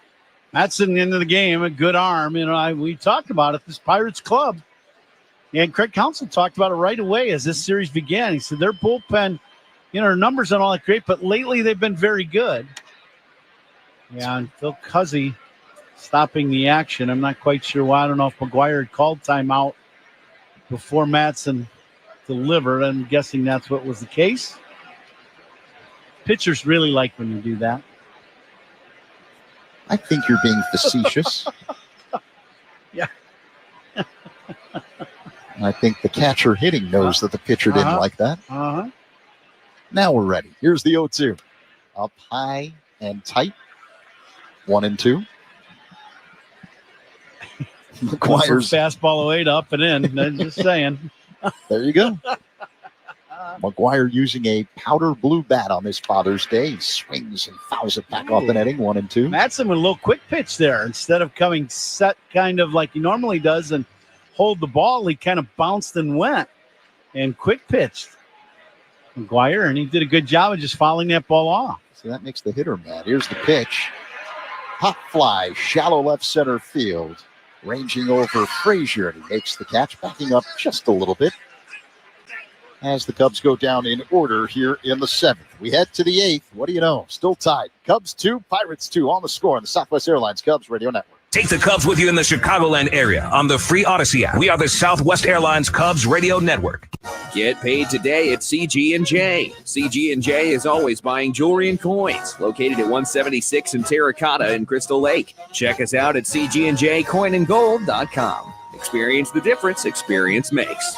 That's in the end of the game, a good arm. We talked about it, this Pirates club. And Craig Counsell talked about it right away as this series began. He said their bullpen, their numbers aren't all that great, but lately they've been very good. Yeah, and Phil Cuzzy stopping the action. I'm not quite sure why. I don't know if McGuire had called timeout before Mattson delivered. I'm guessing that's what was the case. Pitchers really like when you do that. I think you're being facetious. Yeah. I think the catcher hitting knows that the pitcher didn't like that. Now we're ready. Here's the 0-2. Up high and tight. 1-2. McGuire's fastball away to up and in. I'm just saying. There you go. McGuire using a powder blue bat on this Father's Day. He swings and fouls it back off the netting, 1-2. Madsen with a little quick pitch there. Instead of coming set kind of like he normally does and hold the ball, he kind of bounced and went and quick pitched McGuire, and he did a good job of just fouling that ball off. So that makes the hitter mad. Here's the pitch. Hot fly, shallow left center field. Ranging over Frazier, and he makes the catch, backing up just a little bit as the Cubs go down in order here in the 7th. We head to the 8th. What do you know? Still tied. Cubs 2, Pirates 2 on the score on the Southwest Airlines Cubs Radio Network. Take the Cubs with you in the Chicagoland area on the free Odyssey app. We are the Southwest Airlines Cubs Radio Network. Get paid today at CG&J. CG&J is always buying jewelry and coins. Located at 176 in Terracotta in Crystal Lake. Check us out at cgandjcoinandgold.com. Experience the difference experience makes.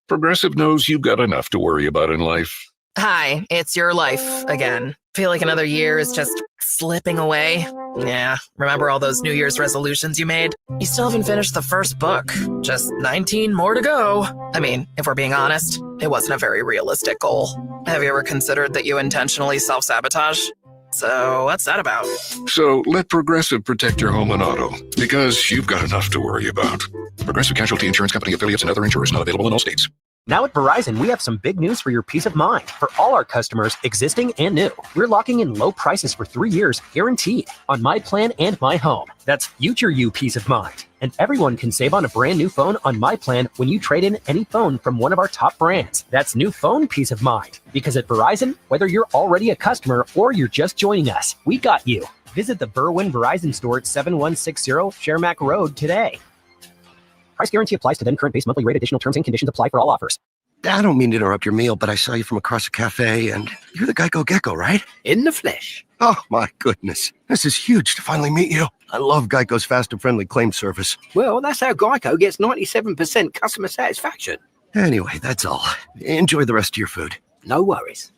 Progressive knows you've got enough to worry about in life. Hi, it's your life again. Feel like another year is just slipping away. Yeah, remember all those New Year's resolutions you made? You still haven't finished the first book. Just 19 more to go. I mean, if we're being honest, it wasn't a very realistic goal. Have you ever considered that you intentionally self-sabotage? So what's that about? So let Progressive protect your home and auto, because you've got enough to worry about. Progressive Casualty Insurance Company affiliates and other insurers not available in all states. Now at Verizon, we have some big news for your peace of mind. For all our customers, existing and new, we're locking in low prices for 3 years, guaranteed, on My Plan and My Home. That's future you peace of mind. And everyone can save on a brand new phone on My Plan when you trade in any phone from one of our top brands. That's new phone peace of mind. Because at Verizon, whether you're already a customer or you're just joining us, we got you. Visit the Berwyn Verizon store at 7160 Shermack Road today. Price guarantee applies to then current base monthly rate. Additional terms and conditions apply for all offers. I don't mean to interrupt your meal, but I saw you from across the cafe, and you're the Geico Gecko, right? In the flesh. Oh, my goodness. This is huge to finally meet you. I love Geico's fast and friendly claim service. Well, that's how Geico gets 97% customer satisfaction. Anyway, that's all. Enjoy the rest of your food. No worries.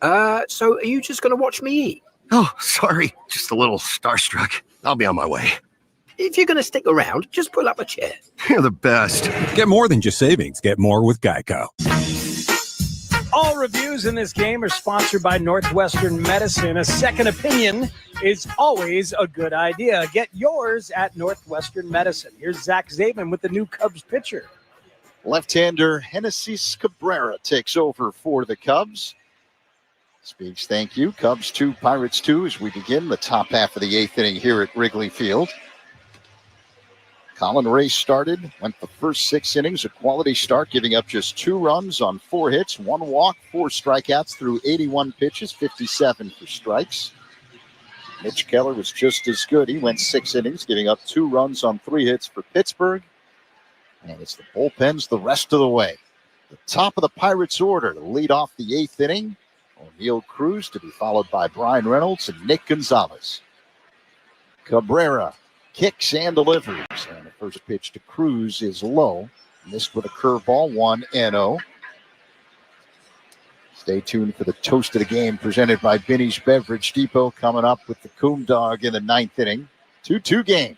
So are you just going to watch me eat? Oh, sorry. Just a little starstruck. I'll be on my way. If you're going to stick around, just pull up a chair. You're the best. Get more than just savings. Get more with Geico. All reviews in this game are sponsored by Northwestern Medicine. A second opinion is always a good idea. Get yours at Northwestern Medicine. Here's Zach Zabin with the new Cubs pitcher. Left-hander Hennessy Cabrera takes over for the Cubs. Speaks thank you. Cubs 2, Pirates 2 as we begin the top half of the 8th inning here at Wrigley Field. Colin Ray started, went the first 6 innings, a quality start, giving up just 2 runs on 4 hits, 1 walk, 4 strikeouts through 81 pitches, 57 for strikes. Mitch Keller was just as good. He went 6 innings, giving up 2 runs on 3 hits for Pittsburgh. And it's the bullpens the rest of the way. The top of the Pirates order to lead off the 8th inning. O'Neill Cruz to be followed by Brian Reynolds and Nick Gonzalez. Cabrera kicks and delivers. And the first pitch to Cruz is low. Missed with a curveball, 1-0. Stay tuned for the toast of the game presented by Binny's Beverage Depot coming up with the Coon Dog in the 9th inning. 2-2 game.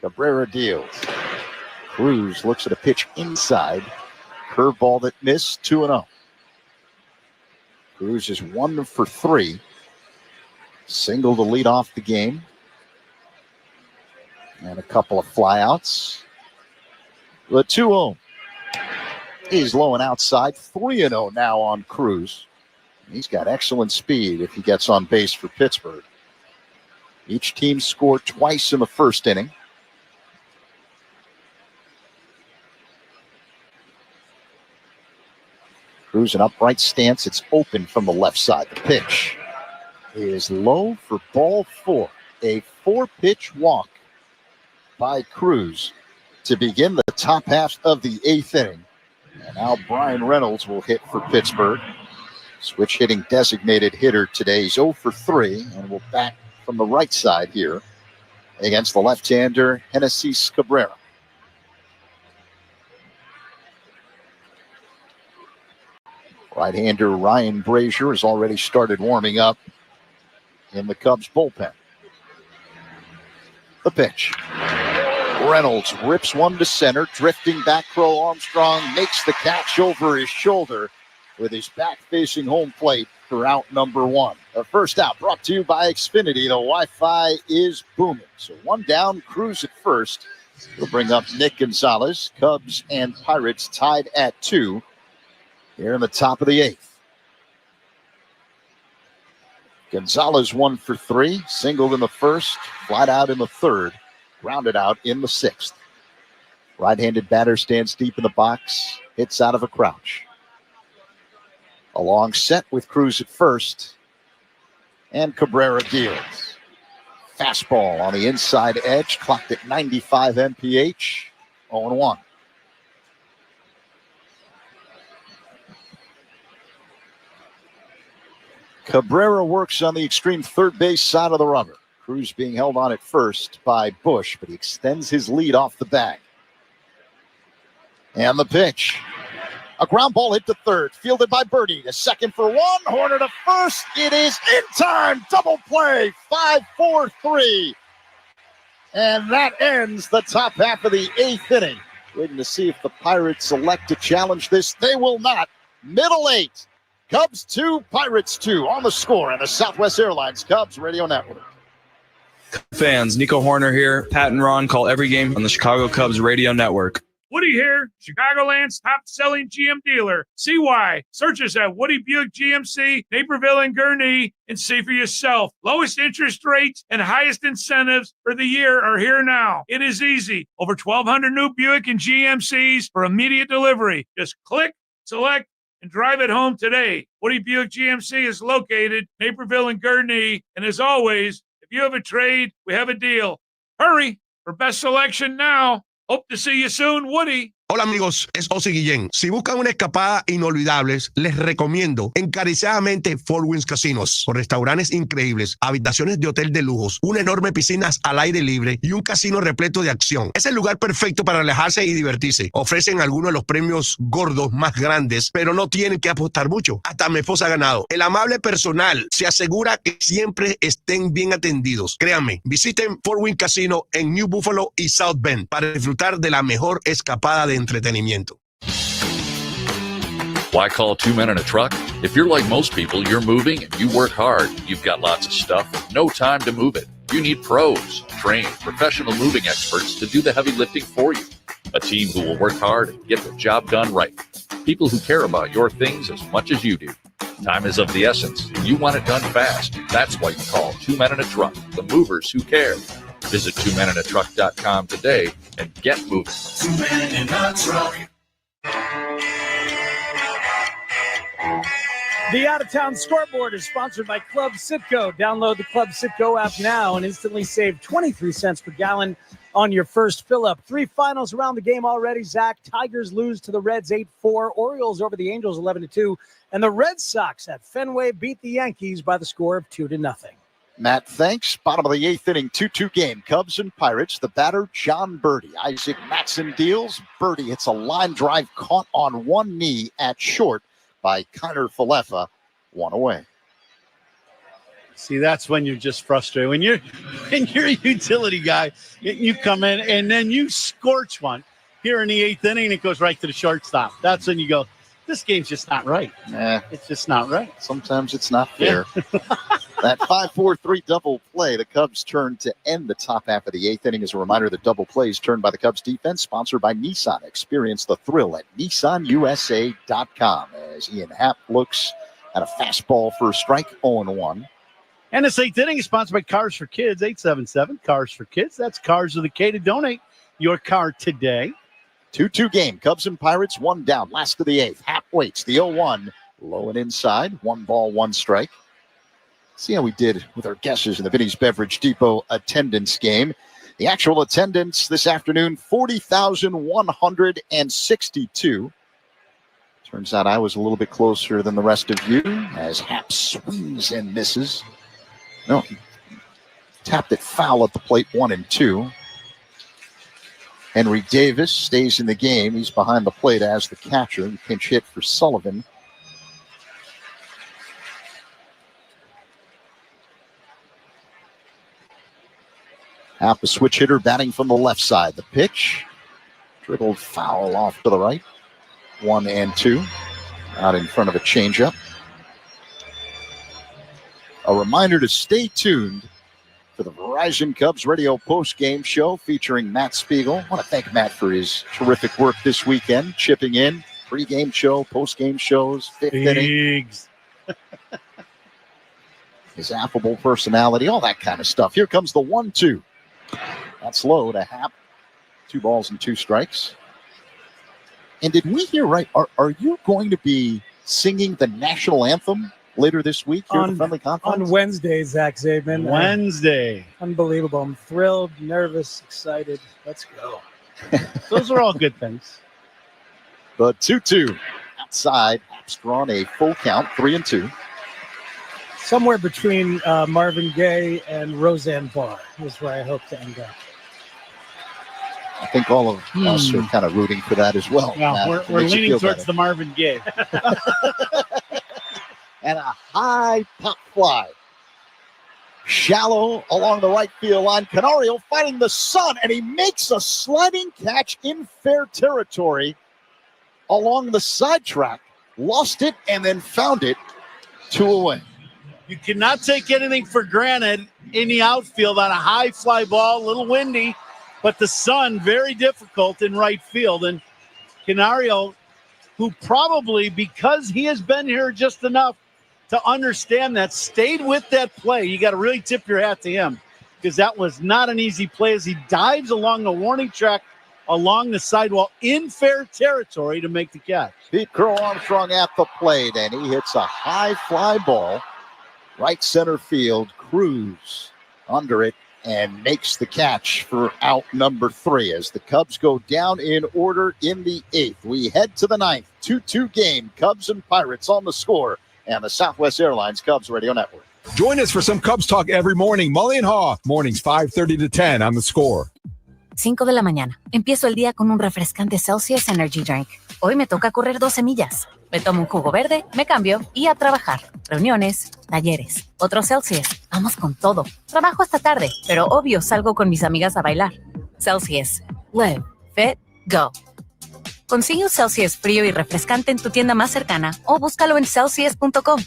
Cabrera deals. Cruz looks at a pitch inside. Curveball that missed, 2-0. Cruz is 1 for 3. Single to lead off the game. And a couple of flyouts. The 2-0. He's low and outside. 3-0 now on Cruz. He's got excellent speed if he gets on base for Pittsburgh. Each team scored twice in the first inning. Cruz, an upright stance. It's open from the left side. The pitch is low for ball 4. A 4-pitch walk by Cruz to begin the top half of the 8th inning. And now Brian Reynolds will hit for Pittsburgh. Switch hitting designated hitter today. He's 0 for 3 and will bat from the right side here against the left-hander Hennessy Cabrera. Right-hander Ryan Brazier has already started warming up in the Cubs bullpen. The pitch. Reynolds rips one to center, drifting back. Crow Armstrong makes the catch over his shoulder with his back facing home plate for out number one. The first out brought to you by Xfinity. The Wi-Fi is booming. So one down, Cruz at first. We'll bring up Nick Gonzalez. Cubs and Pirates tied at 2 here in the top of the 8th. Gonzalez 1 for 3, singled in the first, flat out in the third, grounded out in the 6th. Right-handed batter stands deep in the box, hits out of a crouch. A long set with Cruz at first, and Cabrera deals. Fastball on the inside edge, clocked at 95 mph, 0-1. Cabrera works on the extreme third base side of the rubber. Cruz being held on at first by Bush, but he extends his lead off the bag. And the pitch. A ground ball hit to third, fielded by Birdie. To second for one, Horner to first. It is in time. Double play, 5-4-3. And that ends the top half of the 8th inning. Waiting to see if the Pirates elect to challenge this. They will not. Middle 8. Cubs 2, Pirates 2 on the score on the Southwest Airlines Cubs Radio Network. Fans, Nico Horner here. Pat and Ron call every game on the Chicago Cubs Radio Network. Woody here, Chicagoland's top-selling GM dealer. See why. Search us at Woody Buick GMC, Naperville, and Gurnee, and see for yourself. Lowest interest rates and highest incentives for the year are here now. It is easy. Over 1,200 new Buick and GMCs for immediate delivery. Just click, select, and drive it home today. Woody Buick GMC is located Naperville and Gurnee, and as always, if you have a trade, we have a deal. Hurry for best selection now. Hope to see you soon, Woody. Hola amigos, es Ozzy Guillén. Si buscan una escapada inolvidable, les recomiendo encarecidamente Four Winds Casinos, con restaurantes increíbles, habitaciones de hotel de lujos, una enorme piscina al aire libre y un casino repleto de acción. Es el lugar perfecto para relajarse y divertirse. Ofrecen algunos de los premios gordos más grandes, pero no tienen que apostar mucho. Hasta mi esposa ha ganado. El amable personal se asegura que siempre estén bien atendidos. Créanme, visiten Four Winds Casino en New Buffalo y South Bend para disfrutar de la mejor escapada de entretenimiento. Why call two men in a truck? If you're like most people, you're moving and you work hard. You've got lots of stuff, no time to move it. You need pros, trained, professional moving experts to do the heavy lifting for you. A team who will work hard and get the job done right. People who care about your things as much as you do. Time is of the essence, and you want it done fast. That's why you call Two Men in a Truck, the movers who care. Visit twomeninatruck.com today and get moving. Two Men in a Truck. The Out-of-Town Scoreboard is sponsored by Club Citgo. Download the Club Citgo app now and instantly save 23 cents per gallon on your first fill-up. 3 finals around the game already, Zach. Tigers lose to the Reds 8-4. Orioles over the Angels 11-2. And the Red Sox at Fenway beat the Yankees by the score of 2-0. Matt, thanks. Bottom of the 8th inning, 2-2 game. Cubs and Pirates. The batter, John Birdie. Isaac Matson deals. Birdie hits a line drive caught on one knee at short by Connor Falefa. 1 away. See, that's when you're just frustrated. When you're a utility guy, you come in and then you scorch one here in the 8th inning, and it goes right to the shortstop. That's when you go, this game's just not right. It's just not right. Sometimes it's not fair. Yeah. That 5-4-3 double play, the Cubs turned to end the top half of the 8th inning. As a reminder, the double plays turned by the Cubs defense, sponsored by Nissan. Experience the thrill at NissanUSA.com. As Ian Happ looks at a fastball for a strike, 0-1. And this 8th inning is sponsored by Cars for Kids, 877 Cars for Kids. That's Cars with a K to donate your car today. 2-2 game. Cubs and Pirates, 1 down. Last of the 8th. Happ waits. The 0-1. Low and inside. 1 ball, 1 strike. See how we did with our guesses in the Vinny's Beverage Depot attendance game. The actual attendance this afternoon, 40,162. Turns out I was a little bit closer than the rest of you as Happ swings and misses. No, he tapped it foul at the plate, 1 and 2. Henry Davis stays in the game. He's behind the plate as the catcher. He pinch hit for Sullivan. Half a switch hitter batting from the left side. The pitch, dribbled foul off to the right. 1-2, out in front of a changeup. A reminder to stay tuned for the Verizon Cubs radio post-game show featuring Matt Spiegel. I want to thank Matt for his terrific work this weekend, chipping in. Pre-game show, post-game shows, fifth inning. His affable personality, all that kind of stuff. Here comes the 1-2. That's low to Happ. 2 balls and 2 strikes. And did we hear right? Are you going to be singing the national anthem later this week here at the Friendly Conference? On Wednesday, Zach Zabin. Wednesday. Unbelievable. I'm thrilled, nervous, excited. Let's go. Those are all good things. The 2-2 outside. Happ's drawn a full count, 3-2. Somewhere between Marvin Gaye and Roseanne Barr is where I hope to end up. I think all of us are kind of rooting for that as well. Yeah, we're leaning towards the Marvin Gaye. And a high pop fly. Shallow along the right field line. Canario finding the sun, and he makes a sliding catch in fair territory along the side track. Lost it and then found it 2 away. You cannot take anything for granted in the outfield on a high fly ball, a little windy, but the sun, very difficult in right field. And Canario, who probably, because he has been here just enough to understand that, stayed with that play. You got to really tip your hat to him, because that was not an easy play as he dives along the warning track along the sidewall in fair territory to make the catch. Pete Crow Armstrong at the plate, and he hits a high fly ball. Right center field, Cruz under it and makes the catch for out number 3 as the Cubs go down in order in the 8th. We head to the 9th, 2-2 game, Cubs and Pirates on the score, and the Southwest Airlines Cubs Radio Network. Join us for some Cubs talk every morning. Mully and Haw, mornings 5:30 to 10 on the score. 5 de la mañana. Empiezo el día con un refrescante Celsius Energy Drink. Hoy me toca correr 12 millas. Me tomo un jugo verde, me cambio y a trabajar. Reuniones, talleres, otro Celsius. Vamos con todo. Trabajo hasta tarde, pero obvio salgo con mis amigas a bailar. Celsius. Live. Fit. Go. Consigue un Celsius frío y refrescante en tu tienda más cercana o búscalo en Celsius.com.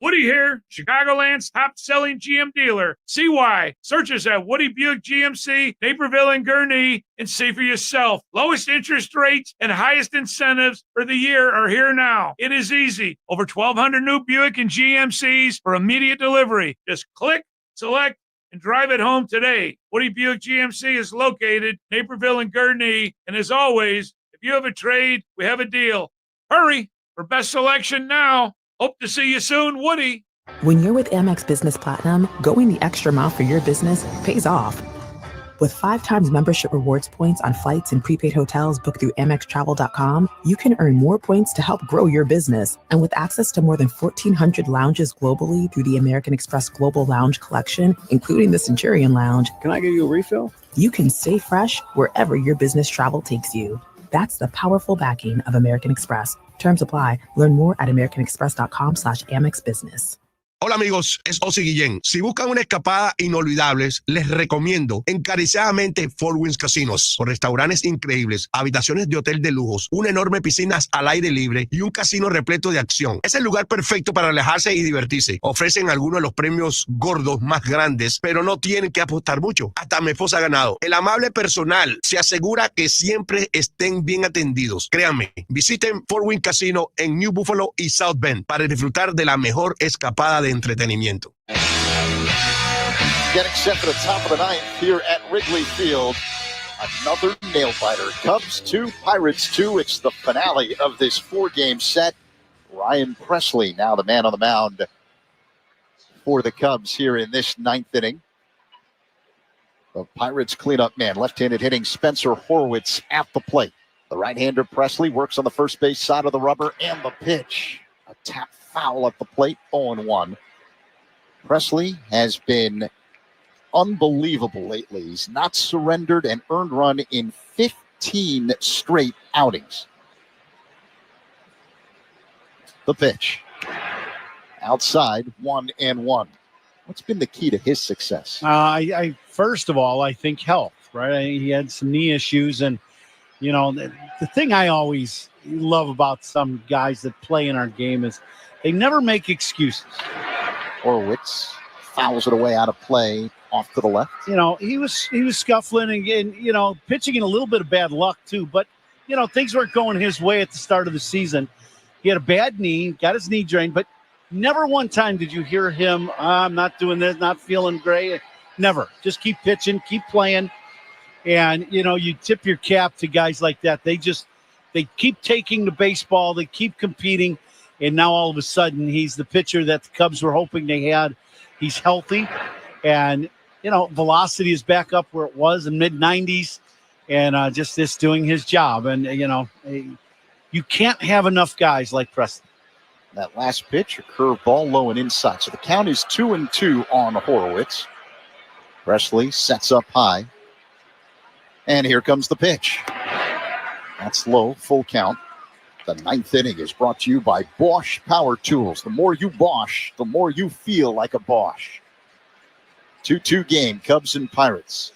Woody here, Chicagoland's top-selling GM dealer. See why. Search us at Woody Buick GMC, Naperville and Gurnee, and see for yourself. Lowest interest rates and highest incentives for the year are here now. It is easy. Over 1,200 new Buick and GMCs for immediate delivery. Just click, select, and drive it home today. Woody Buick GMC is located Naperville and Gurnee, and as always, if you have a trade, we have a deal. Hurry for best selection now. Hope to see you soon, Woody. When you're with Amex Business Platinum, going the extra mile for your business pays off. With 5 times membership rewards points on flights and prepaid hotels booked through AmexTravel.com, you can earn more points to help grow your business. And with access to more than 1,400 lounges globally through the American Express Global Lounge Collection, including the Centurion Lounge, Can I get you a refill? you can stay fresh wherever your business travel takes you. That's the powerful backing of American Express. Terms apply. Learn more at americanexpress.com/Amex Business. Hola amigos, es Ozzy Guillén. Si buscan una escapada inolvidable, les recomiendo encarecidamente Four Winds Casinos, con restaurantes increíbles, habitaciones de hotel de lujos, una enorme piscina al aire libre y un casino repleto de acción. Es el lugar perfecto para relajarse y divertirse. Ofrecen algunos de los premios gordos más grandes, pero no tienen que apostar mucho. Hasta mi esposa ha ganado. El amable personal se asegura que siempre estén bien atendidos. Créanme, visiten Four Winds Casino en New Buffalo y South Bend para disfrutar de la mejor escapada de entretenimiento. Getting set for the top of the 9th here at Wrigley Field. Another nail-biter. Cubs 2, Pirates 2. It's the finale of this 4-game set. Ryan Pressly now the man on the mound for the Cubs here in this 9th inning. The Pirates cleanup man, left-handed hitting Spencer Horwitz at the plate. The right-hander Pressly works on the first base side of the rubber, and the pitch. A tap foul at the plate, 0-1. Pressly has been unbelievable lately. He's not surrendered and earned run in 15 straight outings. The pitch. Outside, 1-1. What's been the key to his success? I first of all, I think health, right? He had some knee issues, and the thing I always love about some guys that play in our game is they never make excuses. Horowitz fouls it away out of play, off to the left. He was scuffling and pitching in a little bit of bad luck too, but things weren't going his way at the start of the season. He had a bad knee, got his knee drained, but never one time did you hear him, I'm not doing this, not feeling great. Never. Just keep pitching, keep playing. And, you tip your cap to guys like that. They keep taking the baseball, they keep competing, and now all of a sudden he's the pitcher that the Cubs were hoping they had. He's healthy, and, velocity is back up where it was in mid-90s, and just this doing his job. And, you can't have enough guys like Preston. That last pitch, a curveball low and inside. So the count is 2-2 on Horowitz. Presley sets up high. And here comes the pitch. That's low, full count. The ninth inning is brought to you by Bosch Power Tools. The more you Bosch, the more you feel like a Bosch. 2-2 game, Cubs and Pirates.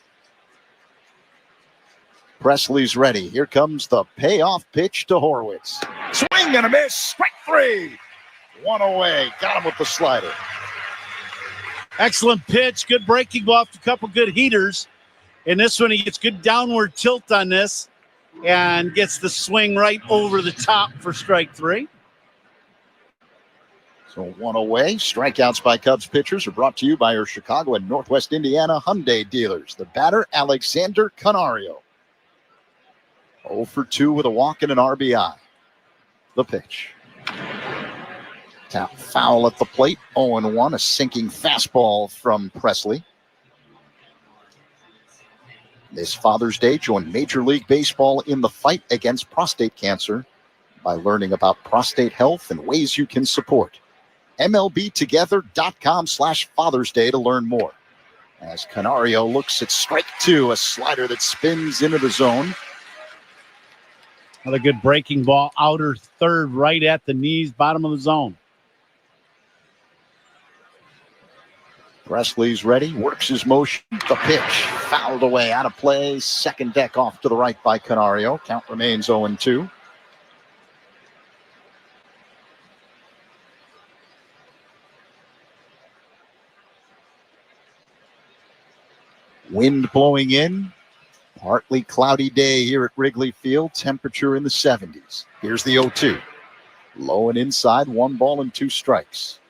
Presley's ready. Here comes the payoff pitch to Horowitz. Swing and a miss. Strike three. One away. Got him with the slider. Excellent pitch. Good breaking ball. A couple good heaters. And this one, he gets good downward tilt on this and gets the swing right over the top for strike three. So one away. Strikeouts by Cubs pitchers are brought to you by our Chicago and Northwest Indiana Hyundai dealers. The batter, Alexander Canario. 0 for 2 with a walk and an RBI. The pitch. Tap foul at the plate. 0-1. A sinking fastball from Presley. This Father's Day, join Major League Baseball in the fight against prostate cancer by learning about prostate health and ways you can support. MLBtogether.com/Father's Day to learn more. As Canario looks at strike two, a slider that spins into the zone. Another good breaking ball, outer third, right at the knees, bottom of the zone. Presley's ready, works his motion. The pitch fouled away, out of play. Second deck off to the right by Canario. Count remains 0-2. Wind blowing in. Partly cloudy day here at Wrigley Field. Temperature in the 70s. Here's the 0-2. Low and inside, 1 ball and 2 strikes.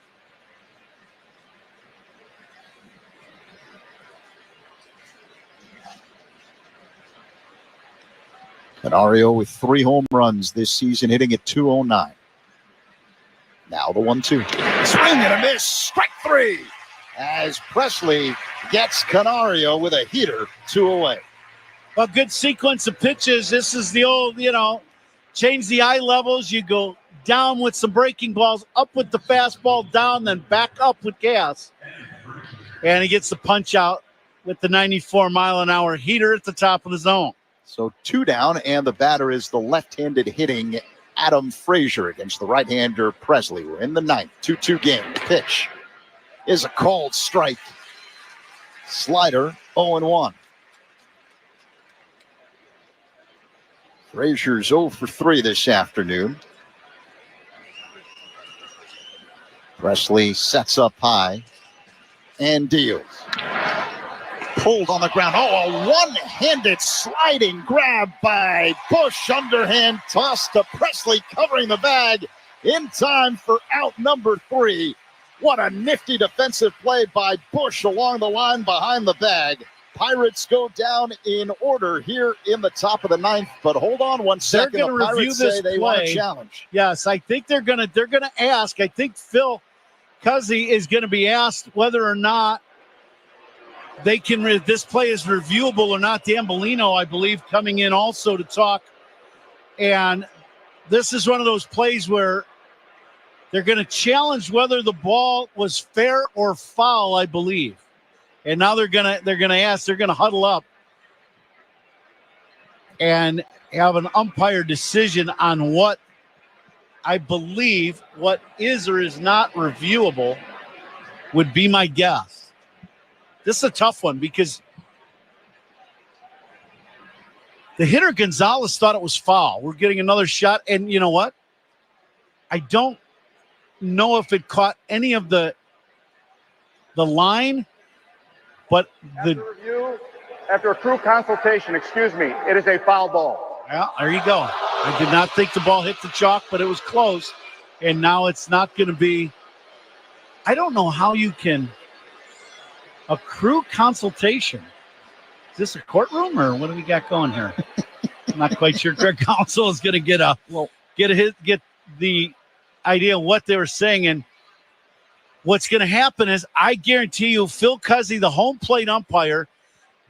Canario with 3 home runs this season, hitting at .209. Now the 1-2. Swing and a miss. Strike three. As Presley gets Canario with a heater, 2 away. A good sequence of pitches. This is the old, change the eye levels. You go down with some breaking balls, up with the fastball, down, then back up with gas. And he gets the punch out with the 94-mile-an-hour heater at the top of the zone. So 2 down, and the batter is the left-handed hitting Adam Frazier against the right-hander Presley. We're in the 9th, 2-2 game. The pitch is a called strike. Slider, 0-1. Frazier's 0 for 3 this afternoon. Presley sets up high and deals. Pulled on the ground. Oh, a one-handed sliding grab by Bush. Underhand toss to Presley, covering the bag in time for out number 3. What a nifty defensive play by Bush along the line behind the bag. Pirates go down in order here in the top of the 9th, but hold on one second. They're going to review this they want a challenge. Yes, I think they're going to ask. I think Phil Cuzzy is going to be asked whether or not they can. This play is reviewable or not. Dan Bellino, I believe, coming in also to talk. And this is one of those plays where they're going to challenge whether the ball was fair or foul, I believe. And now they're gonna ask, they're gonna huddle up and have an umpire decision on what I believe what is or is not reviewable. would be my guess. This is a tough one because the hitter Gonzalez thought it was foul. We're getting another shot, and you know what? I don't know if it caught any of the line, but after a crew consultation, excuse me, it is a foul ball. Yeah, there you go. I did not think the ball hit the chalk, but it was close, and now it's not going to be. I don't know how you can. A crew consultation. Is this a courtroom or what do we got going here? I'm not quite sure. Craig Counsell is going to get the idea of what they were saying, and what's going to happen is I guarantee you, Phil Cuzzi, the home plate umpire,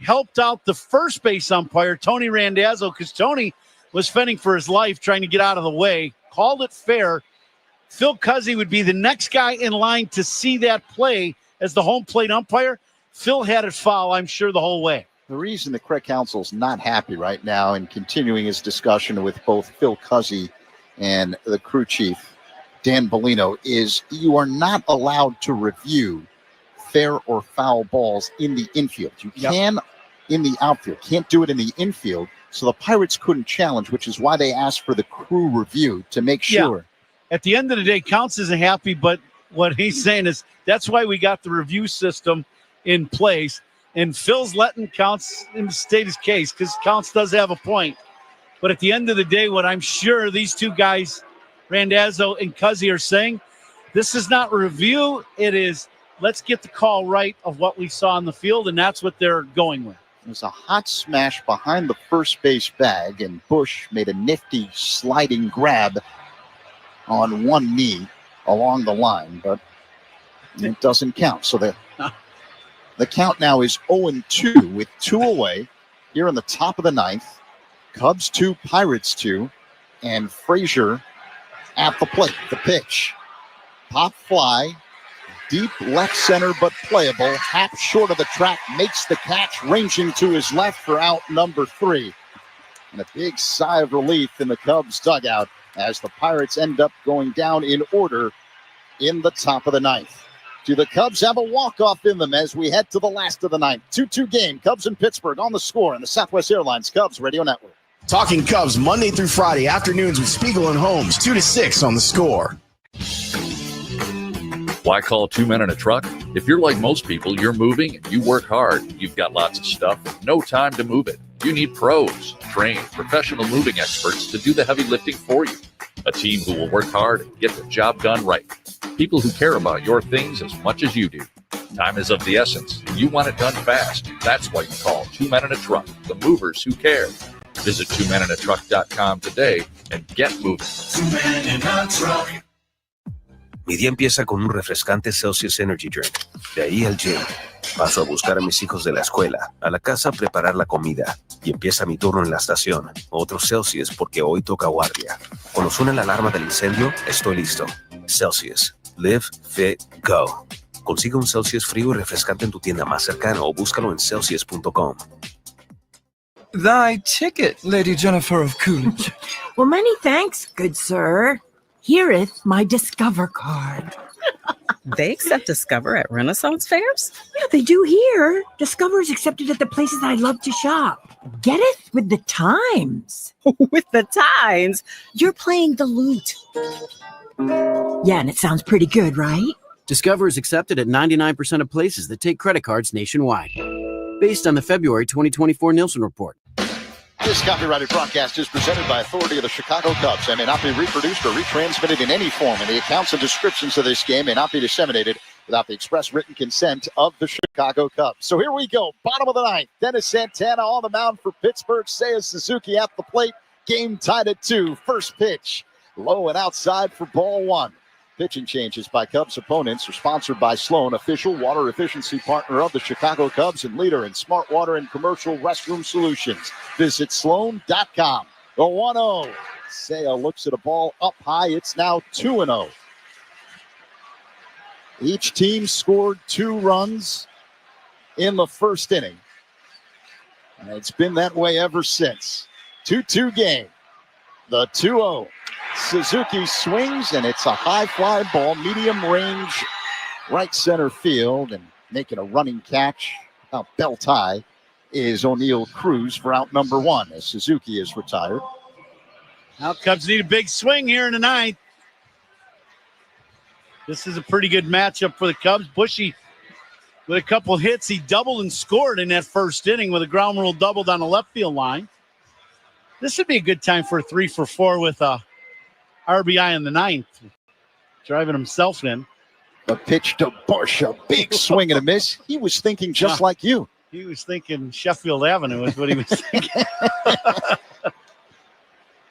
helped out the first base umpire, Tony Randazzo, because Tony was fending for his life, trying to get out of the way. Called it fair. Phil Cuzzi would be the next guy in line to see that play as the home plate umpire. Phil had it foul, I'm sure, the whole way. The reason that Craig Counsell's not happy right now and continuing his discussion with both Phil Cuzzi and the crew chief, Dan Bellino, is you are not allowed to review fair or foul balls in the infield. You can in the outfield, can't do it in the infield. So the Pirates couldn't challenge, which is why they asked for the crew review to make sure. At the end of the day, Counts isn't happy, but what he's saying is that's why we got the review system in place. And Phil's letting Counts state his case because Counts does have a point. But at the end of the day, what I'm sure these two guys, Randazzo and Cuzzi, are saying, this is not review. It is let's get the call right of what we saw in the field, and that's what they're going with. There's a hot smash behind the first base bag, and Bush made a nifty sliding grab on one knee along the line, but it doesn't count. So the count now is 0-2 with 2 away here in the top of the ninth. Cubs 2, Pirates 2, and Frazier at the plate. The pitch. Pop fly. Deep left center, but playable. Half short of the track, makes the catch, ranging to his left for out number 3. And a big sigh of relief in the Cubs dugout as the Pirates end up going down in order in the top of the ninth. Do the Cubs have a walk-off in them as we head to the last of the ninth? 2-2 game, Cubs and Pittsburgh on the score on the Southwest Airlines Cubs Radio Network. Talking Cubs Monday through Friday afternoons with Spiegel and Holmes, 2 to 6 on the score. Why call 2 men in a truck? If you're like most people, you're moving and you work hard. You've got lots of stuff, no time to move it. You need pros, trained, professional moving experts to do the heavy lifting for you. A team who will work hard and get the job done right. People who care about your things as much as you do. Time is of the essence. You want it done fast. That's why you call 2 men in a truck, the movers who care. Visit 2meninatruck.com today and get moving. 2 men in a truck. Mi día empieza con un refrescante Celsius Energy Drink. De ahí al gym. Paso a buscar a mis hijos de la escuela, a la casa a preparar la comida. Y empieza mi turno en la estación. Otro Celsius porque hoy toca guardia. Cuando suena la alarma del incendio, estoy listo. Celsius. Live, fit, go. Consigue un Celsius frío y refrescante en tu tienda más cercana o búscalo en Celsius.com. Thy ticket, Lady Jennifer of Coolidge. Well, many thanks, good sir. Hereeth my Discover card. They accept Discover at Renaissance fairs? Yeah, they do here. Discover is accepted at the places I love to shop. Getteth with the times. With the times? You're playing the lute. Yeah, and it sounds pretty good, right? Discover is accepted at 99% of places that take credit cards nationwide. Based on the February 2024 Nielsen Report. This copyrighted broadcast is presented by authority of the Chicago Cubs and may not be reproduced or retransmitted in any form, and the accounts and descriptions of this game may not be disseminated without the express written consent of the Chicago Cubs. So here we go, bottom of the ninth. Dennis Santana on the mound for Pittsburgh. Seiya Suzuki at the plate. Game tied at 2. First pitch, low and outside for ball 1. Pitching changes by Cubs opponents are sponsored by Sloan, official water efficiency partner of the Chicago Cubs and leader in smart water and commercial restroom solutions. Visit sloan.com. The 1-0. Seiya looks at a ball up high. It's now 2-0. Each team scored 2 runs in the first inning. And it's been that way ever since. 2-2 game. The 2-0. Suzuki swings, and it's a high fly ball, medium range right center field, and making a running catch about belt high is O'Neal Cruz for out number 1 as Suzuki is retired. Now Cubs need a big swing here in the 9th. This is a pretty good matchup for the Cubs. Bushy with a couple hits. He doubled and scored in that first inning with a ground rule double down the left field line. This would be a good time for a 3-for-4 with a RBI in the 9th. Driving himself in. The pitch to Bush, a big swing and a miss. He was thinking just like you. He was thinking Sheffield Avenue is what he was thinking.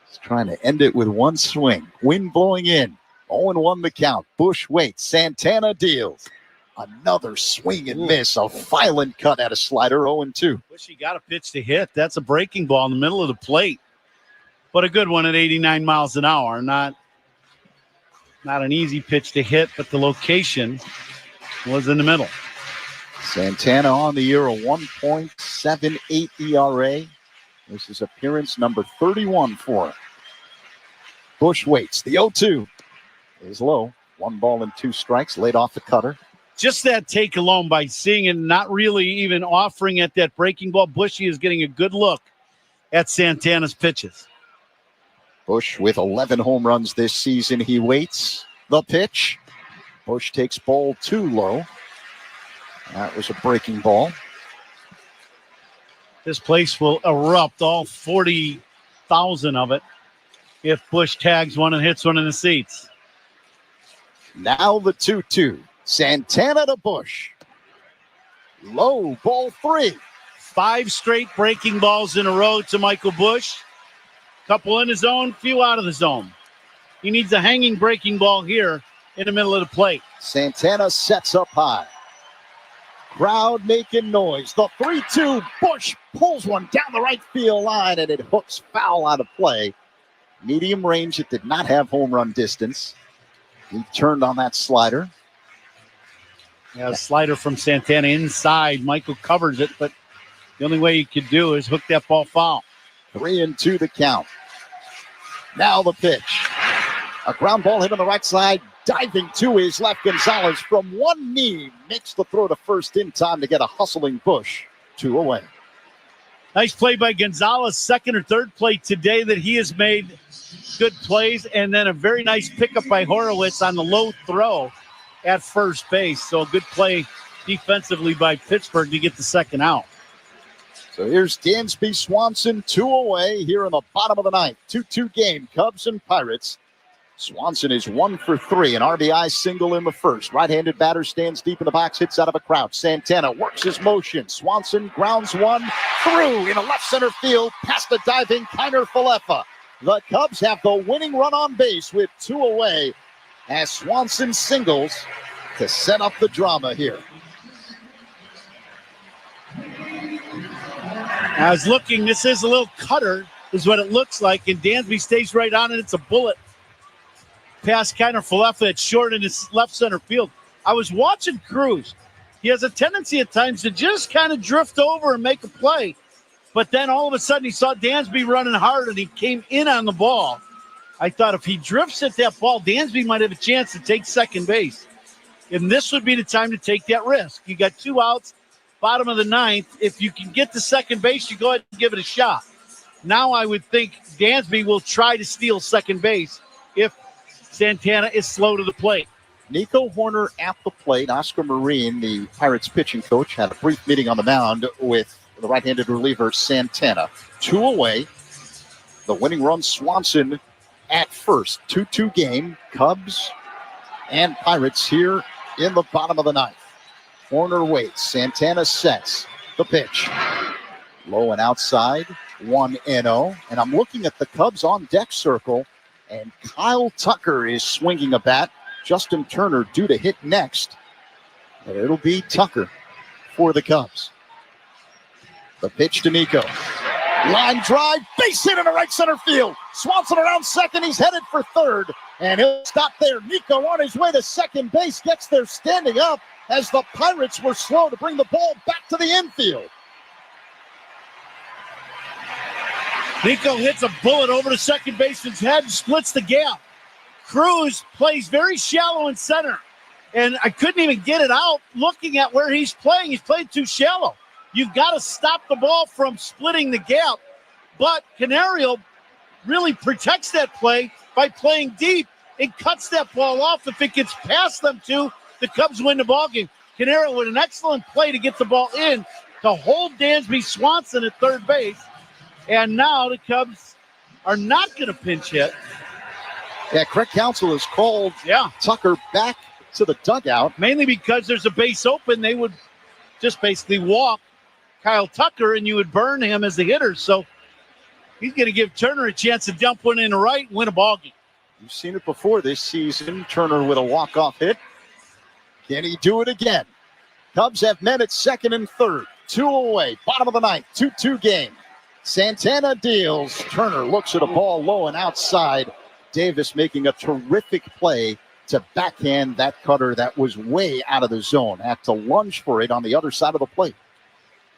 He's trying to end it with one swing. Wind blowing in. 0-1 the count. Bush waits. Santana deals. Another swing and miss. A violent cut at a slider. 0-2. Wish he got a pitch to hit. That's a breaking ball in the middle of the plate. But a good one at 89 miles an hour. Not an easy pitch to hit, but the location was in the middle. Santana on the year, a 1.78 ERA. This is appearance number 31 for him. Bush waits. The 0-2 is low. 1 ball and 2 strikes. Laid off the cutter. Just that take alone, by seeing and not really even offering at that breaking ball, Bushy is getting a good look at Santana's pitches. Bush with 11 home runs this season. He waits. The pitch. Bush takes ball 2 low. That was a breaking ball. This place will erupt, all 40,000 of it, if Bush tags one and hits one in the seats. Now the 2-2. Santana to Bush. Low, ball 3. 5 straight breaking balls in a row to Michael Bush. Couple in the zone, few out of the zone. He needs a hanging breaking ball here in the middle of the plate. Santana sets up high. Crowd making noise. The 3-2. Bush pulls one down the right field line, and it hooks foul out of play. Medium range. It did not have home run distance. He turned on that slider. Yeah, a slider from Santana inside. Michael covers it, but the only way he could do is hook that ball foul. 3-2 the count. Now the pitch. A ground ball hit on the right side. Diving to his left, Gonzalez from one knee makes the throw to first in time to get a hustling Bush. 2 away. Nice play by Gonzalez. Second or third play today that he has made good plays. And then a very nice pickup by Horowitz on the low throw at first base. So a good play defensively by Pittsburgh to get the second out. So here's Dansby Swanson, 2 away here in the bottom of the 9th. 2-2 game, Cubs and Pirates. Swanson is 1 for 3, an RBI single in the first. Right-handed batter stands deep in the box, hits out of a crouch. Santana works his motion. Swanson grounds one through in a left center field past the diving Kiner Falefa. The Cubs have the winning run on base with 2 away as Swanson singles to set up the drama here. I was looking, this is a little cutter, is what it looks like, and Dansby stays right on it. It's a bullet past Kiner Falefa. It's short in his left center field. I was watching Cruz. He has a tendency at times to just kind of drift over and make a play, but then all of a sudden he saw Dansby running hard and he came in on the ball. I thought if he drifts at that ball, Dansby might have a chance to take second base, and this would be the time to take that risk. You got 2 outs, bottom of the 9th. If you can get to second base, you go ahead and give it a shot. Now I would think Dansby will try to steal second base if Santana is slow to the plate. Nico Horner at the plate. Oscar Marine, the Pirates pitching coach, had a brief meeting on the mound with the right-handed reliever Santana. 2 away. The winning run, Swanson at first. 2-2 game. Cubs and Pirates here in the bottom of the 9th. Horner waits. Santana sets the pitch. Low and outside. 1-0. And I'm looking at the Cubs on deck circle. And Kyle Tucker is swinging a bat. Justin Turner due to hit next. And it'll be Tucker for the Cubs. The pitch to Nico. Line drive, base hit in the right center field. Swanson around second. He's headed for third. And he'll stop there. Nico on his way to second base gets there standing up as the Pirates were slow to bring the ball back to the infield. Nico hits a bullet over to second baseman's head and splits the gap. Cruz plays very shallow in center And I couldn't even get it out looking at where he's playing. He's played too shallow. You've got to stop the ball from splitting the gap. But Canario really protects that play by playing deep and cuts that ball off. If it gets past them two, the Cubs win the ball game. Canario with an excellent play to get the ball in to hold Dansby Swanson at third base. And now the Cubs are not going to pinch hit. Yeah, correct counsel has called Tucker back to the dugout. Mainly because there's a base open. They would just basically walk Kyle Tucker and you would burn him as the hitter. So he's going to give Turner a chance to dump one in the right and win a ball game. You've seen it before this season. Turner with a walk-off hit. Can he do it again? Cubs have men at second and third. 2 away. Bottom of the ninth. 2-2 game. Santana deals. Turner looks at a ball low and outside. Davis making a terrific play to backhand that cutter that was way out of the zone. Had to lunge for it on the other side of the plate.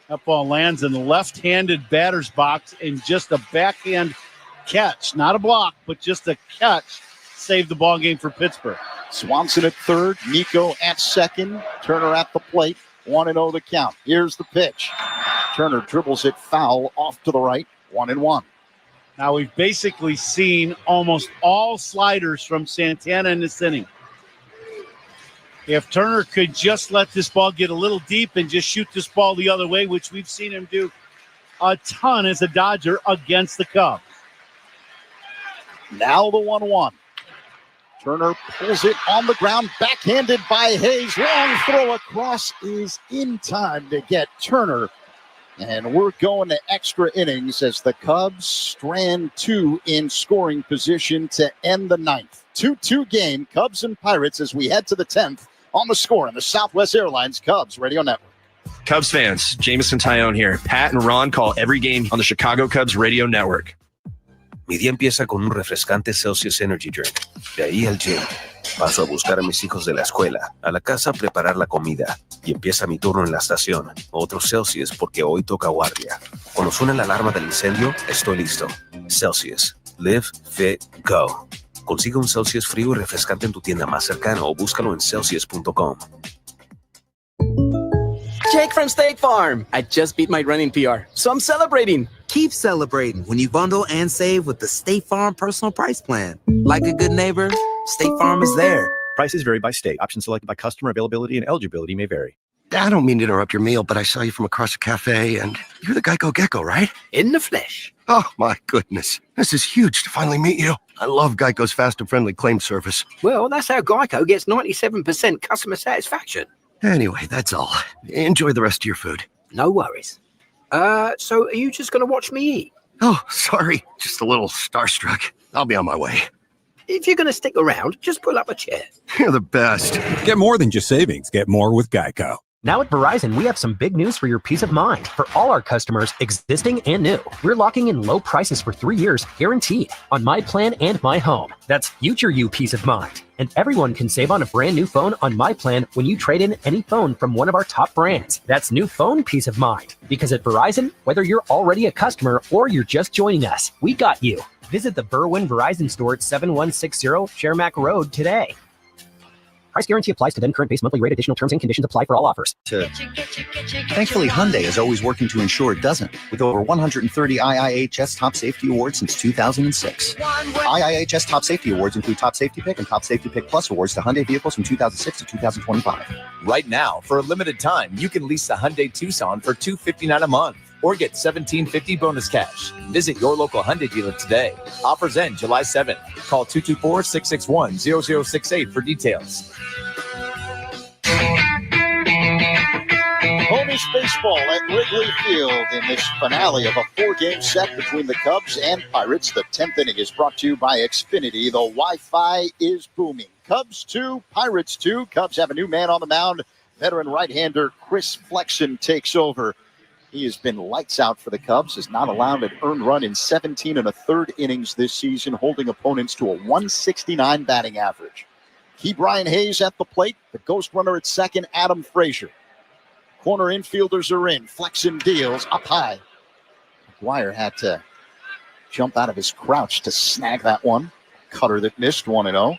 That ball lands in the left-handed batter's box and just a backhand catch. Not a block, but just a catch. Saved the ball game for Pittsburgh. Swanson at third. Nico at second. Turner at the plate. 1-0 the count. Here's the pitch. Turner dribbles it foul off to the right. 1-1. Now we've basically seen almost all sliders from Santana in this inning. If Turner could just let this ball get a little deep and just shoot this ball the other way, which we've seen him do a ton as a Dodger against the Cubs. Now the 1-1. Turner pulls it on the ground, backhanded by Hayes. Long throw across is in time to get Turner. And we're going to extra innings as the Cubs strand 2 in scoring position to end the ninth. 2-2 game, Cubs and Pirates as we head to the 10th on the Score on the Southwest Airlines Cubs Radio Network. Cubs fans, Jameson Tyone here. Pat and Ron call every game on the Chicago Cubs Radio Network. Mi día empieza con un refrescante Celsius Energy Drink. De ahí al gym. Paso a buscar a mis hijos de la escuela, a la casa a preparar la comida. Y empieza mi turno en la estación. Otro Celsius porque hoy toca guardia. Cuando suena la alarma del incendio, estoy listo. Celsius. Live, fit, go. Consigue un Celsius frío y refrescante en tu tienda más cercana o búscalo en Celsius.com. Jake from State Farm. I just beat my running PR, so I'm celebrating. Keep celebrating when you bundle and save with the State Farm Personal Price Plan. Like a good neighbor, State Farm is there. Prices vary by state. Options selected by customer. Availability and eligibility may vary. I don't mean to interrupt your meal, but I saw you from across the cafe, and you're the Geico Gecko, right? In the flesh. Oh, my goodness. This is huge to finally meet you. I love Geico's fast and friendly claim service. Well, that's how Geico gets 97% customer satisfaction. Anyway, that's all. Enjoy the rest of your food. No worries. So are you just going to watch me eat? Oh, sorry. Just a little starstruck. I'll be on my way. If you're going to stick around, just pull up a chair. You're the best. Get more than just savings. Get more with Geico. Now at Verizon, we have some big news for your peace of mind. For all our customers, existing and new, we're locking in low prices for 3 years, guaranteed, on My Plan and My Home. That's future you peace of mind. And everyone can save on a brand new phone on My Plan when you trade in any phone from one of our top brands. That's new phone peace of mind. Because at Verizon, whether you're already a customer or you're just joining us, we got you. Visit the Berwyn Verizon store at 7160 Shermack Road today. Price guarantee applies to then current base monthly rate. Additional terms and conditions apply for all offers. Thankfully, Hyundai is always working to ensure it doesn't, with over 130 IIHS Top Safety Awards since 2006. IIHS Top Safety Awards include Top Safety Pick and Top Safety Pick Plus awards to Hyundai vehicles from 2006 to 2025. Right now, for a limited time, you can lease the Hyundai Tucson for $259 a month or get $1,750 bonus cash. Visit your local Hyundai dealer today. Offers end July 7th. Call 224-661-0068 for details. Ponies baseball at Wrigley Field in this finale of a 4-game set between the Cubs and Pirates. The 10th inning is brought to you by Xfinity. The Wi-Fi is booming. Cubs 2, Pirates 2. Cubs have a new man on the mound. Veteran right-hander Chris Flexen takes over. He has been lights out for the Cubs, has not allowed an earned run in 17 1/3 innings this season, holding opponents to a 169 batting average. Key Brian Hayes at the plate, the ghost runner at second, Adam Frazier. Corner infielders are in. Flexen deals up high. McGuire had to jump out of his crouch to snag that one. Cutter that missed 1-0.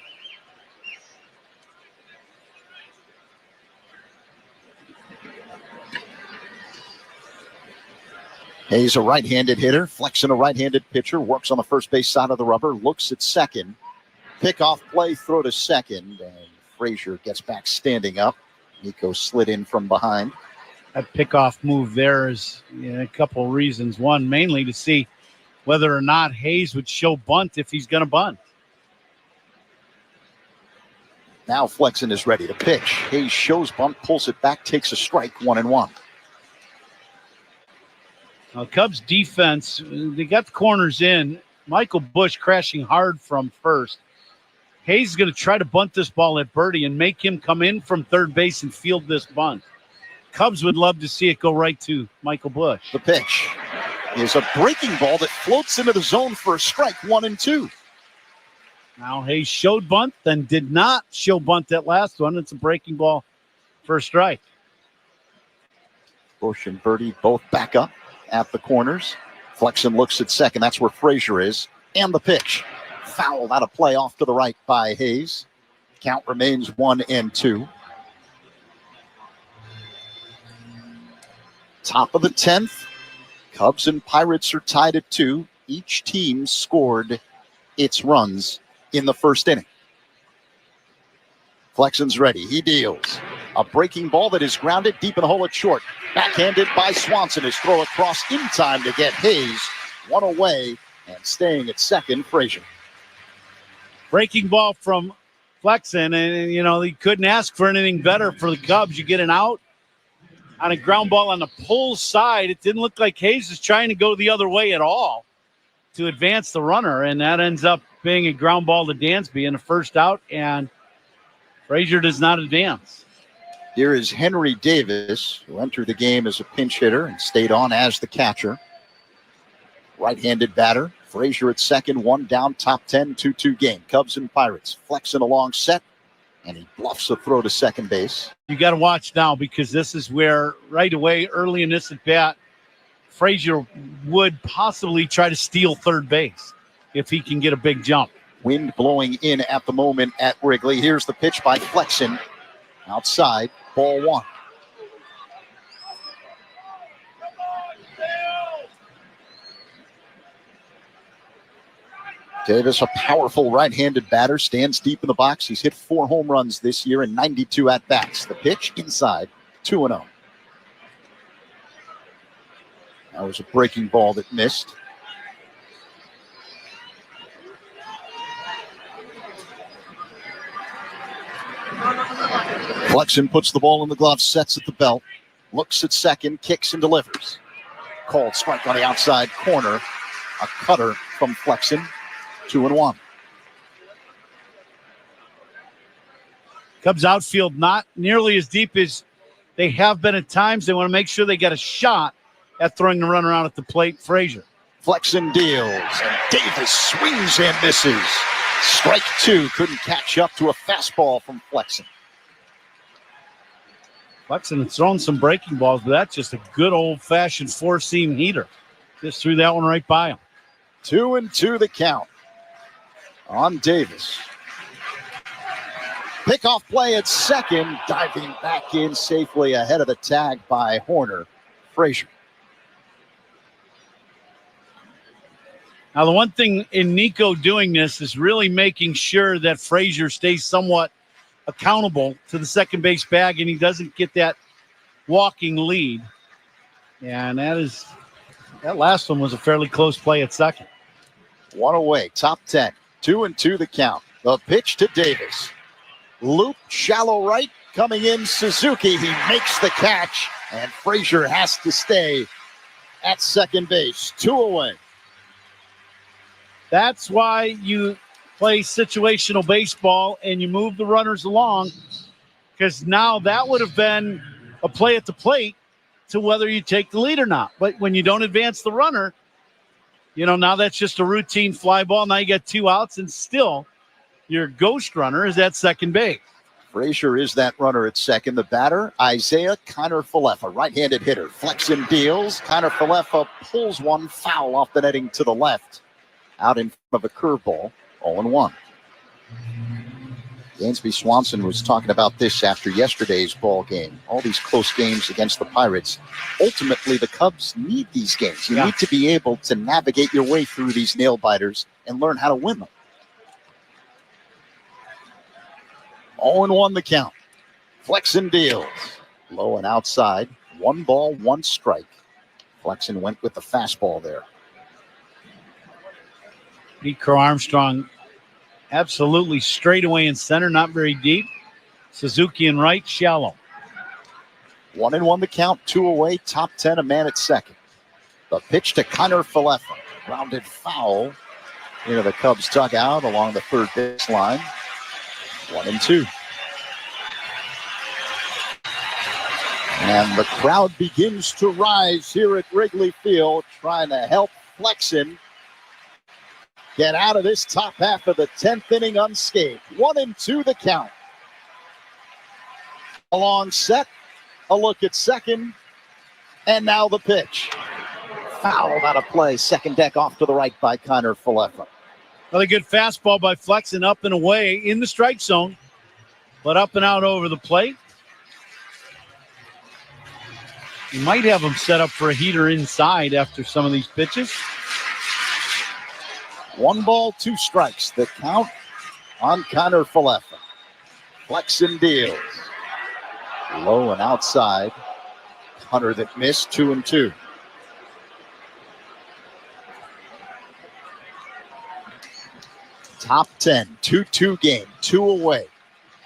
Hayes, a right-handed hitter. Flexen, a right-handed pitcher. Works on the first base side of the rubber. Looks at second. Pickoff play, throw to second. And Frazier gets back standing up. Nico slid in from behind. That pickoff move there is a couple of reasons. One, mainly to see whether or not Hayes would show bunt if he's going to bunt. Now Flexen is ready to pitch. Hayes shows bunt, pulls it back, takes a strike, 1-1. Now, Cubs defense, they got the corners in. Michael Busch crashing hard from first. Hayes is going to try to bunt this ball at Birdie and make him come in from third base and field this bunt. Cubs would love to see it go right to Michael Busch. The pitch is a breaking ball that floats into the zone for a strike, 1-2. Now Hayes showed bunt, then did not show bunt that last one. It's a breaking ball for a strike. Busch and Birdie both back up at the corners. Flexen looks at second. That's where Frazier is. And the pitch. Fouled out of play off to the right by Hayes. Count remains 1-2. Top of the 10th. Cubs and Pirates are tied at 2. Each team scored its runs in the first inning. Flexen's ready. He deals. A breaking ball that is grounded deep in the hole at short. Backhanded by Swanson. His throw across in time to get Hayes. One away and staying at second, Frazier. Breaking ball from Flexen, and he couldn't ask for anything better for the Cubs. You get an out on a ground ball on the pull side. It didn't look like Hayes is trying to go the other way at all to advance the runner, and that ends up being a ground ball to Dansby in the first out, and Frazier does not advance. Here is Henry Davis, who entered the game as a pinch hitter and stayed on as the catcher. Right-handed batter. Frazier at second, one down, top 10, 2-2 game. Cubs and Pirates. Flexen a long set, and he bluffs a throw to second base. You got to watch now, because this is where right away, early in this at bat, Frazier would possibly try to steal third base if he can get a big jump. Wind blowing in at the moment at Wrigley. Here's the pitch by Flexen. Outside, ball one. Davis, a powerful right-handed batter, stands deep in the box. He's hit 4 home runs this year in 92 at-bats. The pitch inside, 2-0. That was a breaking ball that missed. Flexen puts the ball in the glove, sets at the belt, looks at second, kicks and delivers. Called strike on the outside corner. A cutter from Flexen. 2-1. Cubs outfield not nearly as deep as they have been at times. They want to make sure they get a shot at throwing the runner out at the plate. Frazier. Flexen deals, and Davis swings and misses. Strike 2, couldn't catch up to a fastball from Flexen. Flexen has thrown some breaking balls, but that's just a good old-fashioned four-seam heater. Just threw that one right by him. 2-2 the count on Davis. Pickoff play at second, diving back in safely ahead of the tag by Horner. Frazier. Now, the one thing in Nico doing this is really making sure that Frazier stays somewhat accountable to the second base bag and he doesn't get that walking lead. And that last one was a fairly close play at second. One away, top 10. 2-2 the count. The pitch to Davis. Loop, shallow right, coming in Suzuki. He makes the catch, and Frazier has to stay at second base. 2 away. That's why you play situational baseball and you move the runners along, because now that would have been a play at the plate to whether you take the lead or not. But when you don't advance the runner, now that's just a routine fly ball. Now you got 2 outs, and still your ghost runner is at second base. Frazier is that runner at second. The batter, Isaiah Kiner-Falefa, right-handed hitter. Flexen deals. Kiner-Falefa pulls one foul off the netting to the left. Out in front of a curveball, 0-1. Dansby Swanson was talking about this after yesterday's ball game. All these close games against the Pirates. Ultimately, the Cubs need these games. You need to be able to navigate your way through these nail biters and learn how to win them. 0-1 the count. Flexen deals. Low and outside. 1 ball, 1 strike. Flexen went with the fastball there. Pete Crow Armstrong absolutely straight away in center, not very deep. Suzuki in right, shallow. 1-1 the count, 2 away, top 10, a man at second. The pitch to Kiner Falefa. Grounded foul into the Cubs dugout along the third baseline. 1-2. And the crowd begins to rise here at Wrigley Field, trying to help Flexen get out of this top half of the 10th inning unscathed. 1-2 the count. A long set, a look at second, and now the pitch. Foul out of play, second deck off to the right by Kiner Falefa. Another good fastball by Flexen, up and away in the strike zone, but up and out over the plate. You might have him set up for a heater inside after some of these pitches. 1 ball, 2 strikes. The count on Kiner Falefa. Flexen deals. Low and outside. Hunter that missed, 2-2. Top 10, 2-2 game, 2 away.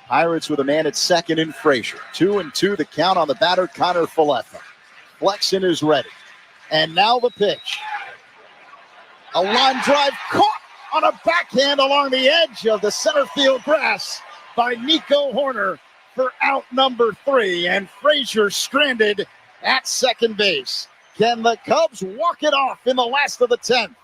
Pirates with a man at second in Frazier. 2-2 the count on the batter, Kiner Falefa. Flexen is ready. And now the pitch. A line drive caught on a backhand along the edge of the center field grass by Nico Horner for out number 3. And Frazier stranded at second base. Can the Cubs walk it off in the last of the 10th?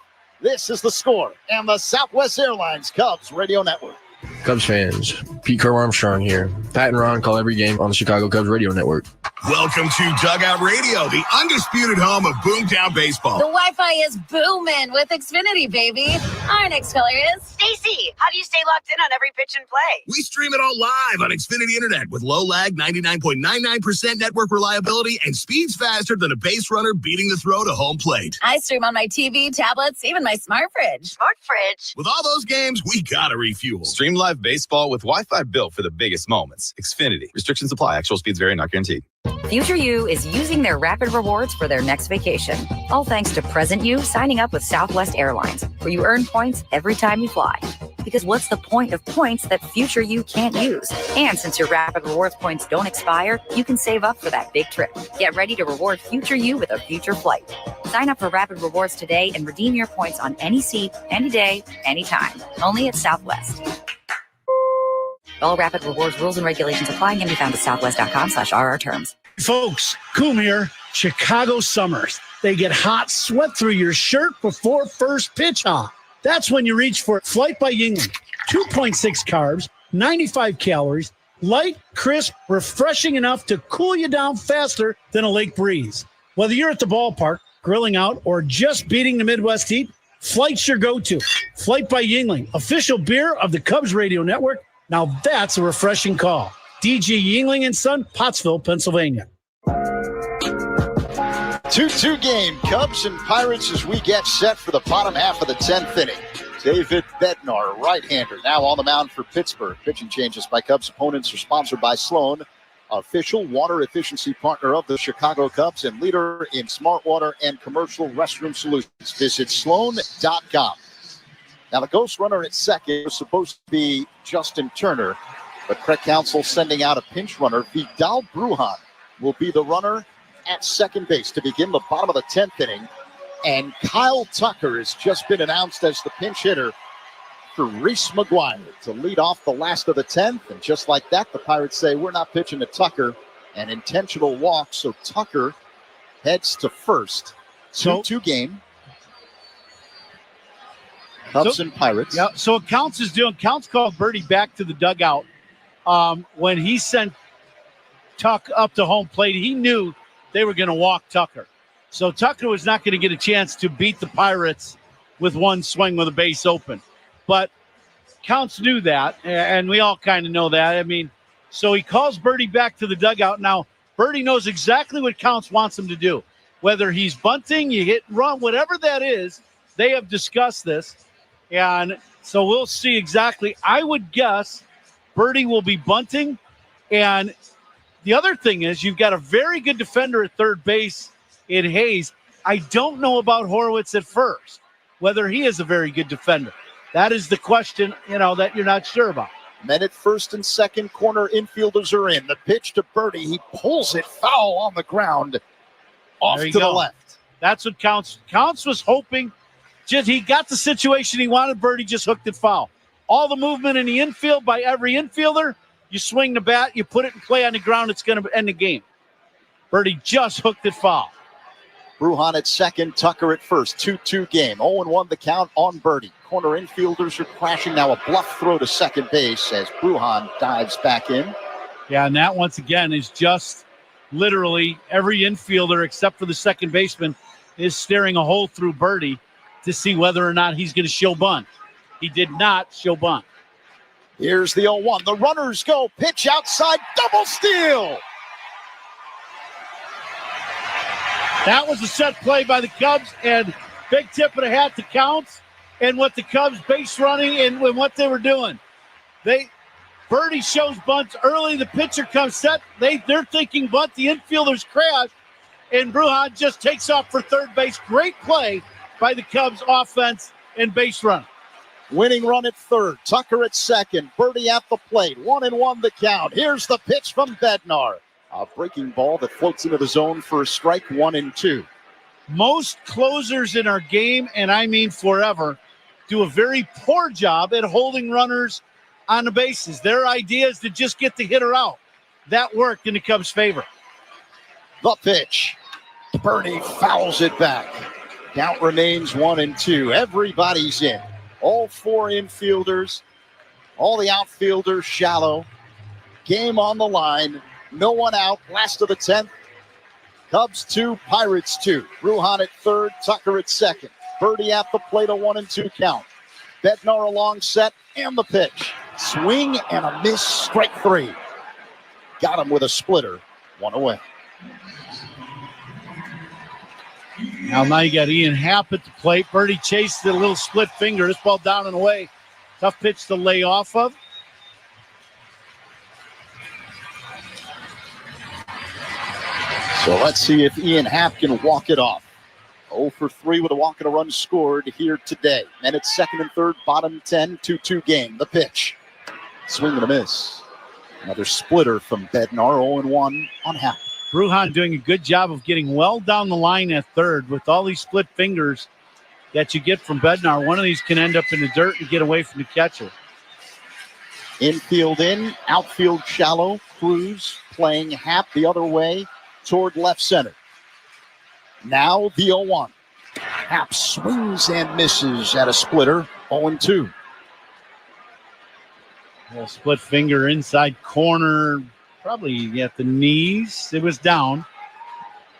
This is the score and the Southwest Airlines Cubs Radio Network. Cubs fans, Pete Crow Armstrong here. Pat and Ron call every game on the Chicago Cubs Radio Network. Welcome to Dugout Radio, the undisputed home of Boomtown Baseball. The Wi-Fi is booming with Xfinity, baby. Our next caller is Stacy. How do you stay locked in on every pitch and play? We stream it all live on Xfinity Internet with low lag, 99.99% network reliability, and speeds faster than a base runner beating the throw to home plate. I stream on my TV, tablets, even my smart fridge. Smart fridge? With all those games, we gotta refuel. Stream live baseball with Wi-Fi built for the biggest moments. Xfinity. Restrictions apply. Actual speeds vary, not guaranteed. Future You is using their rapid rewards for their next vacation. All thanks to present you signing up with Southwest Airlines, where you earn points every time you fly. Because what's the point of points that future you can't use? And since your rapid rewards points don't expire, you can save up for that big trip. Get ready to reward future you with a future flight. Sign up for rapid rewards today and redeem your points on any seat, any day, anytime. Only at Southwest. All rapid rewards rules and regulations apply and can be found at southwest.com/RR terms. Folks, Coom here. Chicago summers. They get hot, sweat through your shirt before first pitch hot. That's when you reach for Flight by Yingling. 2.6 carbs, 95 calories, light, crisp, refreshing enough to cool you down faster than a lake breeze. Whether you're at the ballpark, grilling out, or just beating the Midwest heat, Flight's your go-to. Flight by Yingling, official beer of the Cubs Radio Network. Now that's a refreshing call. DG Yingling & Son, Pottsville, Pennsylvania. 2-2 game, Cubs and Pirates as we get set for the bottom half of the 10th inning. David Bednar, right-hander, now on the mound for Pittsburgh. Pitching changes by Cubs opponents are sponsored by Sloan, official water efficiency partner of the Chicago Cubs and leader in smart water and commercial restroom solutions. Visit sloan.com. Now, the ghost runner at second was supposed to be Justin Turner, but Craig Counsell sending out a pinch runner. Vidal Brujan will be the runner at second base to begin the bottom of the 10th inning. And Kyle Tucker has just been announced as the pinch hitter for Reese McGuire to lead off the last of the 10th. And just like that, the Pirates say, we're not pitching to Tucker. An intentional walk, so Tucker heads to first. 2-2 game. Cubs and Pirates. Yeah, so what Counts is doing, Counts called Birdie back to the dugout. When he sent Tuck up to home plate, he knew they were going to walk Tucker. So Tucker was not going to get a chance to beat the Pirates with one swing with a base open. But Counts knew that, and we all kind of know that. I mean, so he calls Birdie back to the dugout. Now, Birdie knows exactly what Counts wants him to do. Whether he's bunting, you hit and run, whatever that is, they have discussed this. And so we'll see exactly. I would guess Birdie will be bunting. And the other thing is you've got a very good defender at third base in Hayes. I don't know about Horwitz at first, whether he is a very good defender. That is the question, that you're not sure about. Men at first and second, corner infielders are in. The pitch to Birdie. He pulls it foul on the ground off to the left. That's what Counts. Counts was hoping. He got the situation he wanted. Birdie just hooked it foul. All the movement in the infield by every infielder. You swing the bat, you put it in play on the ground, it's going to end the game. Birdie just hooked it foul. Brujan at second, Tucker at first. 2-2 game. 0-1 the count on Birdie. Corner infielders are crashing. Now a bluff throw to second base as Brujan dives back in. Yeah, and that once again is just literally every infielder except for the second baseman is staring a hole through Birdie to see whether or not he's going to show bunt. He did not show bunt. Here's the 0-1. The runners go. Pitch outside. Double steal. That was a set play by the Cubs, and big tip of the hat to Counts and what the Cubs base running and what they were doing. Birdie shows bunts early. The pitcher comes set. They're thinking bunt. The infielders crash, and Brujan just takes off for third base. Great play by the Cubs offense and base run. Winning run at third. Tucker at second. Birdie at the plate. 1-1 the count. Here's the pitch from Bednar. A breaking ball that floats into the zone for a strike. 1-2. Most closers in our game, and I mean forever, do a very poor job at holding runners on the bases. Their idea is to just get the hitter out. That worked in the Cubs' favor. The pitch. Birdie fouls it back. Count remains 1-2. Everybody's in. All four infielders, all the outfielders shallow. Game on the line. No one out. Last of the 10th. Cubs 2, Pirates 2. Brujan at third, Tucker at second. Birdie at the plate, a 1-2 count. Bednar along set, and the pitch. Swing and a miss, strike three. Got him with a splitter. One away. Now you got Ian Happ at the plate. Birdie chased the little split finger. This ball down and away. Tough pitch to lay off of. So let's see if Ian Happ can walk it off. 0 for 3 with a walk and a run scored here today. Men at second and third, bottom 10, 2-2 game. The pitch. Swing and a miss. Another splitter from Bednar, 0-1 on Happ. Brujan doing a good job of getting well down the line at third with all these split fingers that you get from Bednar. One of these can end up in the dirt and get away from the catcher. Infield in, outfield shallow. Cruz playing Happ the other way toward left center. Now the 0-1. Happ swings and misses at a splitter, 0-2. Split finger inside corner, probably at the knees. It was down.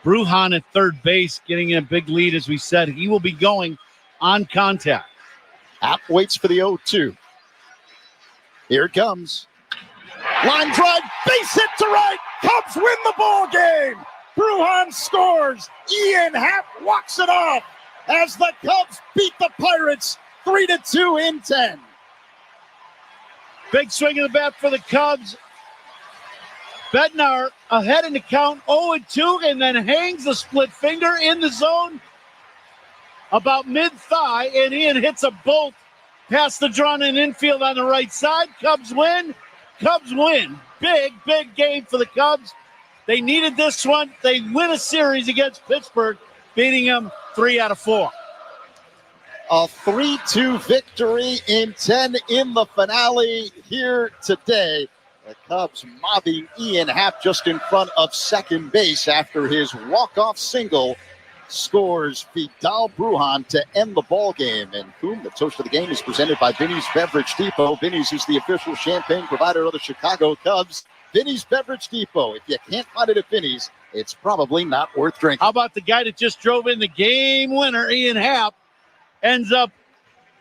Brujan at third base getting a big lead, as we said. He will be going on contact. Happ waits for the 0-2. Here it comes. Line drive, base hit to right. Cubs win the ball game. Brujan scores. Ian Happ walks it off as the Cubs beat the Pirates 3-2 in 10. Big swing of the bat for the Cubs. Bednar ahead in the count, 0-2, and then hangs the split finger in the zone about mid-thigh, and Ian hits a bolt past the drawn in infield on the right side. Cubs win. Cubs win. Big, big game for the Cubs. They needed this one. They win a series against Pittsburgh, beating them 3 out of 4. A 3-2 victory in 10 in the finale here today. The Cubs mobbing Ian Happ just in front of second base after his walk-off single. Scores Vidal Brujan to end the ball game. And whom the toast of the game is presented by Vinny's Beverage Depot. Vinny's is the official champagne provider of the Chicago Cubs. Vinny's Beverage Depot. If you can't find it at Vinny's, it's probably not worth drinking. How about the guy that just drove in the game winner, Ian Happ, ends up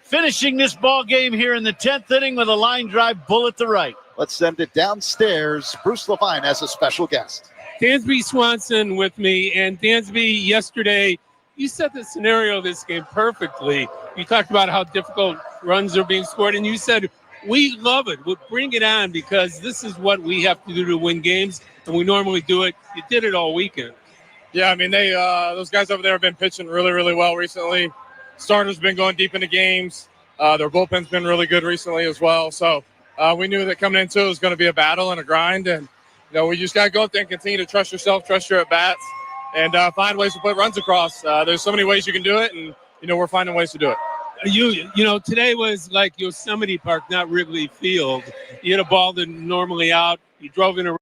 finishing this ball game here in the 10th inning with a line drive bullet to right. Let's send it downstairs. Bruce Levine as a special guest. Dansby Swanson with me. And Dansby, yesterday, you set the scenario of this game perfectly. You talked about how difficult runs are being scored, and you said, we love it. We'll bring it on because this is what we have to do to win games, and we normally do it. You did it all weekend. Yeah, I mean, those guys over there have been pitching really, really well recently. Starters been going deep into games. Their bullpen's been really good recently as well. So we knew that coming into it was going to be a battle and a grind, and we just got to go up there and continue to trust yourself, trust your at-bats, and find ways to put runs across. There's so many ways you can do it, and, we're finding ways to do it. Today was like Yosemite Park, not Wrigley Field. You hit a ball that normally out. You drove in a